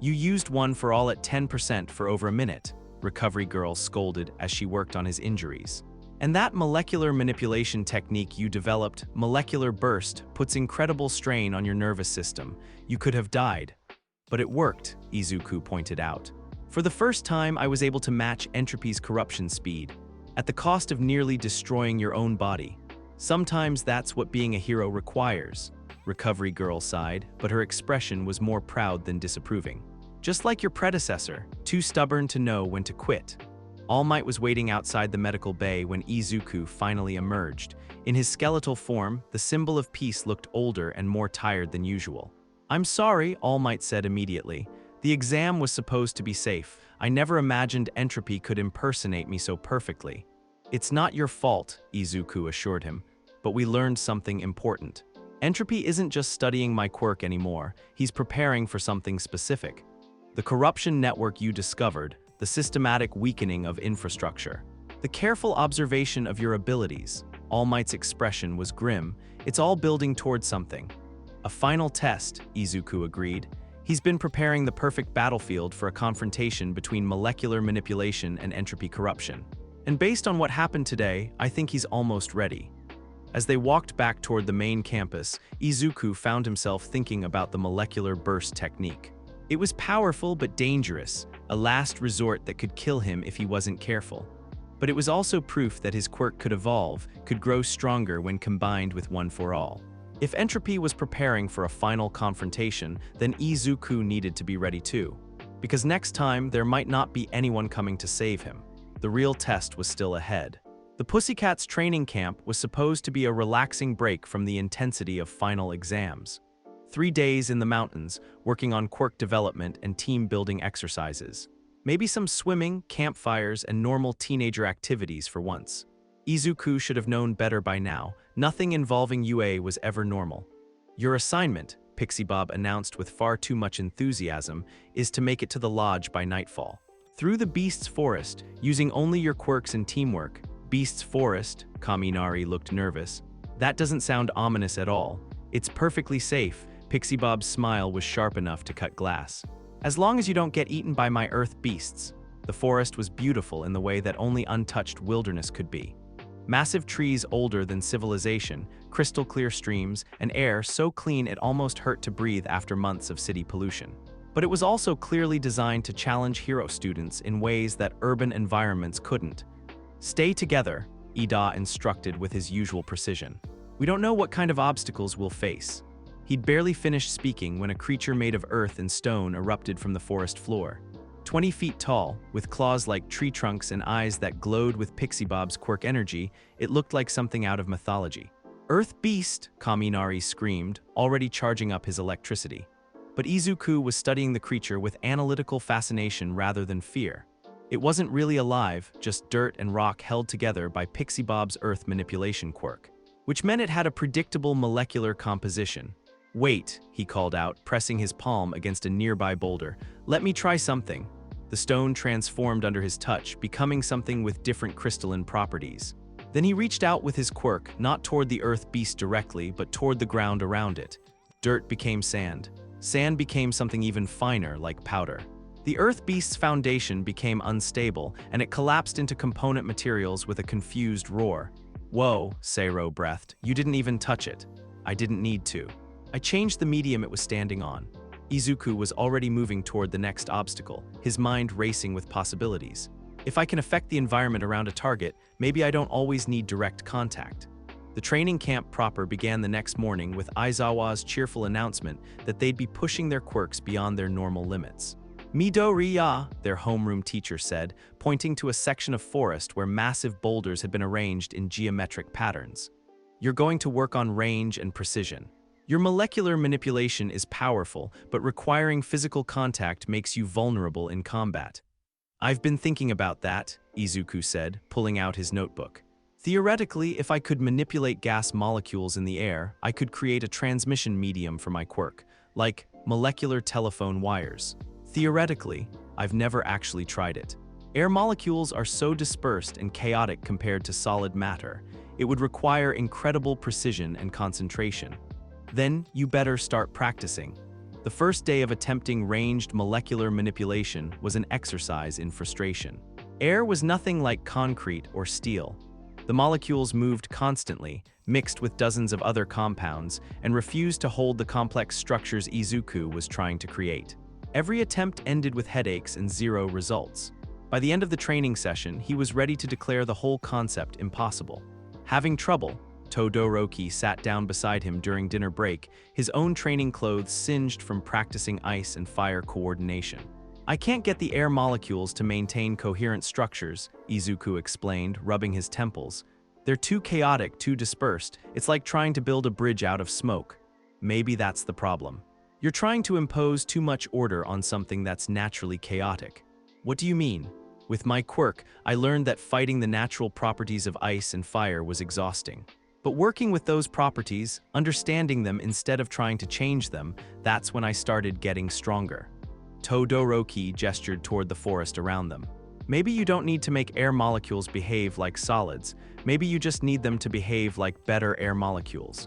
You used One for All at 10% for over a minute, Recovery Girl scolded as she worked on his injuries. And that molecular manipulation technique you developed, Molecular Burst, puts incredible strain on your nervous system. You could have died. But it worked, Izuku pointed out. For the first time, I was able to match Entropy's corruption speed, at the cost of nearly destroying your own body. Sometimes that's what being a hero requires, Recovery Girl sighed, but her expression was more proud than disapproving. Just like your predecessor, too stubborn to know when to quit. All Might was waiting outside the medical bay when Izuku finally emerged. In his skeletal form, the symbol of peace looked older and more tired than usual. I'm sorry, All Might said immediately. The exam was supposed to be safe. I never imagined Entropy could impersonate me so perfectly. It's not your fault, Izuku assured him, but we learned something important. Entropy isn't just studying my quirk anymore, he's preparing for something specific. The corruption network you discovered, the systematic weakening of infrastructure, the careful observation of your abilities. All Might's expression was grim. It's all building towards something. A final test, Izuku agreed. He's been preparing the perfect battlefield for a confrontation between molecular manipulation and entropy corruption. And based on what happened today, I think he's almost ready. As they walked back toward the main campus, Izuku found himself thinking about the molecular burst technique. It was powerful but dangerous, a last resort that could kill him if he wasn't careful. But it was also proof that his quirk could evolve, could grow stronger when combined with One for All. If Entropy was preparing for a final confrontation, then Izuku needed to be ready too. Because next time, there might not be anyone coming to save him. The real test was still ahead. The Pussycats training camp was supposed to be a relaxing break from the intensity of final exams. 3 days in the mountains, working on quirk development and team-building exercises. Maybe some swimming, campfires, and normal teenager activities for once. Izuku should have known better by now. Nothing involving UA was ever normal. Your assignment, Pixie Bob announced with far too much enthusiasm, is to make it to the lodge by nightfall. Through the Beast's Forest, using only your quirks and teamwork. Beast's Forest, Kaminari looked nervous. That doesn't sound ominous at all. It's perfectly safe. Pixie Bob's smile was sharp enough to cut glass. As long as you don't get eaten by my earth beasts. The forest was beautiful in the way that only untouched wilderness could be. Massive trees older than civilization, crystal clear streams, and air so clean it almost hurt to breathe after months of city pollution. But it was also clearly designed to challenge hero students in ways that urban environments couldn't. Stay together, Ida instructed with his usual precision. We don't know what kind of obstacles we'll face. He'd barely finished speaking when a creature made of earth and stone erupted from the forest floor. 20 feet tall, with claws like tree trunks and eyes that glowed with Pixie Bob's quirk energy, it looked like something out of mythology. Earth Beast, Kaminari screamed, already charging up his electricity. But Izuku was studying the creature with analytical fascination rather than fear. It wasn't really alive, just dirt and rock held together by Pixie Bob's earth manipulation quirk, which meant it had a predictable molecular composition. Wait, he called out, pressing his palm against a nearby boulder. Let me try something. The stone transformed under his touch, becoming something with different crystalline properties. Then he reached out with his quirk, not toward the earth beast directly, but toward the ground around it. Dirt became sand. Sand became something even finer, like powder. The earth beast's foundation became unstable, and it collapsed into component materials with a confused roar. Whoa, Seiro breathed. You didn't even touch it. I didn't need to. I changed the medium it was standing on. Izuku was already moving toward the next obstacle, his mind racing with possibilities. If I can affect the environment around a target, maybe I don't always need direct contact. The training camp proper began the next morning with Aizawa's cheerful announcement that they'd be pushing their quirks beyond their normal limits. Midoriya, their homeroom teacher said, pointing to a section of forest where massive boulders had been arranged in geometric patterns. You're going to work on range and precision. Your molecular manipulation is powerful, but requiring physical contact makes you vulnerable in combat. I've been thinking about that, Izuku said, pulling out his notebook. Theoretically, if I could manipulate gas molecules in the air, I could create a transmission medium for my quirk, like molecular telephone wires. Theoretically, I've never actually tried it. Air molecules are so dispersed and chaotic compared to solid matter. It would require incredible precision and concentration. Then you better start practicing. The first day of attempting ranged molecular manipulation was an exercise in frustration. Air was nothing like concrete or steel. The molecules moved constantly, mixed with dozens of other compounds, and refused to hold the complex structures Izuku was trying to create. Every attempt ended with headaches and zero results. By the end of the training session, he was ready to declare the whole concept impossible. Having trouble, Todoroki sat down beside him during dinner break, his own training clothes singed from practicing ice and fire coordination. I can't get the air molecules to maintain coherent structures, Izuku explained, rubbing his temples. They're too chaotic, too dispersed. It's like trying to build a bridge out of smoke. Maybe that's the problem. You're trying to impose too much order on something that's naturally chaotic. What do you mean? With my quirk, I learned that fighting the natural properties of ice and fire was exhausting. But working with those properties, understanding them instead of trying to change them, that's when I started getting stronger. Todoroki gestured toward the forest around them. Maybe you don't need to make air molecules behave like solids. Maybe you just need them to behave like better air molecules.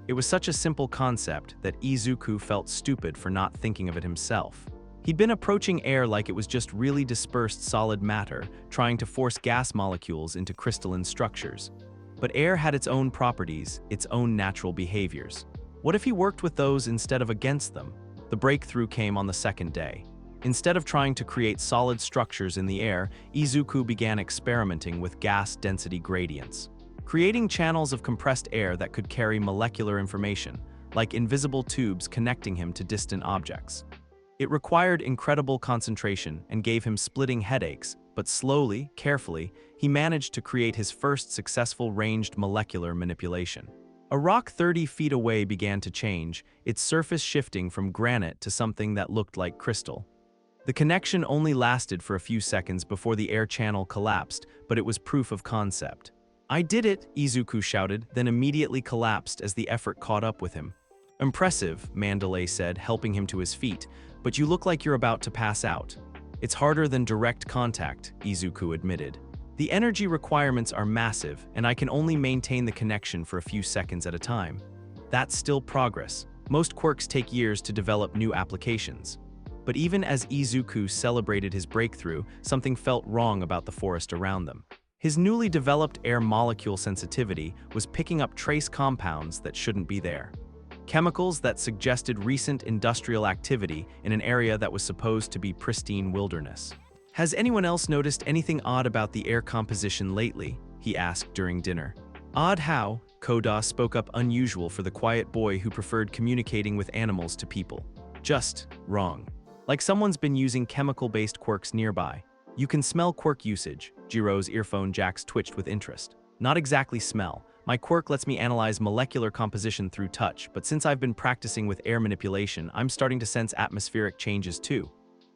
It was such a simple concept that Izuku felt stupid for not thinking of it himself. He'd been approaching air like it was just really dispersed solid matter, trying to force gas molecules into crystalline structures. But air had its own properties, its own natural behaviors. What if he worked with those instead of against them? The breakthrough came on the second day. Instead of trying to create solid structures in the air, Izuku began experimenting with gas density gradients, creating channels of compressed air that could carry molecular information, like invisible tubes connecting him to distant objects. It required incredible concentration and gave him splitting headaches, but slowly, carefully, he managed to create his first successful ranged molecular manipulation. A rock 30 feet away began to change, its surface shifting from granite to something that looked like crystal. The connection only lasted for a few seconds before the air channel collapsed, but it was proof of concept. "I did it," Izuku shouted, then immediately collapsed as the effort caught up with him. "Impressive," Mandalay said, helping him to his feet, "but you look like you're about to pass out." "It's harder than direct contact," Izuku admitted. "The energy requirements are massive, and I can only maintain the connection for a few seconds at a time. That's still progress. Most quirks take years to develop new applications." But even as Izuku celebrated his breakthrough, something felt wrong about the forest around them. His newly developed air molecule sensitivity was picking up trace compounds that shouldn't be there. Chemicals that suggested recent industrial activity in an area that was supposed to be pristine wilderness. "Has anyone else noticed anything odd about the air composition lately?" he asked during dinner. "Odd how?" Koda spoke up, unusual for the quiet boy who preferred communicating with animals to people. "Just wrong. Like someone's been using chemical-based quirks nearby. You can smell quirk usage." Jiro's earphone jacks twitched with interest. "Not exactly smell. My quirk lets me analyze molecular composition through touch, but since I've been practicing with air manipulation, I'm starting to sense atmospheric changes too."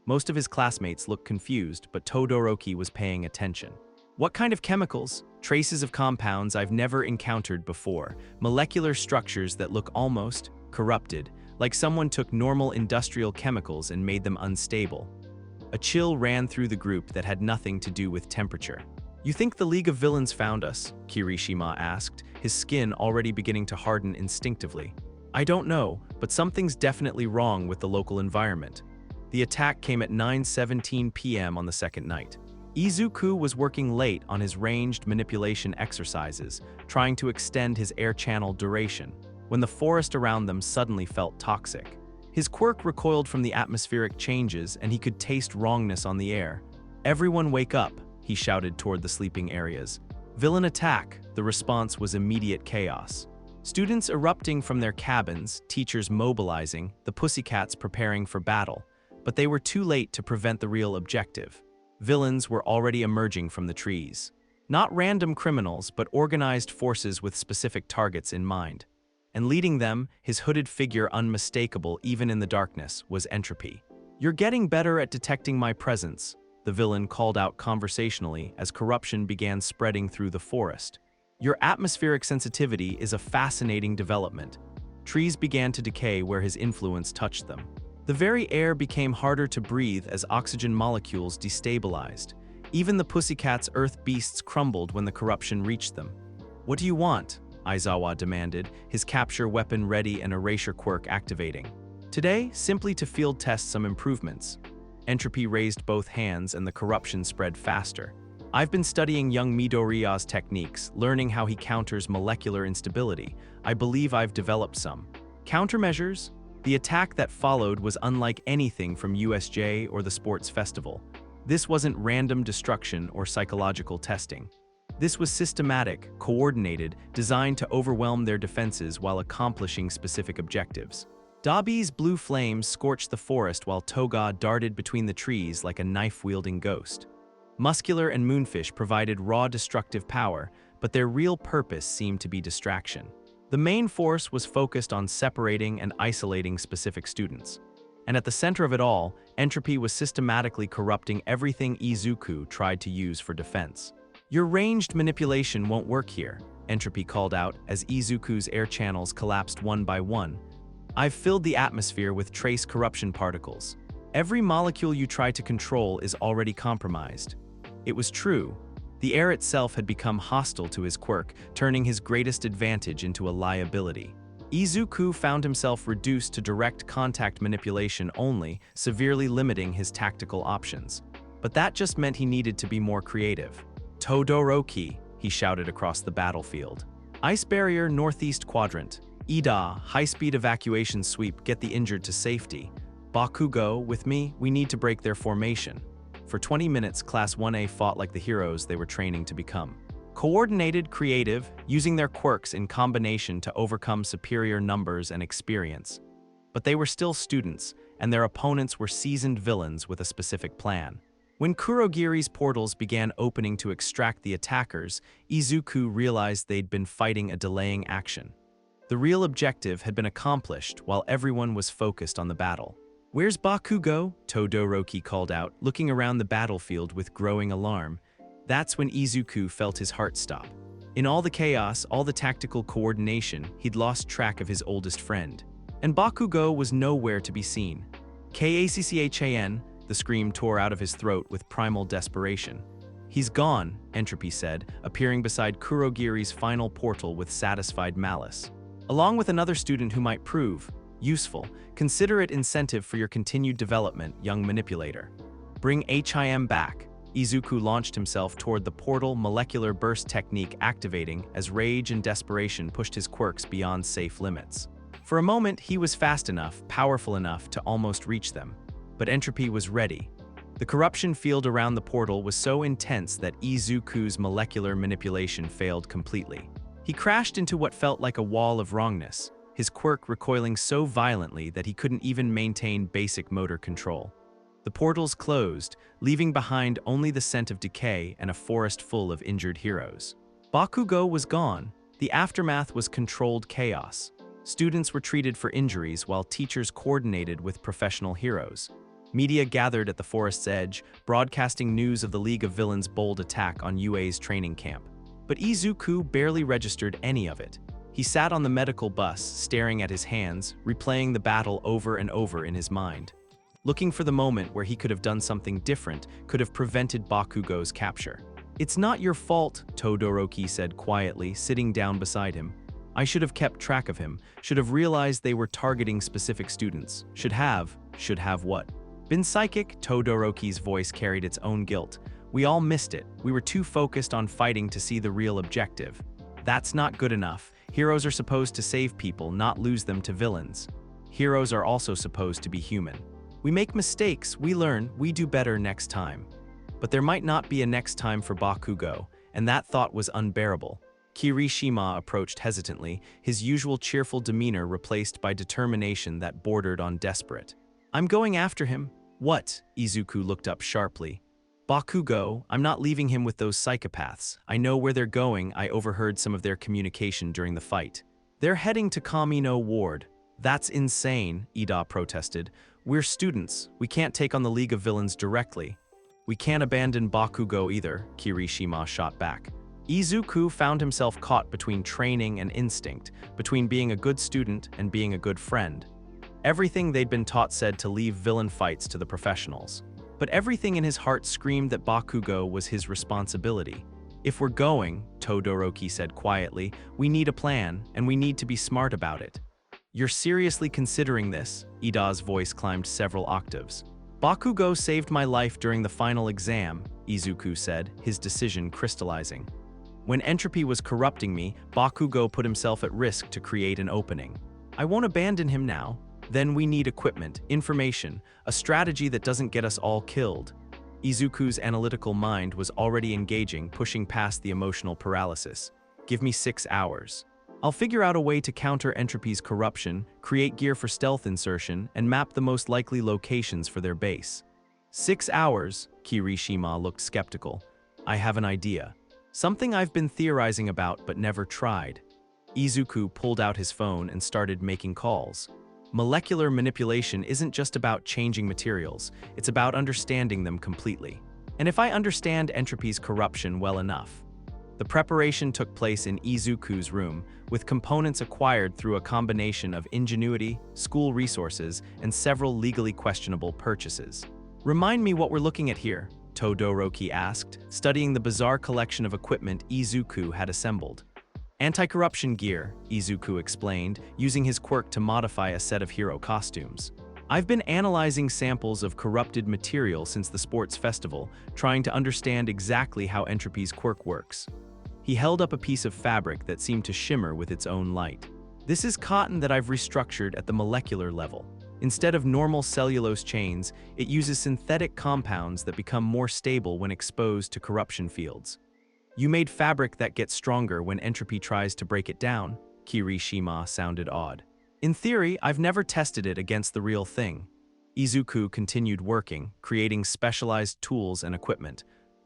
Most of his classmates looked confused, but Todoroki was paying attention. "What kind of chemicals?" "Traces of compounds I've never encountered before. Molecular structures that look almost corrupted, like someone took normal industrial chemicals and made them unstable." A chill ran through the group that had nothing to do with temperature. "You think the League of Villains found us?" Kirishima asked, his skin already beginning to harden instinctively. "I don't know, but something's definitely wrong with the local environment." The attack came at 9:17 p.m. on the second night. Izuku was working late on his ranged manipulation exercises, trying to extend his air channel duration, when the forest around them suddenly felt toxic. His quirk recoiled from the atmospheric changes, and he could taste wrongness on the air. "Everyone wake up," he shouted toward the sleeping areas. "Villain attack!" The response was immediate chaos. Students erupting from their cabins, teachers mobilizing, the pussycats preparing for battle. But they were too late to prevent the real objective. Villains were already emerging from the trees. Not random criminals, but organized forces with specific targets in mind. And leading them, his hooded figure unmistakable even in the darkness, was Entropy. "You're getting better at detecting my presence," the villain called out conversationally as corruption began spreading through the forest. "Your atmospheric sensitivity is a fascinating development." Trees began to decay where his influence touched them. The very air became harder to breathe as oxygen molecules destabilized. Even the pussycats' earth beasts crumbled when the corruption reached them. "What do you want?" Aizawa demanded, his capture weapon ready and erasure quirk activating. "Today, simply to field test some improvements." Entropy raised both hands and the corruption spread faster. "I've been studying young Midoriya's techniques, learning how he counters molecular instability. I believe I've developed some countermeasures." The attack that followed was unlike anything from USJ or the sports festival. This wasn't random destruction or psychological testing. This was systematic, coordinated, designed to overwhelm their defenses while accomplishing specific objectives. Dabi's blue flames scorched the forest while Toga darted between the trees like a knife-wielding ghost. Muscular and Moonfish provided raw destructive power, but their real purpose seemed to be distraction. The main force was focused on separating and isolating specific students. And at the center of it all, Entropy was systematically corrupting everything Izuku tried to use for defense. "Your ranged manipulation won't work here," Entropy called out as Izuku's air channels collapsed one by one. "I've filled the atmosphere with trace corruption particles. Every molecule you try to control is already compromised." It was true. The air itself had become hostile to his quirk, turning his greatest advantage into a liability. Izuku found himself reduced to direct contact manipulation only, severely limiting his tactical options. But that just meant he needed to be more creative. "Todoroki," he shouted across the battlefield. Ice barrier northeast quadrant. Ida, high-speed evacuation sweep, get the injured to safety. Bakugo, with me, we need to break their formation. For 20 minutes, Class 1A fought like the heroes they were training to become. Coordinated, creative, using their quirks in combination to overcome superior numbers and experience. But they were still students, and their opponents were seasoned villains with a specific plan. When Kurogiri's portals began opening to extract the attackers, Izuku realized they'd been fighting a delaying action. The real objective had been accomplished while everyone was focused on the battle. "Where's Bakugo?" Todoroki called out, looking around the battlefield with growing alarm. That's when Izuku felt his heart stop. In all the chaos, all the tactical coordination, he'd lost track of his oldest friend. And Bakugo was nowhere to be seen. "Kacchan," the scream tore out of his throat with primal desperation. "He's gone," Entropy said, appearing beside Kurogiri's final portal with satisfied malice. "Along with another student who might prove useful. Consider it incentive for your continued development, young manipulator. Bring HIM back." Izuku launched himself toward the portal molecular burst technique, activating as rage and desperation pushed his quirks beyond safe limits. For a moment, he was fast enough, powerful enough to almost reach them. But Entropy was ready. The corruption field around the portal was so intense that Izuku's molecular manipulation failed completely. He crashed into what felt like a wall of wrongness, his quirk recoiling so violently that he couldn't even maintain basic motor control. The portals closed, leaving behind only the scent of decay and a forest full of injured heroes. Bakugo was gone. The aftermath was controlled chaos. Students were treated for injuries while teachers coordinated with professional heroes. Media gathered at the forest's edge, broadcasting news of the League of Villains' bold attack on UA's training camp. But Izuku barely registered any of it. He sat on the medical bus, staring at his hands, replaying the battle over and over in his mind. Looking for the moment where he could have done something different, could have prevented Bakugo's capture. "It's not your fault," Todoroki said quietly, sitting down beside him. "I should have kept track of him, should have realized they were targeting specific students. Should have what? Been psychic?" Todoroki's voice carried its own guilt. "We all missed it. We were too focused on fighting to see the real objective. That's not good enough. Heroes are supposed to save people, not lose them to villains. Heroes are also supposed to be human. We make mistakes, we learn, we do better next time." But there might not be a next time for Bakugo, and that thought was unbearable. Kirishima approached hesitantly, his usual cheerful demeanor replaced by determination that bordered on desperate. "I'm going after him." "What?" Izuku looked up sharply. "Bakugo, I'm not leaving him with those psychopaths. I know where they're going. I overheard some of their communication during the fight. They're heading to Kamino Ward." "That's insane," Ida protested. "We're students. We can't take on the League of Villains directly." "We can't abandon Bakugo either," Kirishima shot back. Izuku found himself caught between training and instinct, between being a good student and being a good friend. Everything they'd been taught said to leave villain fights to the professionals. But everything in his heart screamed that Bakugo was his responsibility. "If we're going," Todoroki said quietly, "we need a plan, and we need to be smart about it." "You're seriously considering this?" Ida's voice climbed several octaves. "Bakugo saved my life during the final exam," Izuku said, his decision crystallizing. "When Entropy was corrupting me, Bakugo put himself at risk to create an opening. I won't abandon him now. Then we need equipment, information, a strategy that doesn't get us all killed." Izuku's analytical mind was already engaging, pushing past the emotional paralysis. "Give me 6 hours. I'll figure out a way to counter Entropy's corruption, create gear for stealth insertion, and map the most likely locations for their base." 6 hours? Kirishima looked skeptical. "I have an idea. Something I've been theorizing about but never tried." Izuku pulled out his phone and started making calls. Molecular manipulation isn't just about changing materials, it's about understanding them completely. And if I understand Entropy's corruption well enough. The preparation took place in Izuku's room, with components acquired through a combination of ingenuity, school resources, and several legally questionable purchases. "Remind me what we're looking at here," Todoroki asked, studying the bizarre collection of equipment Izuku had assembled. "Anti-corruption gear," Izuku explained, using his quirk to modify a set of hero costumes. "I've been analyzing samples of corrupted material since the sports festival, trying to understand exactly how Entropy's quirk works." He held up a piece of fabric that seemed to shimmer with its own light. This is cotton that I've restructured at the molecular level. Instead of normal cellulose chains, it uses synthetic compounds that become more stable when exposed to corruption fields. You made fabric that gets stronger when entropy tries to break it down. Kirishima sounded awed. In theory, I've never tested it against the real thing. Izuku continued working, creating specialized tools and equipment.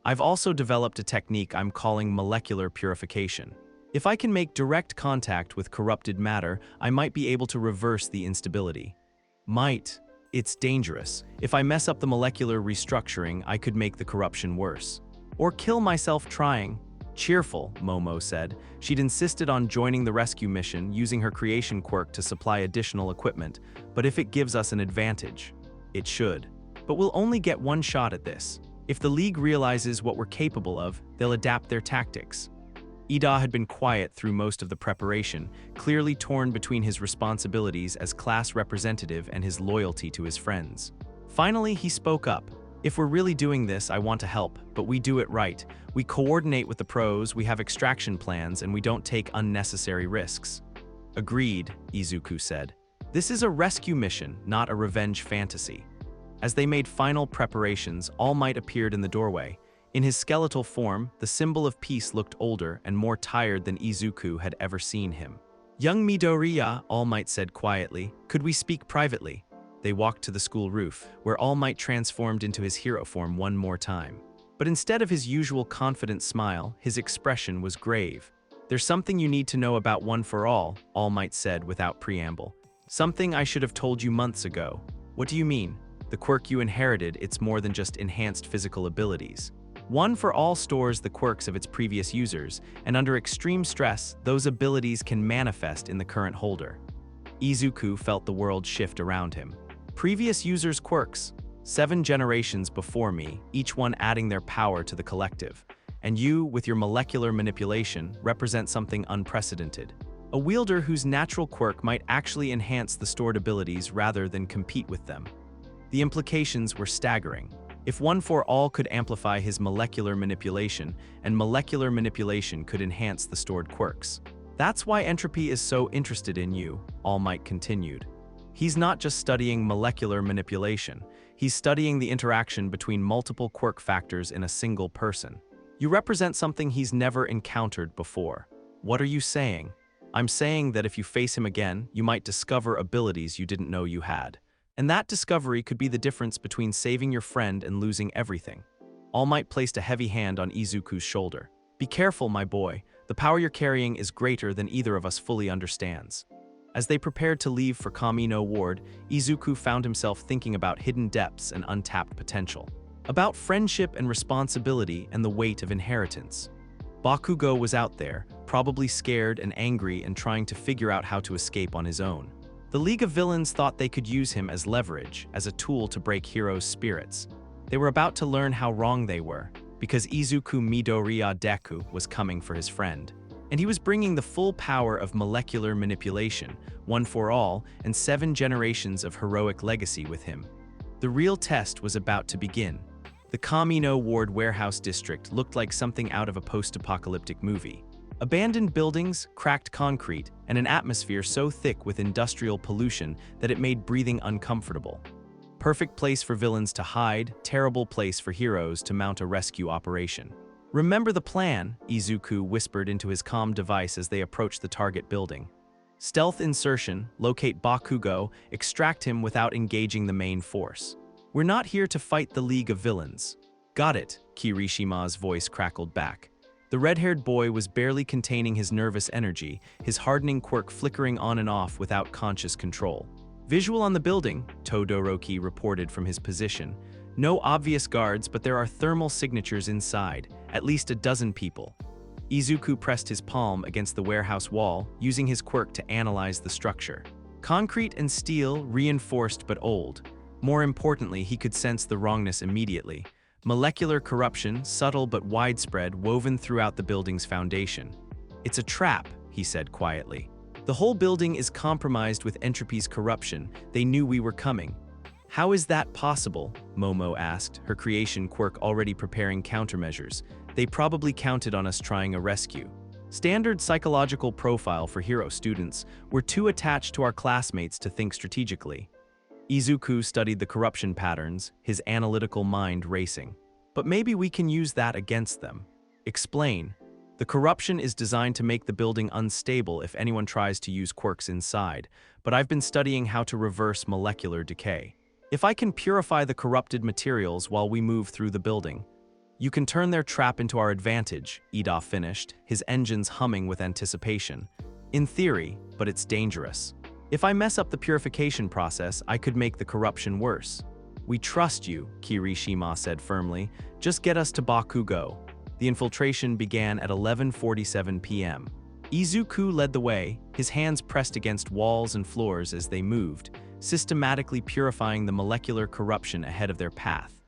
I've also developed a technique I'm calling molecular purification. If I can make direct contact with corrupted matter, I might be able to reverse the instability. Might. It's dangerous. If I mess up the molecular restructuring, I could make the corruption worse. Or kill myself trying. Cheerful, Momo said. She'd insisted on joining the rescue mission, using her creation quirk to supply additional equipment. But if it gives us an advantage, it should. But we'll only get one shot at this. If the League realizes what we're capable of, they'll adapt their tactics. Ida had been quiet through most of the preparation, clearly torn between his responsibilities as class representative and his loyalty to his friends. Finally, he spoke up. If we're really doing this, I want to help, but we do it right. We coordinate with the pros, we have extraction plans, and we don't take unnecessary risks. Agreed, Izuku said. This is a rescue mission, not a revenge fantasy. As they made final preparations, All Might appeared in the doorway. In his skeletal form, the symbol of peace looked older and more tired than Izuku had ever seen him. Young Midoriya, All Might said quietly, could we speak privately? They walked to the school roof, where All Might transformed into his hero form one more time. But instead of his usual confident smile, his expression was grave. There's something you need to know about One for All Might said without preamble. Something I should have told you months ago. What do you mean? The quirk you inherited, it's more than just enhanced physical abilities. One for All stores the quirks of its previous users, and under extreme stress, those abilities can manifest in the current holder. Izuku felt the world shift around him. Previous users' quirks, 7 generations before me, each one adding their power to the collective. And you, with your molecular manipulation, represent something unprecedented. A wielder whose natural quirk might actually enhance the stored abilities rather than compete with them. The implications were staggering. If One for All could amplify his molecular manipulation, and molecular manipulation could enhance the stored quirks. That's why Entropy is so interested in you, All Might continued. He's not just studying molecular manipulation, he's studying the interaction between multiple quirk factors in a single person. You represent something he's never encountered before. What are you saying? I'm saying that if you face him again, you might discover abilities you didn't know you had. And that discovery could be the difference between saving your friend and losing everything. All Might placed a heavy hand on Izuku's shoulder. Be careful, my boy. The power you're carrying is greater than either of us fully understands. As they prepared to leave for Kamino Ward, Izuku found himself thinking about hidden depths and untapped potential. About friendship and responsibility and the weight of inheritance. Bakugo was out there, probably scared and angry and trying to figure out how to escape on his own. The League of Villains thought they could use him as leverage, as a tool to break heroes' spirits. They were about to learn how wrong they were, because Izuku Midoriya Deku was coming for his friend. And he was bringing the full power of molecular manipulation, One for All, and 7 generations of heroic legacy with him. The real test was about to begin. The Kamino Ward warehouse district looked like something out of a post-apocalyptic movie. Abandoned buildings, cracked concrete, and an atmosphere so thick with industrial pollution that it made breathing uncomfortable. Perfect place for villains to hide, terrible place for heroes to mount a rescue operation. Remember the plan, Izuku whispered into his comm device as they approached the target building. Stealth insertion, locate Bakugo, extract him without engaging the main force. We're not here to fight the League of Villains. Got it, Kirishima's voice crackled back. The red-haired boy was barely containing his nervous energy, his hardening quirk flickering on and off without conscious control. Visual on the building, Todoroki reported from his position. No obvious guards, but there are thermal signatures inside, at least a dozen people. Izuku pressed his palm against the warehouse wall, using his quirk to analyze the structure. Concrete and steel, reinforced but old. More importantly, he could sense the wrongness immediately. Molecular corruption, subtle but widespread, woven throughout the building's foundation. It's a trap, he said quietly. The whole building is compromised with Entropy's corruption. They knew we were coming. How is that possible? Momo asked, her creation quirk already preparing countermeasures. They probably counted on us trying a rescue. Standard psychological profile for hero students. We're too attached to our classmates to think strategically. Izuku studied the corruption patterns, his analytical mind racing. But maybe we can use that against them. Explain. The corruption is designed to make the building unstable if anyone tries to use quirks inside, but I've been studying how to reverse molecular decay. If I can purify the corrupted materials while we move through the building, you can turn their trap into our advantage, Ida finished, his engines humming with anticipation. In theory, but it's dangerous. If I mess up the purification process, I could make the corruption worse. We trust you, Kirishima said firmly. Just get us to Bakugo. The infiltration began at 11:47 p.m. Izuku led the way, his hands pressed against walls and floors as they moved, systematically purifying the molecular corruption ahead of their path.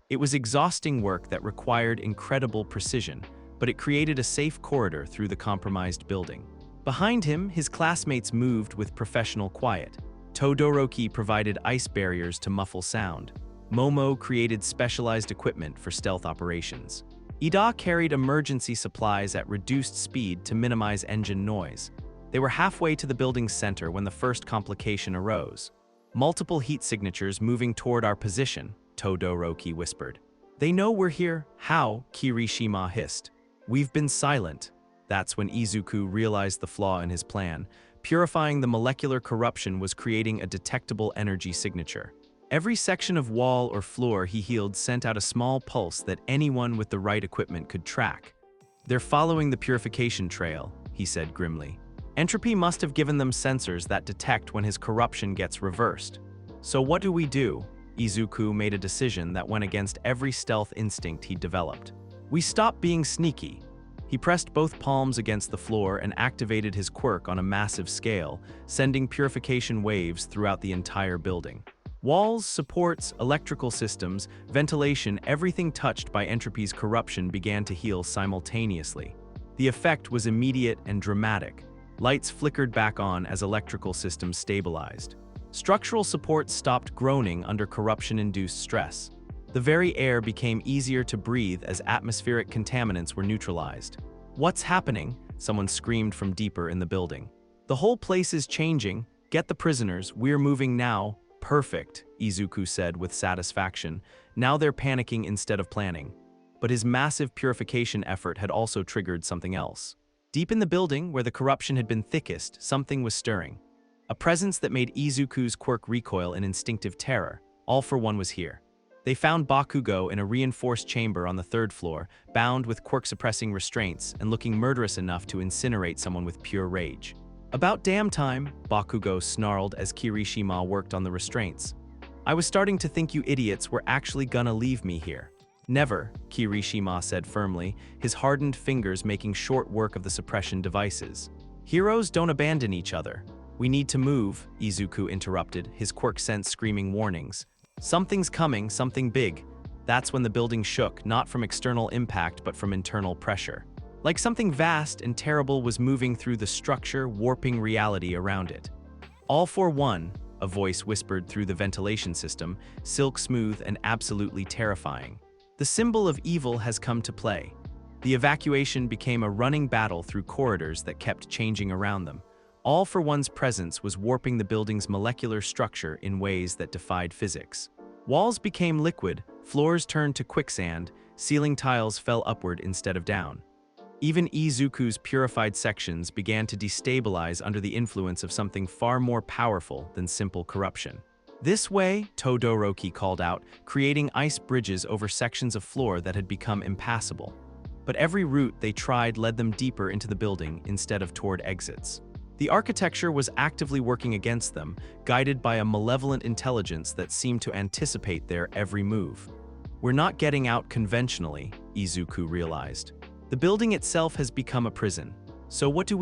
It was exhausting work that required incredible precision, but it created a safe corridor through the compromised building. Behind him, his classmates moved with professional quiet. Todoroki provided ice barriers to muffle sound. Momo created specialized equipment for stealth operations. Ida carried emergency supplies at reduced speed to minimize engine noise. They were halfway to the building's center when the first complication arose. Multiple heat signatures moving toward our position, Todoroki whispered. They know we're here. How? Kirishima hissed. We've been silent. That's when Izuku realized the flaw in his plan. Purifying the molecular corruption was creating a detectable energy signature. Every section of wall or floor he healed sent out a small pulse that anyone with the right equipment could track. They're following the purification trail, he said grimly. Entropy must have given them sensors that detect when his corruption gets reversed. So what do we do? Izuku made a decision that went against every stealth instinct he'd developed. We stop being sneaky. He pressed both palms against the floor and activated his quirk on a massive scale, sending purification waves throughout the entire building. Walls, supports, electrical systems, ventilation, everything touched by Entropy's corruption began to heal simultaneously. The effect was immediate and dramatic. Lights flickered back on as electrical systems stabilized. Structural supports stopped groaning under corruption-induced stress. The very air became easier to breathe as atmospheric contaminants were neutralized. What's happening? Someone screamed from deeper in the building. The whole place is changing. Get the prisoners. We're moving now. Perfect, Izuku said with satisfaction. Now they're panicking instead of planning. But his massive purification effort had also triggered something else. Deep in the building, where the corruption had been thickest, something was stirring. A presence that made Izuku's quirk recoil in instinctive terror. All for One was here. They found Bakugo in a reinforced chamber on the third floor, bound with quirk-suppressing restraints and looking murderous enough to incinerate someone with pure rage. About damn time, Bakugo snarled as Kirishima worked on the restraints. I was starting to think you idiots were actually gonna leave me here. Never, Kirishima said firmly, his hardened fingers making short work of the suppression devices. Heroes don't abandon each other. We need to move, Izuku interrupted, his quirk sense screaming warnings. Something's coming, something big. That's when the building shook, not from external impact but from internal pressure. Like something vast and terrible was moving through the structure, warping reality around it. All for one, a voice whispered through the ventilation system, silk smooth and absolutely terrifying. The symbol of evil has come to play. The evacuation became a running battle through corridors that kept changing around them. All for One's presence was warping the building's molecular structure in ways that defied physics. Walls became liquid, floors turned to quicksand, ceiling tiles fell upward instead of down. Even Izuku's purified sections began to destabilize under the influence of something far more powerful than simple corruption. This way, Todoroki called out, creating ice bridges over sections of floor that had become impassable. But every route they tried led them deeper into the building instead of toward exits. The architecture was actively working against them, guided by a malevolent intelligence that seemed to anticipate their every move. We're not getting out conventionally, Izuku realized. The building itself has become a prison. So what do?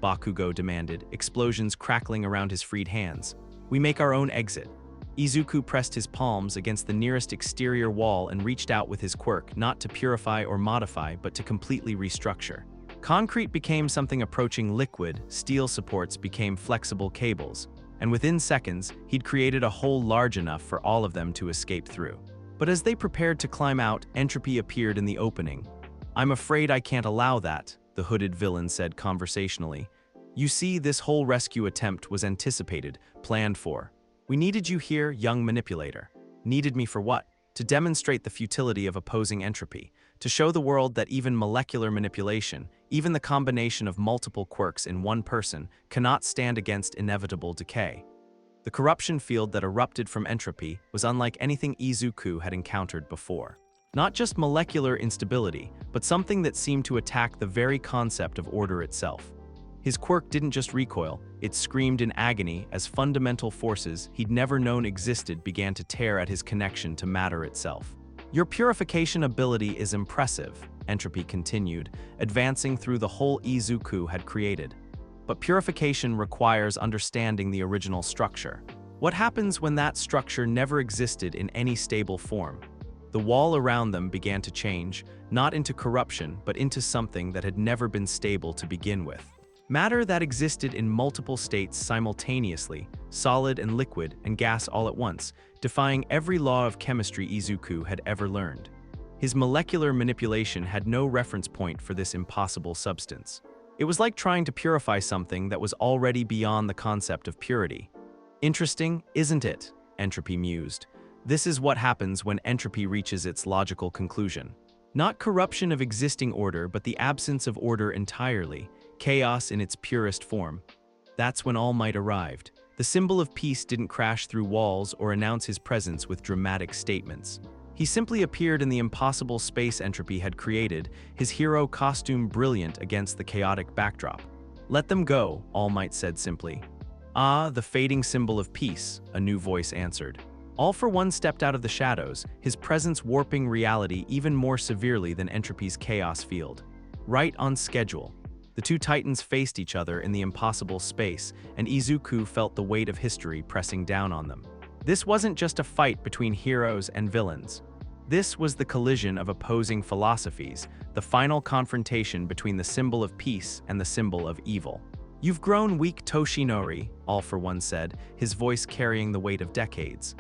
Bakugo demanded, explosions crackling around his freed hands. We make our own exit. Izuku pressed his palms against the nearest exterior wall and reached out with his quirk, not to purify or modify, but to completely restructure. Concrete became something approaching liquid, steel supports became flexible cables, and within seconds, he'd created a hole large enough for all of them to escape through. But as they prepared to climb out, entropy appeared in the opening. I'm afraid I can't allow that, the hooded villain said conversationally. You see, this whole rescue attempt was anticipated, planned for. We needed you here, young manipulator. Needed me for what? To demonstrate the futility of opposing entropy, to show the world that even molecular manipulation, even the combination of multiple quirks in one person, cannot stand against inevitable decay. The corruption field that erupted from entropy was unlike anything Izuku had encountered before. Not just molecular instability, but something that seemed to attack the very concept of order itself. His quirk didn't just recoil, it screamed in agony as fundamental forces he'd never known existed began to tear at his connection to matter itself. Your purification ability is impressive, Entropy continued, advancing through the hole Izuku had created. But purification requires understanding the original structure. What happens when that structure never existed in any stable form? The wall around them began to change, not into corruption, but into something that had never been stable to begin with. Matter that existed in multiple states simultaneously, solid and liquid and gas all at once, defying every law of chemistry Izuku had ever learned. His molecular manipulation had no reference point for this impossible substance. It was like trying to purify something that was already beyond the concept of purity. Interesting, isn't it? Entropy mused. This is what happens when entropy reaches its logical conclusion. Not corruption of existing order, but the absence of order entirely. Chaos in its purest form. That's when All Might arrived. The symbol of peace didn't crash through walls or announce his presence with dramatic statements. He simply appeared in the impossible space entropy had created, his hero costume brilliant against the chaotic backdrop. Let them go, All Might said simply. Ah, the fading symbol of peace, a new voice answered. All for One stepped out of the shadows, his presence warping reality even more severely than entropy's chaos field. Right on schedule. The two titans faced each other in the impossible space, and Izuku felt the weight of history pressing down on them. This wasn't just a fight between heroes and villains. This was the collision of opposing philosophies, the final confrontation between the symbol of peace and the symbol of evil. You've grown weak, Toshinori, All for One said, his voice carrying the weight of decades.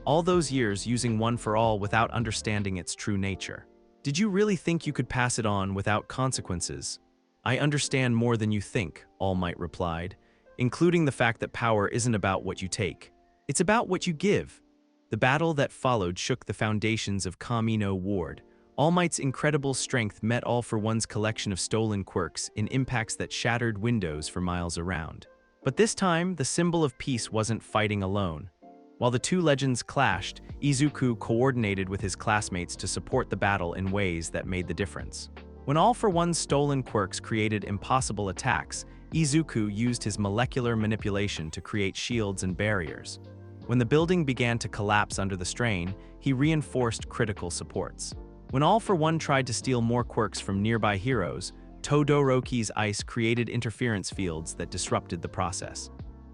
All those years using One for All without understanding its true nature. Did you really think you could pass it on without consequences? I understand more than you think, All Might replied, including the fact that power isn't about what you take. It's about what you give. The battle that followed shook the foundations of Kamino Ward. All Might's incredible strength met All for One's collection of stolen quirks in impacts that shattered windows for miles around. But this time, the symbol of peace wasn't fighting alone. While the two legends clashed, Izuku coordinated with his classmates to support the battle in ways that made the difference. When All for One's stolen quirks created impossible attacks, Izuku used his molecular manipulation to create shields and barriers. When the building began to collapse under the strain, he reinforced critical supports. When All for One tried to steal more quirks from nearby heroes, Todoroki's ice created interference fields that disrupted the process.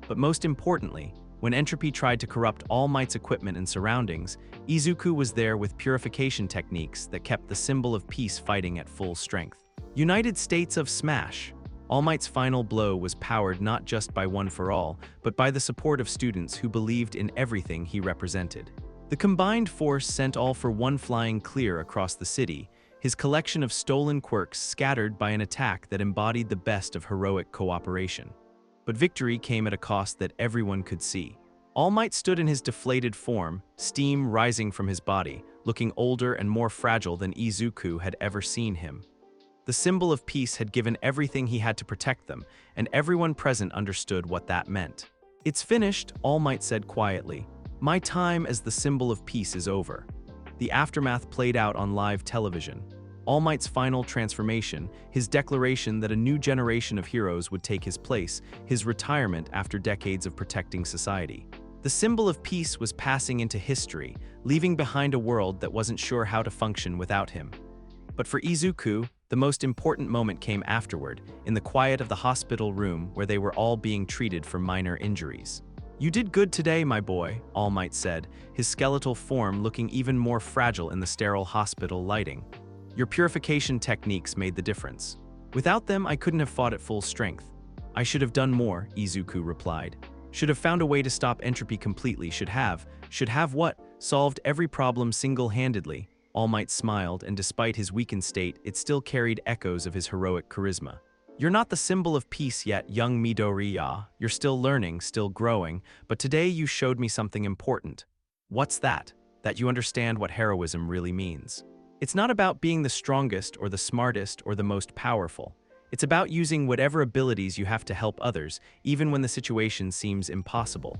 But most importantly, when Entropy tried to corrupt All Might's equipment and surroundings, Izuku was there with purification techniques that kept the symbol of peace fighting at full strength. United States of Smash. All Might's final blow was powered not just by One for All, but by the support of students who believed in everything he represented. The combined force sent All for One flying clear across the city, his collection of stolen quirks scattered by an attack that embodied the best of heroic cooperation. But victory came at a cost that everyone could see. All Might stood in his deflated form, steam rising from his body, looking older and more fragile than Izuku had ever seen him. The symbol of peace had given everything he had to protect them, and everyone present understood what that meant. It's finished, All Might said quietly. My time as the symbol of peace is over. The aftermath played out on live television. All Might's final transformation, his declaration that a new generation of heroes would take his place, his retirement after decades of protecting society. The symbol of peace was passing into history, leaving behind a world that wasn't sure how to function without him. But for Izuku, the most important moment came afterward, in the quiet of the hospital room where they were all being treated for minor injuries. You did good today, my boy, All Might said, his skeletal form looking even more fragile in the sterile hospital lighting. Your purification techniques made the difference. Without them, I couldn't have fought at full strength. I should have done more, Izuku replied. Should have found a way to stop entropy completely, should have what? Solved every problem single-handedly. All Might smiled, and despite his weakened state, it still carried echoes of his heroic charisma. You're not the symbol of peace yet, young Midoriya. You're still learning, still growing, but today you showed me something important. What's that? That you understand what heroism really means. It's not about being the strongest or the smartest or the most powerful. It's about using whatever abilities you have to help others, even when the situation seems impossible.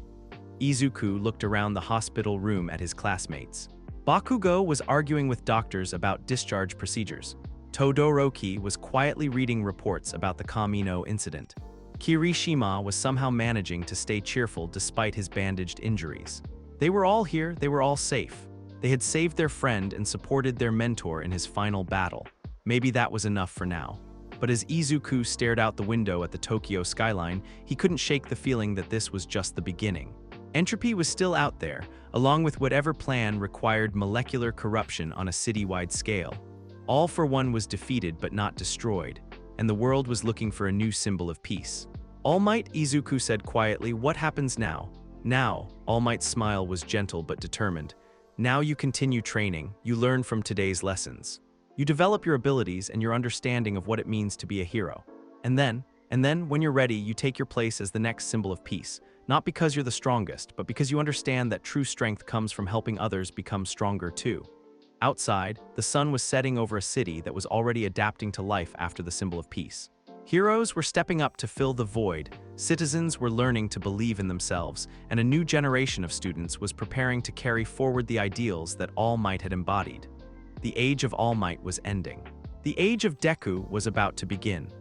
Izuku looked around the hospital room at his classmates. Bakugo was arguing with doctors about discharge procedures. Todoroki was quietly reading reports about the Kamino incident. Kirishima was somehow managing to stay cheerful despite his bandaged injuries. They were all here, they were all safe. They had saved their friend and supported their mentor in his final battle. Maybe that was enough for now. But as Izuku stared out the window at the Tokyo skyline, he couldn't shake the feeling that this was just the beginning. Entropy was still out there, along with whatever plan required molecular corruption on a citywide scale. All for One was defeated but not destroyed, and the world was looking for a new symbol of peace. All Might, Izuku said quietly, what happens now? Now, All Might's smile was gentle but determined. Now you continue training, you learn from today's lessons. You develop your abilities and your understanding of what it means to be a hero. And then, when you're ready, you take your place as the next symbol of peace. Not because you're the strongest, but because you understand that true strength comes from helping others become stronger too. Outside, the sun was setting over a city that was already adapting to life after the symbol of peace. Heroes were stepping up to fill the void, citizens were learning to believe in themselves, and a new generation of students was preparing to carry forward the ideals that All Might had embodied. The age of All Might was ending. The age of Deku was about to begin.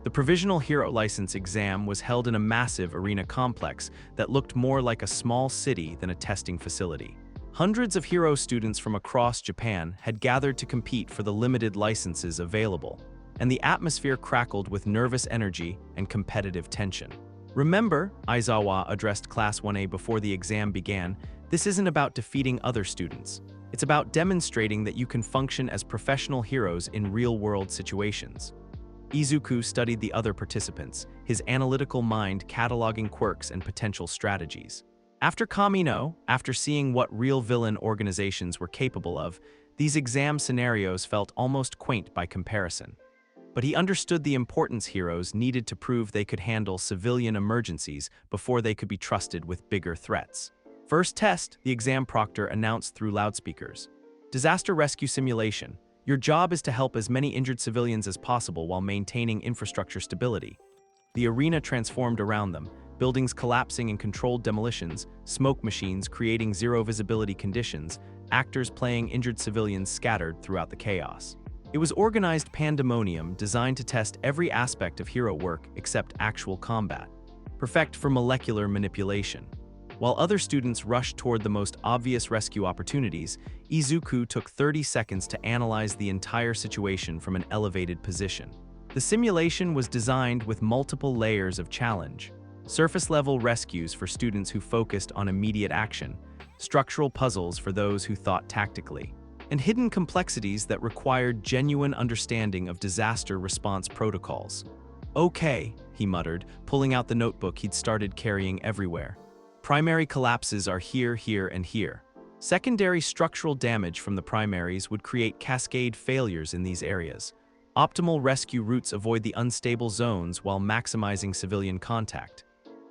The Provisional Hero License exam was held in a massive arena complex that looked more like a small city than a testing facility. Hundreds of hero students from across Japan had gathered to compete for the limited licenses available, and the atmosphere crackled with nervous energy and competitive tension. Remember, Aizawa addressed Class 1A before the exam began, this isn't about defeating other students. It's about demonstrating that you can function as professional heroes in real-world situations. Izuku studied the other participants, his analytical mind cataloging quirks and potential strategies. After Kamino, after seeing what real villain organizations were capable of, these exam scenarios felt almost quaint by comparison. But he understood the importance heroes needed to prove they could handle civilian emergencies before they could be trusted with bigger threats. First test, the exam proctor announced through loudspeakers. Disaster rescue simulation. Your job is to help as many injured civilians as possible while maintaining infrastructure stability. The arena transformed around them, buildings collapsing in controlled demolitions, smoke machines creating zero visibility conditions, actors playing injured civilians scattered throughout the chaos. It was organized pandemonium designed to test every aspect of hero work except actual combat, perfect for molecular manipulation. While other students rushed toward the most obvious rescue opportunities, Izuku took 30 seconds to analyze the entire situation from an elevated position. The simulation was designed with multiple layers of challenge. Surface-level rescues for students who focused on immediate action, structural puzzles for those who thought tactically, and hidden complexities that required genuine understanding of disaster response protocols. Okay, he muttered, pulling out the notebook he'd started carrying everywhere. Primary collapses are here, here, and here. Secondary structural damage from the primaries would create cascade failures in these areas. Optimal rescue routes avoid the unstable zones while maximizing civilian contact.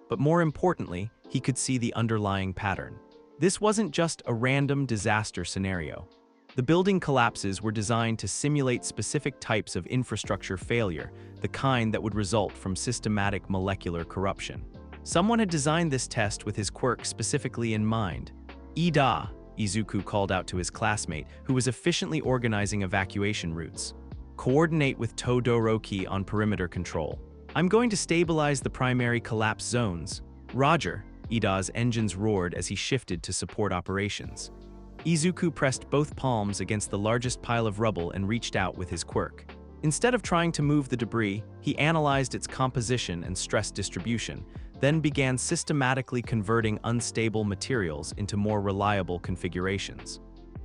But more importantly, he could see the underlying pattern. This wasn't just a random disaster scenario. The building collapses were designed to simulate specific types of infrastructure failure, the kind that would result from systematic molecular corruption. Someone had designed this test with his quirk specifically in mind. Ida, Izuku called out to his classmate, who was efficiently organizing evacuation routes. Coordinate with Todoroki on perimeter control. I'm going to stabilize the primary collapse zones. Roger, Ida's engines roared as he shifted to support operations. Izuku pressed both palms against the largest pile of rubble and reached out with his quirk. Instead of trying to move the debris, he analyzed its composition and stress distribution, then began systematically converting unstable materials into more reliable configurations.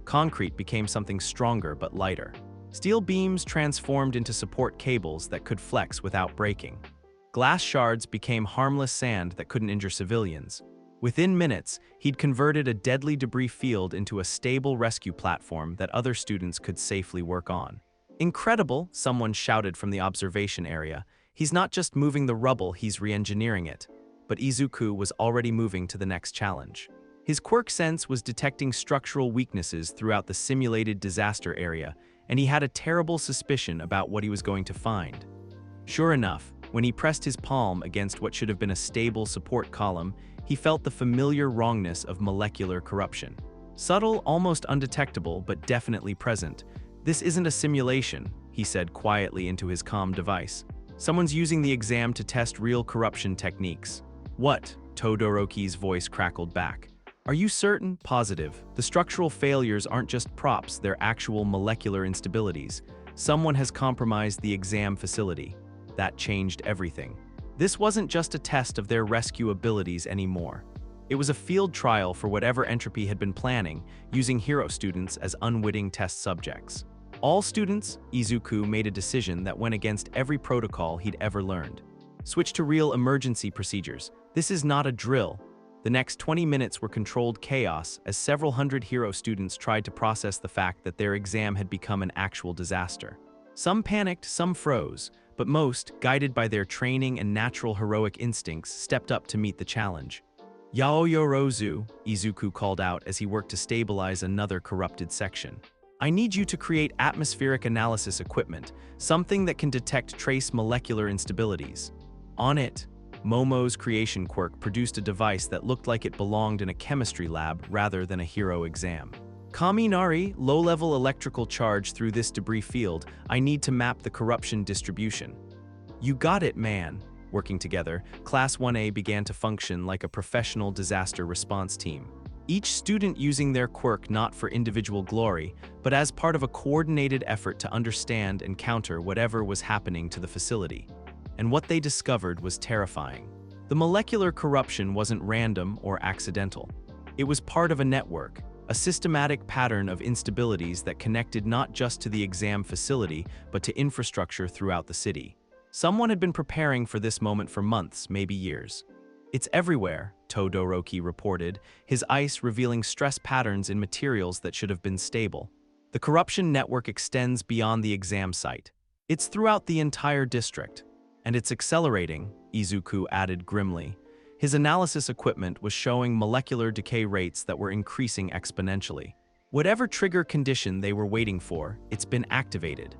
Concrete became something stronger but lighter. Steel beams transformed into support cables that could flex without breaking. Glass shards became harmless sand that couldn't injure civilians. Within minutes, he'd converted a deadly debris field into a stable rescue platform that other students could safely work on. Incredible, someone shouted from the observation area. He's not just moving the rubble, he's re-engineering it. But Izuku was already moving to the next challenge. His quirk sense was detecting structural weaknesses throughout the simulated disaster area, and he had a terrible suspicion about what he was going to find. Sure enough, when he pressed his palm against what should have been a stable support column, he felt the familiar wrongness of molecular corruption. Subtle, almost undetectable, but definitely present. "This isn't a simulation," he said quietly into his comm device. "Someone's using the exam to test real corruption techniques." "What?" Todoroki's voice crackled back. "Are you certain?" "Positive. The structural failures aren't just props, they're actual molecular instabilities. Someone has compromised the exam facility." That changed everything. This wasn't just a test of their rescue abilities anymore. It was a field trial for whatever Entropy had been planning, using hero students as unwitting test subjects. All students, Izuku made a decision that went against every protocol he'd ever learned. Switch to real emergency procedures. This is not a drill. The next 20 minutes were controlled chaos as several hundred hero students tried to process the fact that their exam had become an actual disaster. Some panicked, some froze, but most, guided by their training and natural heroic instincts, stepped up to meet the challenge. "Yaoyorozu," Izuku called out as he worked to stabilize another corrupted section. "I need you to create atmospheric analysis equipment, something that can detect trace molecular instabilities." On it, Momo's creation quirk produced a device that looked like it belonged in a chemistry lab rather than a hero exam. "Kaminari, low-level electrical charge through this debris field. I need to map the corruption distribution." "You got it, man." Working together, Class 1A began to function like a professional disaster response team. Each student using their quirk not for individual glory, but as part of a coordinated effort to understand and counter whatever was happening to the facility. And what they discovered was terrifying. The molecular corruption wasn't random or accidental. It was part of a network, a systematic pattern of instabilities that connected not just to the exam facility, but to infrastructure throughout the city. Someone had been preparing for this moment for months, maybe years. "It's everywhere," Todoroki reported, his eyes revealing stress patterns in materials that should have been stable. "The corruption network extends beyond the exam site. It's throughout the entire district. And it's accelerating," Izuku added grimly. His analysis equipment was showing molecular decay rates that were increasing exponentially. Whatever trigger condition they were waiting for, it's been activated.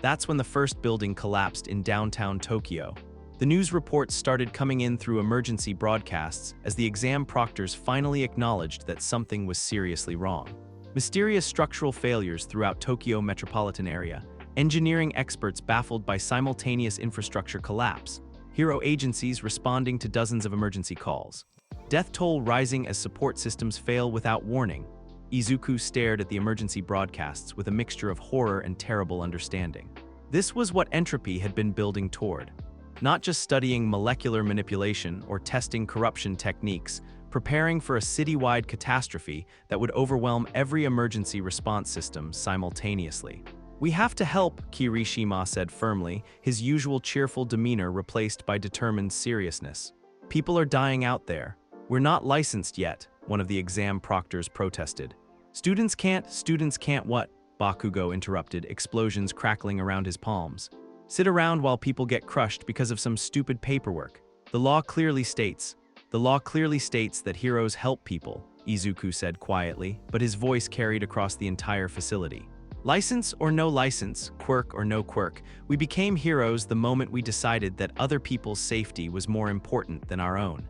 That's when the first building collapsed in downtown Tokyo. The news reports started coming in through emergency broadcasts as the exam proctors finally acknowledged that something was seriously wrong. Mysterious structural failures throughout Tokyo metropolitan area, engineering experts baffled by simultaneous infrastructure collapse, hero agencies responding to dozens of emergency calls. Death toll rising as support systems fail without warning. Izuku stared at the emergency broadcasts with a mixture of horror and terrible understanding. This was what Entropy had been building toward. Not just studying molecular manipulation or testing corruption techniques, preparing for a citywide catastrophe that would overwhelm every emergency response system simultaneously. "We have to help," Kirishima said firmly, his usual cheerful demeanor replaced by determined seriousness. "People are dying out there. We're not licensed yet," one of the exam proctors protested. Students can't what?" Bakugo interrupted, explosions crackling around his palms. "Sit around while people get crushed because of some stupid paperwork. The law clearly states that heroes help people," Izuku said quietly, but his voice carried across the entire facility. "License or no license, quirk or no quirk, we became heroes the moment we decided that other people's safety was more important than our own."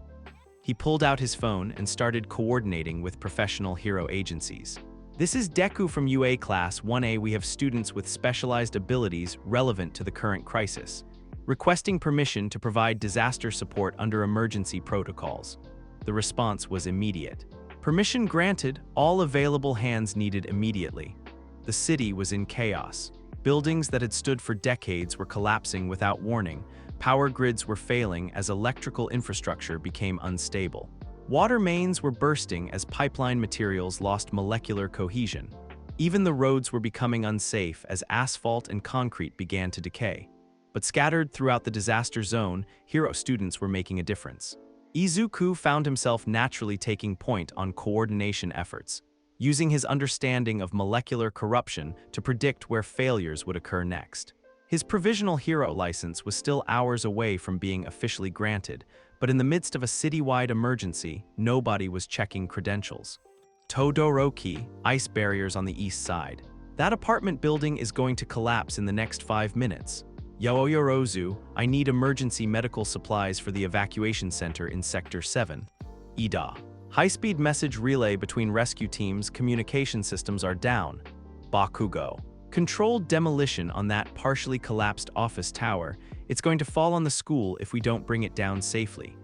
He pulled out his phone and started coordinating with professional hero agencies. "This is Deku from UA Class 1A. We have students with specialized abilities relevant to the current crisis, requesting permission to provide disaster support under emergency protocols." The response was immediate. Permission granted, all available hands needed immediately. The city was in chaos. Buildings that had stood for decades were collapsing without warning. Power grids were failing as electrical infrastructure became unstable. Water mains were bursting as pipeline materials lost molecular cohesion. Even the roads were becoming unsafe as asphalt and concrete began to decay. But scattered throughout the disaster zone, hero students were making a difference. Izuku found himself naturally taking point on coordination efforts, using his understanding of molecular corruption to predict where failures would occur next. His provisional hero license was still hours away from being officially granted, but in the midst of a citywide emergency, nobody was checking credentials. Todoroki, ice barriers on the east side. That apartment building is going to collapse in the next 5 minutes. Yaoyorozu, I need emergency medical supplies for the evacuation center in Sector 7. Ida. High-speed message relay between rescue teams, communication systems are down. Bakugo. Controlled demolition on that partially collapsed office tower. It's going to fall on the school if we don't bring it down safely.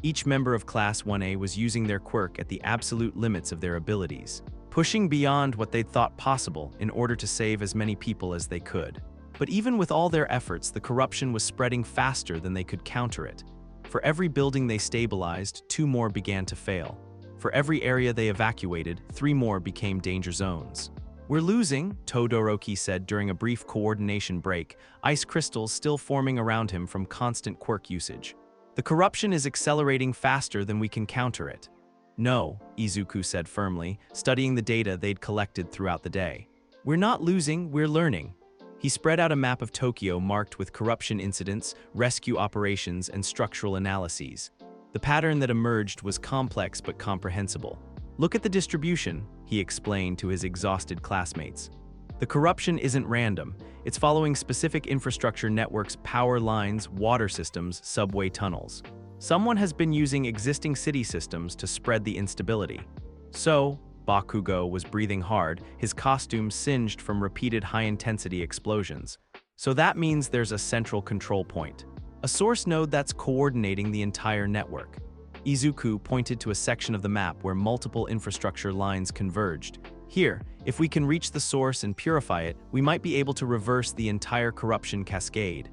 Each member of Class 1A was using their quirk at the absolute limits of their abilities, pushing beyond what they'd thought possible in order to save as many people as they could. But even with all their efforts, the corruption was spreading faster than they could counter it. For every building they stabilized, 2 more began to fail. For every area they evacuated, 3 more became danger zones. We're losing, Todoroki said during a brief coordination break, ice crystals still forming around him from constant quirk usage. The corruption is accelerating faster than we can counter it. No, Izuku said firmly, studying the data they'd collected throughout the day. We're not losing, we're learning. He spread out a map of Tokyo marked with corruption incidents, rescue operations, and structural analyses. The pattern that emerged was complex but comprehensible. Look at the distribution, he explained to his exhausted classmates. The corruption isn't random. It's following specific infrastructure networks, power lines, water systems, subway tunnels. Someone has been using existing city systems to spread the instability. So, Bakugo was breathing hard, his costume singed from repeated high-intensity explosions. So that means there's a central control point. A source node that's coordinating the entire network. Izuku pointed to a section of the map where multiple infrastructure lines converged. Here, if we can reach the source and purify it, we might be able to reverse the entire corruption cascade.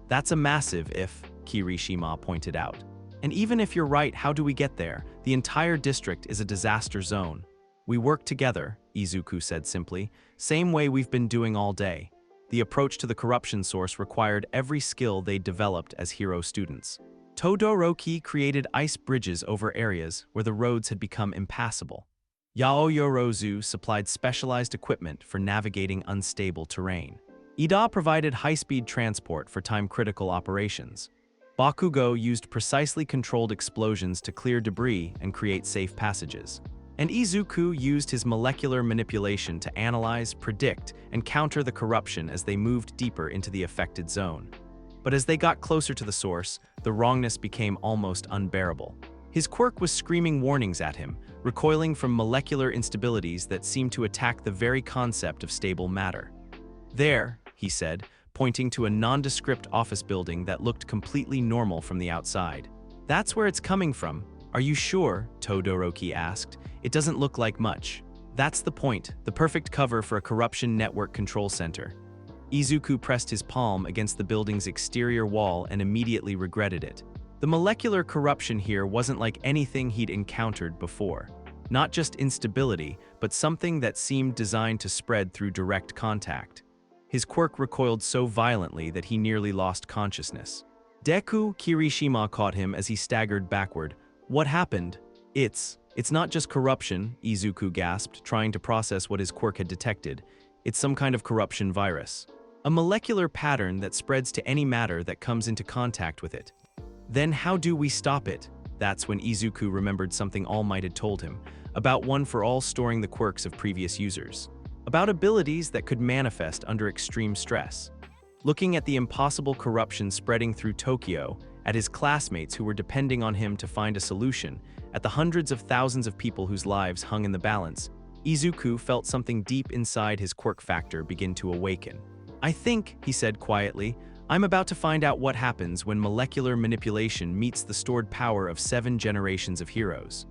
That's a massive if, Kirishima pointed out. And even if you're right, how do we get there? The entire district is a disaster zone. We work together, Izuku said simply, same way we've been doing all day. The approach to the corruption source required every skill they'd developed as hero students. Todoroki created ice bridges over areas where the roads had become impassable. Yaoyorozu supplied specialized equipment for navigating unstable terrain. Ida provided high-speed transport for time-critical operations. Bakugo used precisely controlled explosions to clear debris and create safe passages. And Izuku used his molecular manipulation to analyze, predict, and counter the corruption as they moved deeper into the affected zone. But as they got closer to the source, the wrongness became almost unbearable. His quirk was screaming warnings at him, recoiling from molecular instabilities that seemed to attack the very concept of stable matter. There, he said, pointing to a nondescript office building that looked completely normal from the outside. That's where it's coming from. Are you sure? Todoroki asked. It doesn't look like much. That's the point, the perfect cover for a corruption network control center. Izuku pressed his palm against the building's exterior wall and immediately regretted it. The molecular corruption here wasn't like anything he'd encountered before. Not just instability, but something that seemed designed to spread through direct contact. His quirk recoiled so violently that he nearly lost consciousness. Deku, Kirishima caught him as he staggered backward. What happened? It's not just corruption, Izuku gasped, trying to process what his quirk had detected. It's some kind of corruption virus. A molecular pattern that spreads to any matter that comes into contact with it. Then how do we stop it? That's when Izuku remembered something All Might had told him, about One for All storing the quirks of previous users. About abilities that could manifest under extreme stress. Looking at the impossible corruption spreading through Tokyo, at his classmates who were depending on him to find a solution, at the hundreds of thousands of people whose lives hung in the balance, Izuku felt something deep inside his quirk factor begin to awaken. I think, he said quietly, I'm about to find out what happens when molecular manipulation meets the stored power of 7 generations of heroes.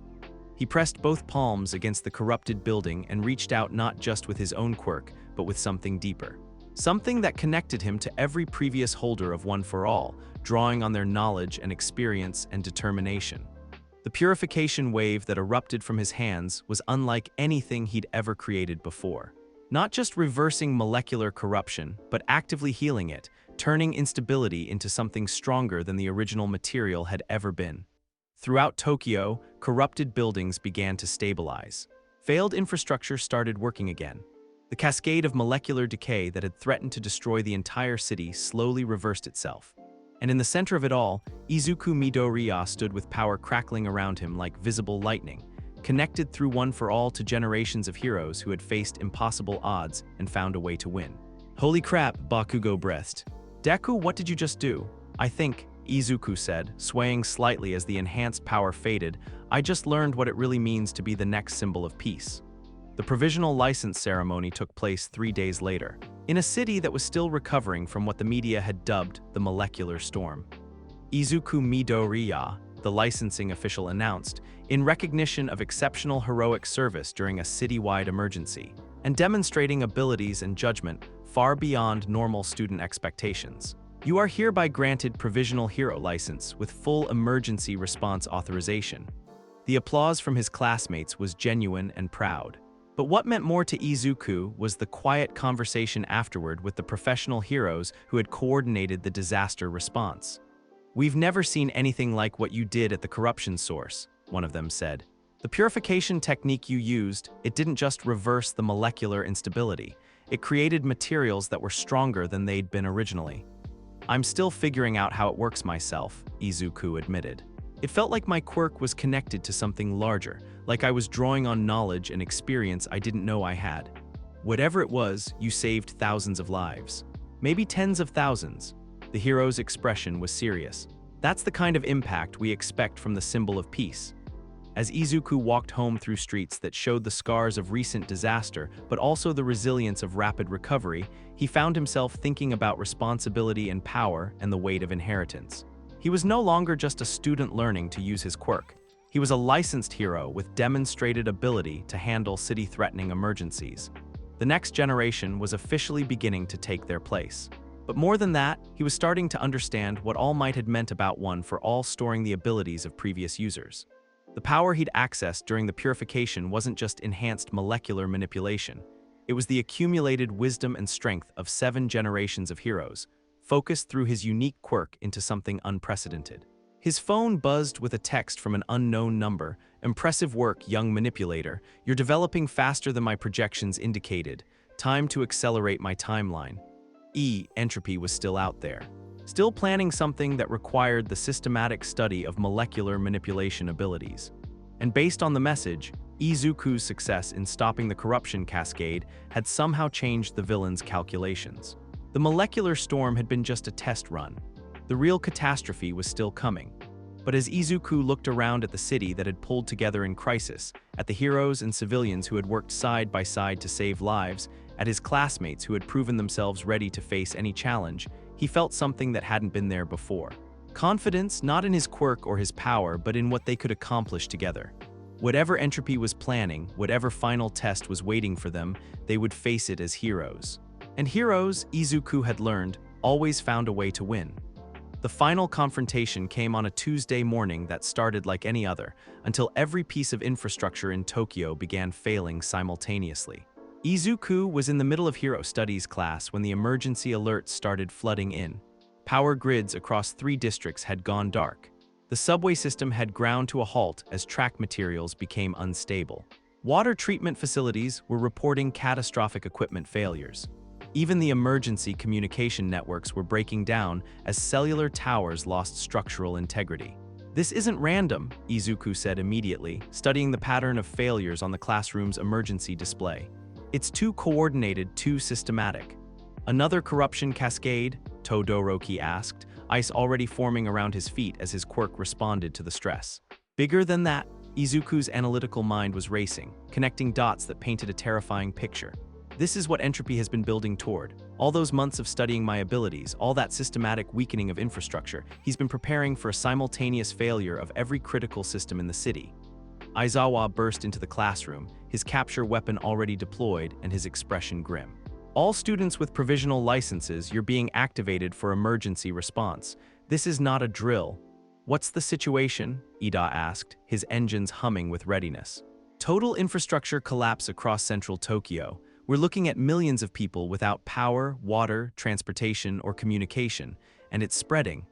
He pressed both palms against the corrupted building and reached out not just with his own quirk, but with something deeper. Something that connected him to every previous holder of One for All, drawing on their knowledge and experience and determination. The purification wave that erupted from his hands was unlike anything he'd ever created before. Not just reversing molecular corruption, but actively healing it, turning instability into something stronger than the original material had ever been. Throughout Tokyo, corrupted buildings began to stabilize. Failed infrastructure started working again. The cascade of molecular decay that had threatened to destroy the entire city slowly reversed itself. And in the center of it all, Izuku Midoriya stood with power crackling around him like visible lightning, connected through one for all to generations of heroes who had faced impossible odds and found a way to win. Holy crap, Bakugo breathed. Deku, what did you just do? I think, Izuku said, swaying slightly as the enhanced power faded, I just learned what it really means to be the next symbol of peace. The provisional license ceremony took place 3 days later, in a city that was still recovering from what the media had dubbed the molecular storm. Izuku Midoriya, the licensing official, announced, in recognition of exceptional heroic service during a citywide emergency, and demonstrating abilities and judgment far beyond normal student expectations. You are hereby granted Provisional Hero License with full emergency response authorization. The applause from his classmates was genuine and proud. But what meant more to Izuku was the quiet conversation afterward with the professional heroes who had coordinated the disaster response. We've never seen anything like what you did at the corruption source, one of them said. The purification technique you used, it didn't just reverse the molecular instability. It created materials that were stronger than they'd been originally. I'm still figuring out how it works myself, Izuku admitted. It felt like my quirk was connected to something larger, like I was drawing on knowledge and experience I didn't know I had. Whatever it was, you saved thousands of lives. Maybe tens of thousands. The hero's expression was serious. That's the kind of impact we expect from the symbol of peace. As Izuku walked home through streets that showed the scars of recent disaster, but also the resilience of rapid recovery, he found himself thinking about responsibility and power and the weight of inheritance. He was no longer just a student learning to use his quirk. He was a licensed hero with demonstrated ability to handle city-threatening emergencies. The next generation was officially beginning to take their place. But more than that, he was starting to understand what All Might had meant about one for all storing the abilities of previous users. The power he'd accessed during the purification wasn't just enhanced molecular manipulation. It was the accumulated wisdom and strength of 7 generations of heroes, focused through his unique quirk into something unprecedented. His phone buzzed with a text from an unknown number. Impressive work, young manipulator. You're developing faster than my projections indicated. Time to accelerate my timeline. Entropy was still out there, still planning something that required the systematic study of molecular manipulation abilities. And based on the message, Izuku's success in stopping the corruption cascade had somehow changed the villain's calculations. The molecular storm had been just a test run. The real catastrophe was still coming. But as Izuku looked around at the city that had pulled together in crisis, at the heroes and civilians who had worked side by side to save lives, at his classmates who had proven themselves ready to face any challenge, he felt something that hadn't been there before. Confidence not in his quirk or his power, but in what they could accomplish together. Whatever Entropy was planning, whatever final test was waiting for them, they would face it as heroes. And heroes, Izuku had learned, always found a way to win. The final confrontation came on a Tuesday morning that started like any other, until every piece of infrastructure in Tokyo began failing simultaneously. Izuku was in the middle of Hero Studies class when the emergency alerts started flooding in. Power grids across 3 districts had gone dark. The subway system had ground to a halt as track materials became unstable. Water treatment facilities were reporting catastrophic equipment failures. Even the emergency communication networks were breaking down as cellular towers lost structural integrity. This isn't random, Izuku said immediately, studying the pattern of failures on the classroom's emergency display. It's too coordinated, too systematic. Another corruption cascade? Todoroki asked, ice already forming around his feet as his quirk responded to the stress. Bigger than that, Izuku's analytical mind was racing, connecting dots that painted a terrifying picture. This is what Entropy has been building toward. All those months of studying my abilities, all that systematic weakening of infrastructure, he's been preparing for a simultaneous failure of every critical system in the city. Aizawa burst into the classroom, his capture weapon already deployed and his expression grim. All students with provisional licenses, you're being activated for emergency response. This is not a drill. What's the situation? Ida asked, his engines humming with readiness. Total infrastructure collapse across central Tokyo. We're looking at millions of people without power, water, transportation, or communication, and it's spreading.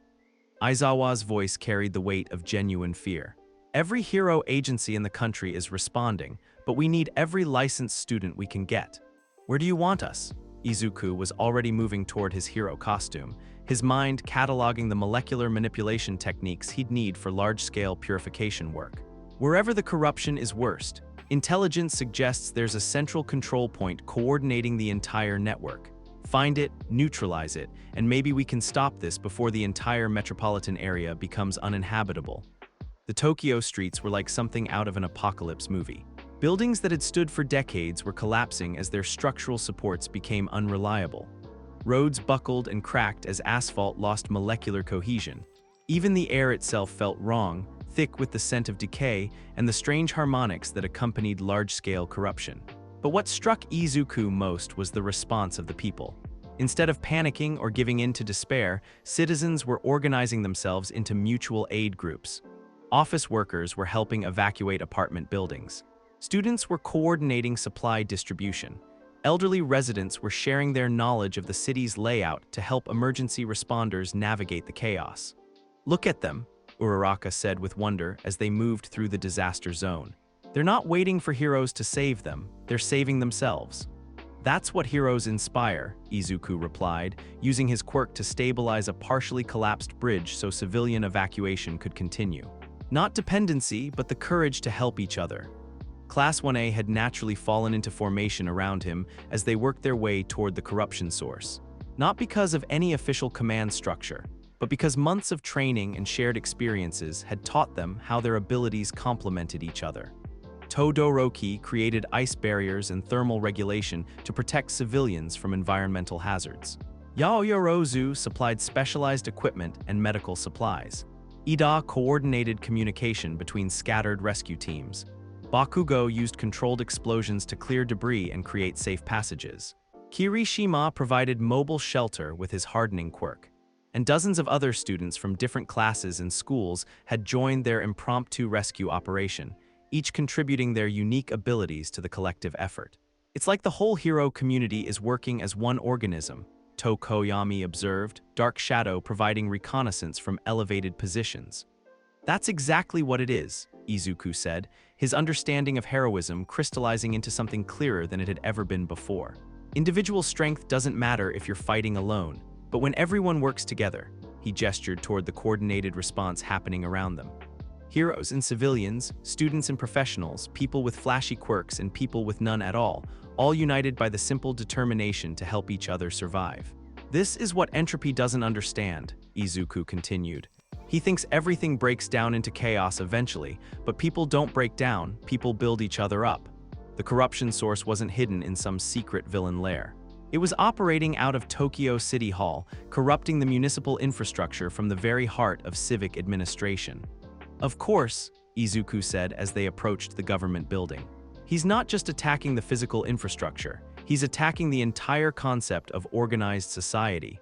Aizawa's voice carried the weight of genuine fear. Every hero agency in the country is responding, but we need every licensed student we can get. Where do you want us? Izuku was already moving toward his hero costume, his mind cataloging the molecular manipulation techniques he'd need for large-scale purification work. Wherever the corruption is worst, intelligence suggests there's a central control point coordinating the entire network. Find it, neutralize it, and maybe we can stop this before the entire metropolitan area becomes uninhabitable. The Tokyo streets were like something out of an apocalypse movie. Buildings that had stood for decades were collapsing as their structural supports became unreliable. Roads buckled and cracked as asphalt lost molecular cohesion. Even the air itself felt wrong, thick with the scent of decay and the strange harmonics that accompanied large-scale corruption. But what struck Izuku most was the response of the people. Instead of panicking or giving in to despair, citizens were organizing themselves into mutual aid groups. Office workers were helping evacuate apartment buildings. Students were coordinating supply distribution. Elderly residents were sharing their knowledge of the city's layout to help emergency responders navigate the chaos. "Look at them," Uraraka said with wonder as they moved through the disaster zone. "They're not waiting for heroes to save them, they're saving themselves." "That's what heroes inspire," Izuku replied, using his quirk to stabilize a partially collapsed bridge so civilian evacuation could continue. Not dependency, but the courage to help each other. Class 1A had naturally fallen into formation around him as they worked their way toward the corruption source. Not because of any official command structure, but because months of training and shared experiences had taught them how their abilities complemented each other. Todoroki created ice barriers and thermal regulation to protect civilians from environmental hazards. Yaoyorozu supplied specialized equipment and medical supplies. Ida coordinated communication between scattered rescue teams. Bakugo used controlled explosions to clear debris and create safe passages. Kirishima provided mobile shelter with his hardening quirk. And dozens of other students from different classes and schools had joined their impromptu rescue operation, each contributing their unique abilities to the collective effort. "It's like the whole hero community is working as one organism," Tokoyami observed, Dark Shadow providing reconnaissance from elevated positions. "That's exactly what it is," Izuku said, his understanding of heroism crystallizing into something clearer than it had ever been before. "Individual strength doesn't matter if you're fighting alone, but when everyone works together," he gestured toward the coordinated response happening around them. Heroes and civilians, students and professionals, people with flashy quirks and people with none at all united by the simple determination to help each other survive. "This is what Entropy doesn't understand," Izuku continued. "He thinks everything breaks down into chaos eventually, but people don't break down, people build each other up." The corruption source wasn't hidden in some secret villain lair. It was operating out of Tokyo City Hall, corrupting the municipal infrastructure from the very heart of civic administration. "Of course," Izuku said as they approached the government building. "He's not just attacking the physical infrastructure, he's attacking the entire concept of organized society."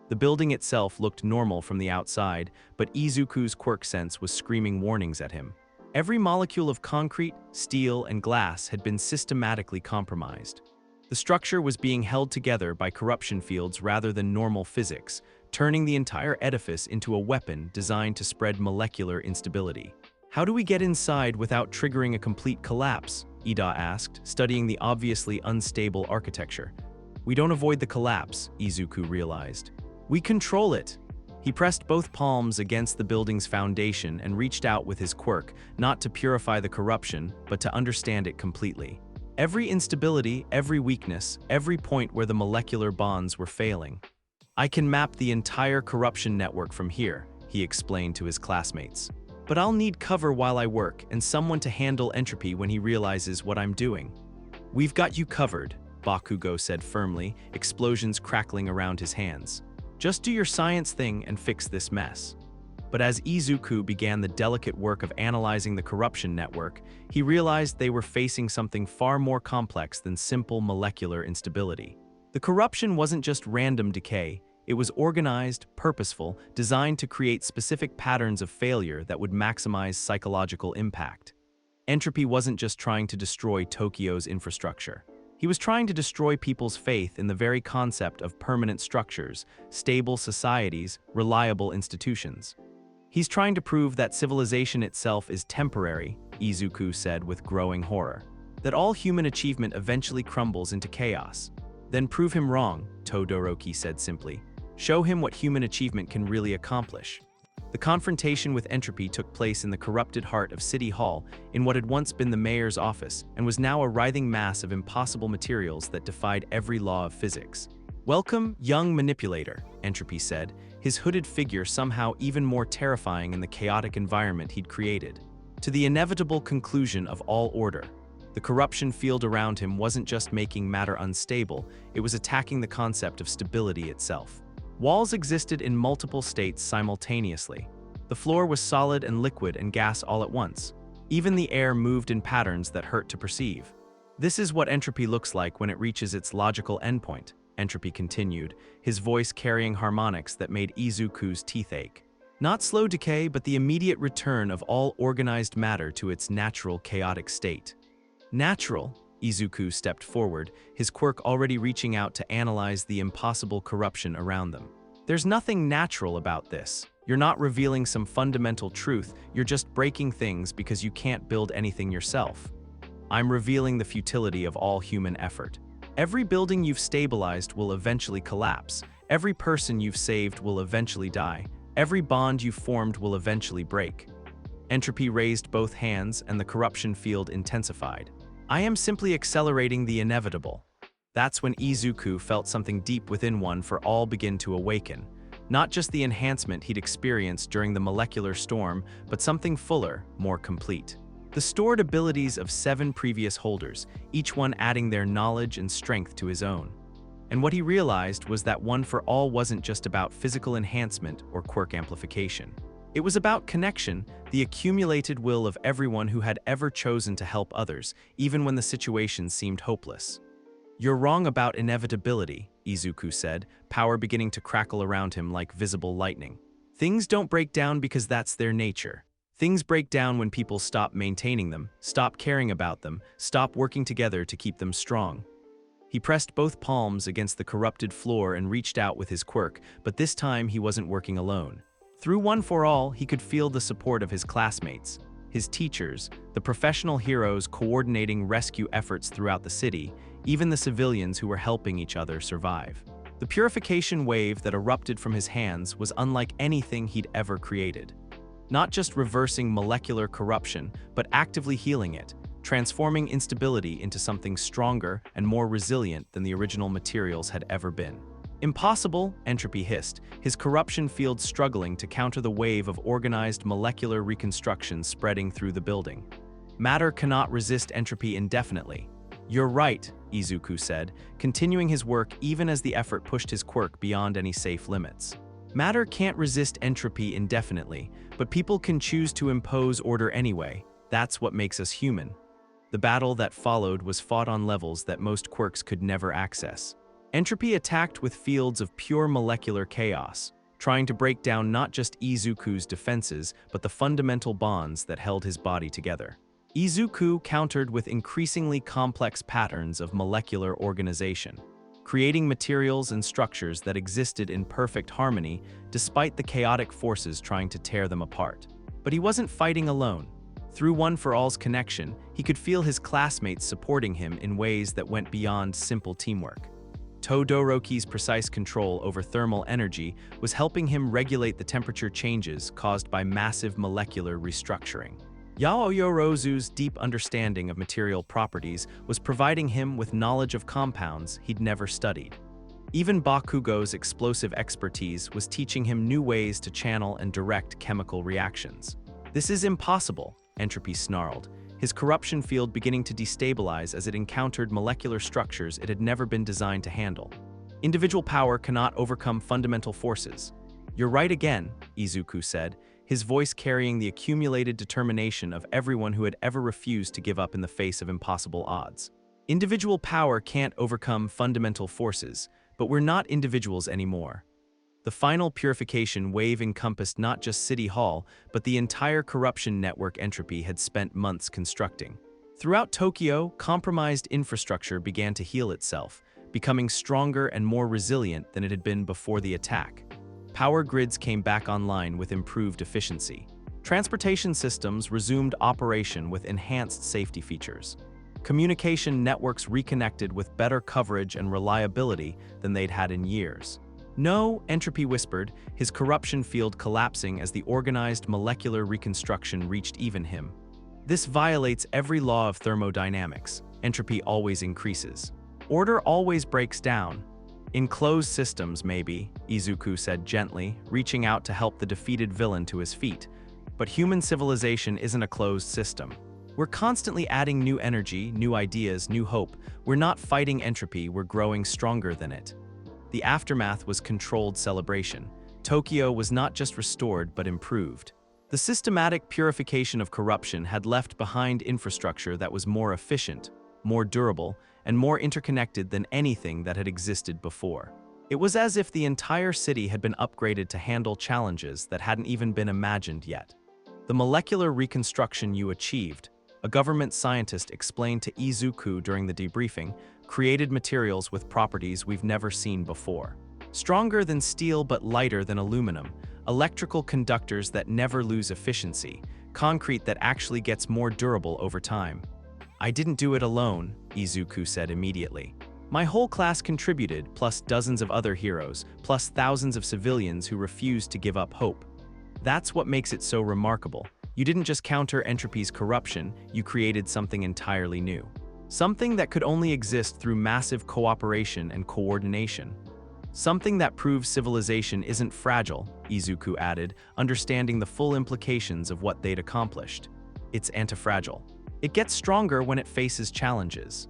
The building itself looked normal from the outside, but Izuku's quirk sense was screaming warnings at him. Every molecule of concrete, steel, and glass had been systematically compromised. The structure was being held together by corruption fields rather than normal physics, turning the entire edifice into a weapon designed to spread molecular instability. "How do we get inside without triggering a complete collapse?" Ida asked, studying the obviously unstable architecture. "We don't avoid the collapse," Izuku realized. "We control it." He pressed both palms against the building's foundation and reached out with his quirk, not to purify the corruption, but to understand it completely. Every instability, every weakness, every point where the molecular bonds were failing. "I can map the entire corruption network from here," he explained to his classmates. "But I'll need cover while I work and someone to handle Entropy when he realizes what I'm doing." "We've got you covered," Bakugo said firmly, explosions crackling around his hands. "Just do your science thing and fix this mess." But as Izuku began the delicate work of analyzing the corruption network, he realized they were facing something far more complex than simple molecular instability. The corruption wasn't just random decay, it was organized, purposeful, designed to create specific patterns of failure that would maximize psychological impact. Entropy wasn't just trying to destroy Tokyo's infrastructure. He was trying to destroy people's faith in the very concept of permanent structures, stable societies, reliable institutions. He's trying to prove that civilization itself is temporary, Izuku said with growing horror. That all human achievement eventually crumbles into chaos. Then prove him wrong, Todoroki said simply. Show him what human achievement can really accomplish. The confrontation with entropy took place in the corrupted heart of City Hall, in what had once been the mayor's office, and was now a writhing mass of impossible materials that defied every law of physics. Welcome, young manipulator, Entropy said, his hooded figure somehow even more terrifying in the chaotic environment he'd created. To the inevitable conclusion of all order. The corruption field around him wasn't just making matter unstable, it was attacking the concept of stability itself. Walls existed in multiple states simultaneously. The floor was solid and liquid and gas all at once. Even the air moved in patterns that hurt to perceive. This is what entropy looks like when it reaches its logical endpoint, Entropy continued, his voice carrying harmonics that made Izuku's teeth ache. Not slow decay, but the immediate return of all organized matter to its natural chaotic state. Natural? Izuku stepped forward, his quirk already reaching out to analyze the impossible corruption around them. There's nothing natural about this. You're not revealing some fundamental truth, you're just breaking things because you can't build anything yourself. I'm revealing the futility of all human effort. Every building you've stabilized will eventually collapse. Every person you've saved will eventually die. Every bond you've formed will eventually break. Entropy raised both hands and the corruption field intensified. I am simply accelerating the inevitable. That's when Izuku felt something deep within one for all begin to awaken. Not just the enhancement he'd experienced during the molecular storm, but something fuller, more complete. The stored abilities of 7 previous holders, each one adding their knowledge and strength to his own. And what he realized was that One for All wasn't just about physical enhancement or quirk amplification. It was about connection, the accumulated will of everyone who had ever chosen to help others, even when the situation seemed hopeless. You're wrong about inevitability, Izuku said, power beginning to crackle around him like visible lightning. Things don't break down because that's their nature. Things break down when people stop maintaining them, stop caring about them, stop working together to keep them strong. He pressed both palms against the corrupted floor and reached out with his quirk, but this time he wasn't working alone. Through One for All, he could feel the support of his classmates, his teachers, the professional heroes coordinating rescue efforts throughout the city, even the civilians who were helping each other survive. The purification wave that erupted from his hands was unlike anything he'd ever created. Not just reversing molecular corruption, but actively healing it, transforming instability into something stronger and more resilient than the original materials had ever been. Impossible, Entropy hissed, his corruption field struggling to counter the wave of organized molecular reconstruction spreading through the building. Matter cannot resist entropy indefinitely. You're right, Izuku said, continuing his work even as the effort pushed his quirk beyond any safe limits. Matter can't resist entropy indefinitely, but people can choose to impose order anyway. That's what makes us human. The battle that followed was fought on levels that most quirks could never access. Entropy attacked with fields of pure molecular chaos, trying to break down not just Izuku's defenses, but the fundamental bonds that held his body together. Izuku countered with increasingly complex patterns of molecular organization, creating materials and structures that existed in perfect harmony despite the chaotic forces trying to tear them apart. But he wasn't fighting alone. Through One for All's connection, he could feel his classmates supporting him in ways that went beyond simple teamwork. Todoroki's precise control over thermal energy was helping him regulate the temperature changes caused by massive molecular restructuring. Yaoyorozu's deep understanding of material properties was providing him with knowledge of compounds he'd never studied. Even Bakugo's explosive expertise was teaching him new ways to channel and direct chemical reactions. This is impossible, Entropy snarled, his corruption field beginning to destabilize as it encountered molecular structures it had never been designed to handle. Individual power cannot overcome fundamental forces. You're right again, Izuku said, his voice carrying the accumulated determination of everyone who had ever refused to give up in the face of impossible odds. Individual power can't overcome fundamental forces, but we're not individuals anymore. The final purification wave encompassed not just City Hall, but the entire corruption network Entropy had spent months constructing. Throughout Tokyo, compromised infrastructure began to heal itself, becoming stronger and more resilient than it had been before the attack. Power grids came back online with improved efficiency. Transportation systems resumed operation with enhanced safety features. Communication networks reconnected with better coverage and reliability than they'd had in years. No, Entropy whispered, his corruption field collapsing as the organized molecular reconstruction reached even him. This violates every law of thermodynamics. Entropy always increases. Order always breaks down. In closed systems, maybe, Izuku said gently, reaching out to help the defeated villain to his feet. But human civilization isn't a closed system. We're constantly adding new energy, new ideas, new hope. We're not fighting entropy, we're growing stronger than it. The aftermath was controlled celebration. Tokyo was not just restored, but improved. The systematic purification of corruption had left behind infrastructure that was more efficient, more durable, and more interconnected than anything that had existed before. It was as if the entire city had been upgraded to handle challenges that hadn't even been imagined yet. The molecular reconstruction you achieved, a government scientist explained to Izuku during the debriefing, created materials with properties we've never seen before. Stronger than steel but lighter than aluminum, electrical conductors that never lose efficiency, concrete that actually gets more durable over time. I didn't do it alone, Izuku said immediately. My whole class contributed, plus dozens of other heroes, plus thousands of civilians who refused to give up hope. That's what makes it so remarkable. You didn't just counter entropy's corruption, you created something entirely new. Something that could only exist through massive cooperation and coordination. Something that proves civilization isn't fragile, Izuku added, understanding the full implications of what they'd accomplished. It's antifragile. It gets stronger when it faces challenges.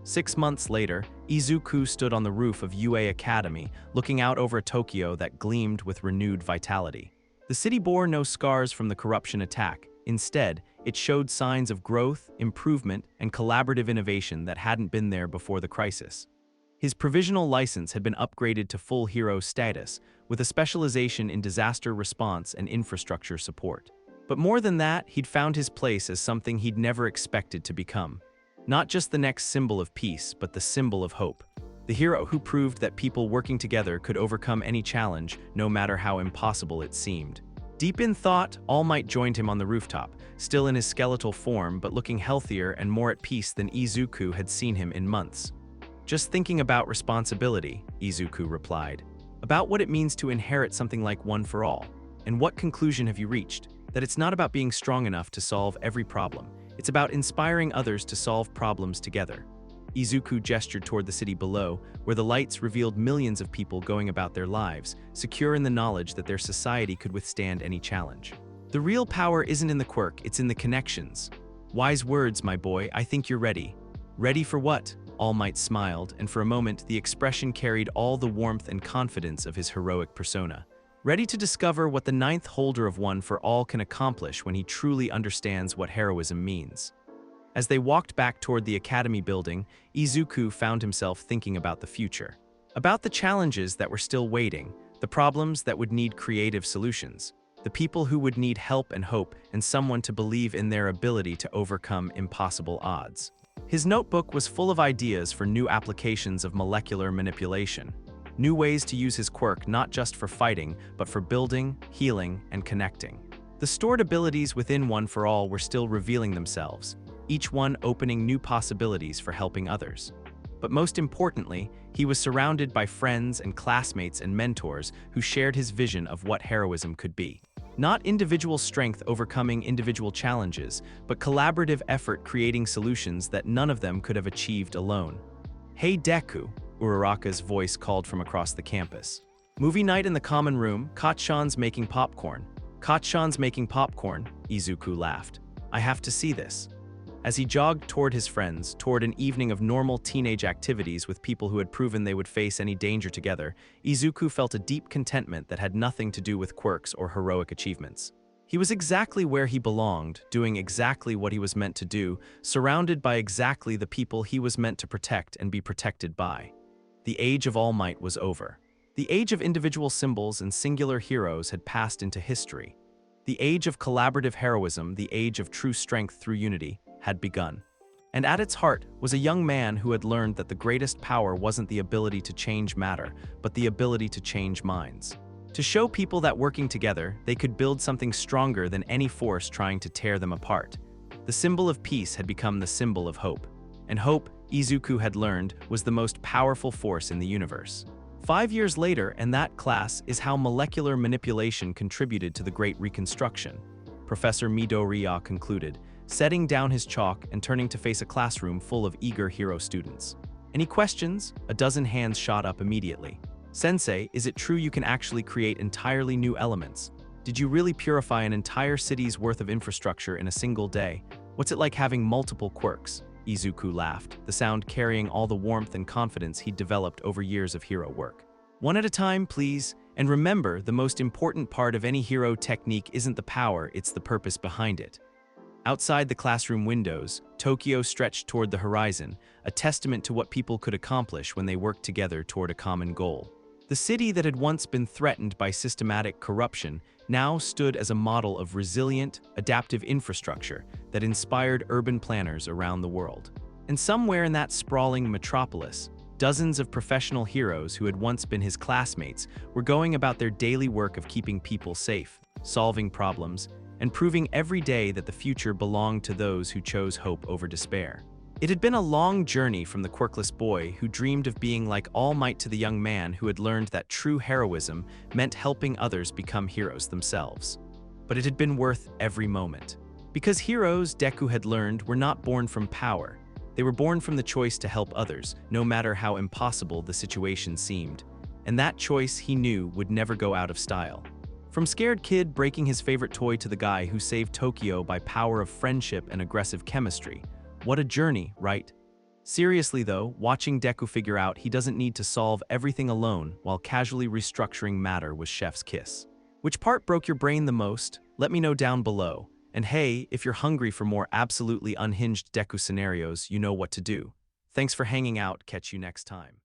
6 months later, Izuku stood on the roof of UA Academy, looking out over Tokyo that gleamed with renewed vitality. The city bore no scars from the corruption attack. Instead, it showed signs of growth, improvement, and collaborative innovation that hadn't been there before the crisis. His provisional license had been upgraded to full hero status, with a specialization in disaster response and infrastructure support. But more than that, he'd found his place as something he'd never expected to become. Not just the next symbol of peace, but the symbol of hope. The hero who proved that people working together could overcome any challenge, no matter how impossible it seemed. Deep in thought, All Might joined him on the rooftop, still in his skeletal form but looking healthier and more at peace than Izuku had seen him in months. Just thinking about responsibility, Izuku replied. About what it means to inherit something like One for All. And what conclusion have you reached? That it's not about being strong enough to solve every problem. It's about inspiring others to solve problems together. Izuku gestured toward the city below, where the lights revealed millions of people going about their lives, secure in the knowledge that their society could withstand any challenge. The real power isn't in the quirk, it's in the connections. Wise words, my boy, I think you're ready. Ready for what? All Might smiled, and for a moment the expression carried all the warmth and confidence of his heroic persona. Ready to discover what the ninth holder of One for All can accomplish when he truly understands what heroism means. As they walked back toward the academy building, Izuku found himself thinking about the future. About the challenges that were still waiting, the problems that would need creative solutions, the people who would need help and hope, and someone to believe in their ability to overcome impossible odds. His notebook was full of ideas for new applications of molecular manipulation. New ways to use his quirk not just for fighting, but for building, healing, and connecting. The stored abilities within One for All were still revealing themselves, each one opening new possibilities for helping others. But most importantly, he was surrounded by friends and classmates and mentors who shared his vision of what heroism could be. Not individual strength overcoming individual challenges, but collaborative effort creating solutions that none of them could have achieved alone. Hey Deku, Uraraka's voice called from across the campus. Movie night in the common room, Kacchan's making popcorn. Kacchan's making popcorn, Izuku laughed. I have to see this. As he jogged toward his friends, toward an evening of normal teenage activities with people who had proven they would face any danger together, Izuku felt a deep contentment that had nothing to do with quirks or heroic achievements. He was exactly where he belonged, doing exactly what he was meant to do, surrounded by exactly the people he was meant to protect and be protected by. The age of All Might was over. The age of individual symbols and singular heroes had passed into history. The age of collaborative heroism, the age of true strength through unity, had begun. And at its heart was a young man who had learned that the greatest power wasn't the ability to change matter, but the ability to change minds. to show people that working together, they could build something stronger than any force trying to tear them apart. The symbol of peace had become the symbol of hope. And hope, Izuku had learned, was the most powerful force in the universe. 5 years later, and that class is how molecular manipulation contributed to the Great Reconstruction. Professor Midoriya concluded, setting down his chalk and turning to face a classroom full of eager hero students. Any questions? A dozen hands shot up immediately. Sensei, is it true you can actually create entirely new elements? Did you really purify an entire city's worth of infrastructure in a single day? What's it like having multiple quirks? Izuku laughed, the sound carrying all the warmth and confidence he'd developed over years of hero work. One at a time, please. And remember, the most important part of any hero technique isn't the power, it's the purpose behind it. Outside the classroom windows, Tokyo stretched toward the horizon, a testament to what people could accomplish when they worked together toward a common goal. The city that had once been threatened by systematic corruption now stood as a model of resilient, adaptive infrastructure that inspired urban planners around the world. And somewhere in that sprawling metropolis, dozens of professional heroes who had once been his classmates were going about their daily work of keeping people safe, solving problems, and proving every day that the future belonged to those who chose hope over despair. It had been a long journey from the quirkless boy who dreamed of being like All Might to the young man who had learned that true heroism meant helping others become heroes themselves. But it had been worth every moment. Because heroes, Deku had learned, were not born from power. They were born from the choice to help others, no matter how impossible the situation seemed. And that choice, he knew, would never go out of style. From scared kid breaking his favorite toy to the guy who saved Tokyo by power of friendship and aggressive chemistry. What a journey, right? Seriously though, watching Deku figure out he doesn't need to solve everything alone while casually restructuring matter was chef's kiss. Which part broke your brain the most? Let me know down below. And hey, if you're hungry for more absolutely unhinged Deku scenarios, you know what to do. Thanks for hanging out, catch you next time.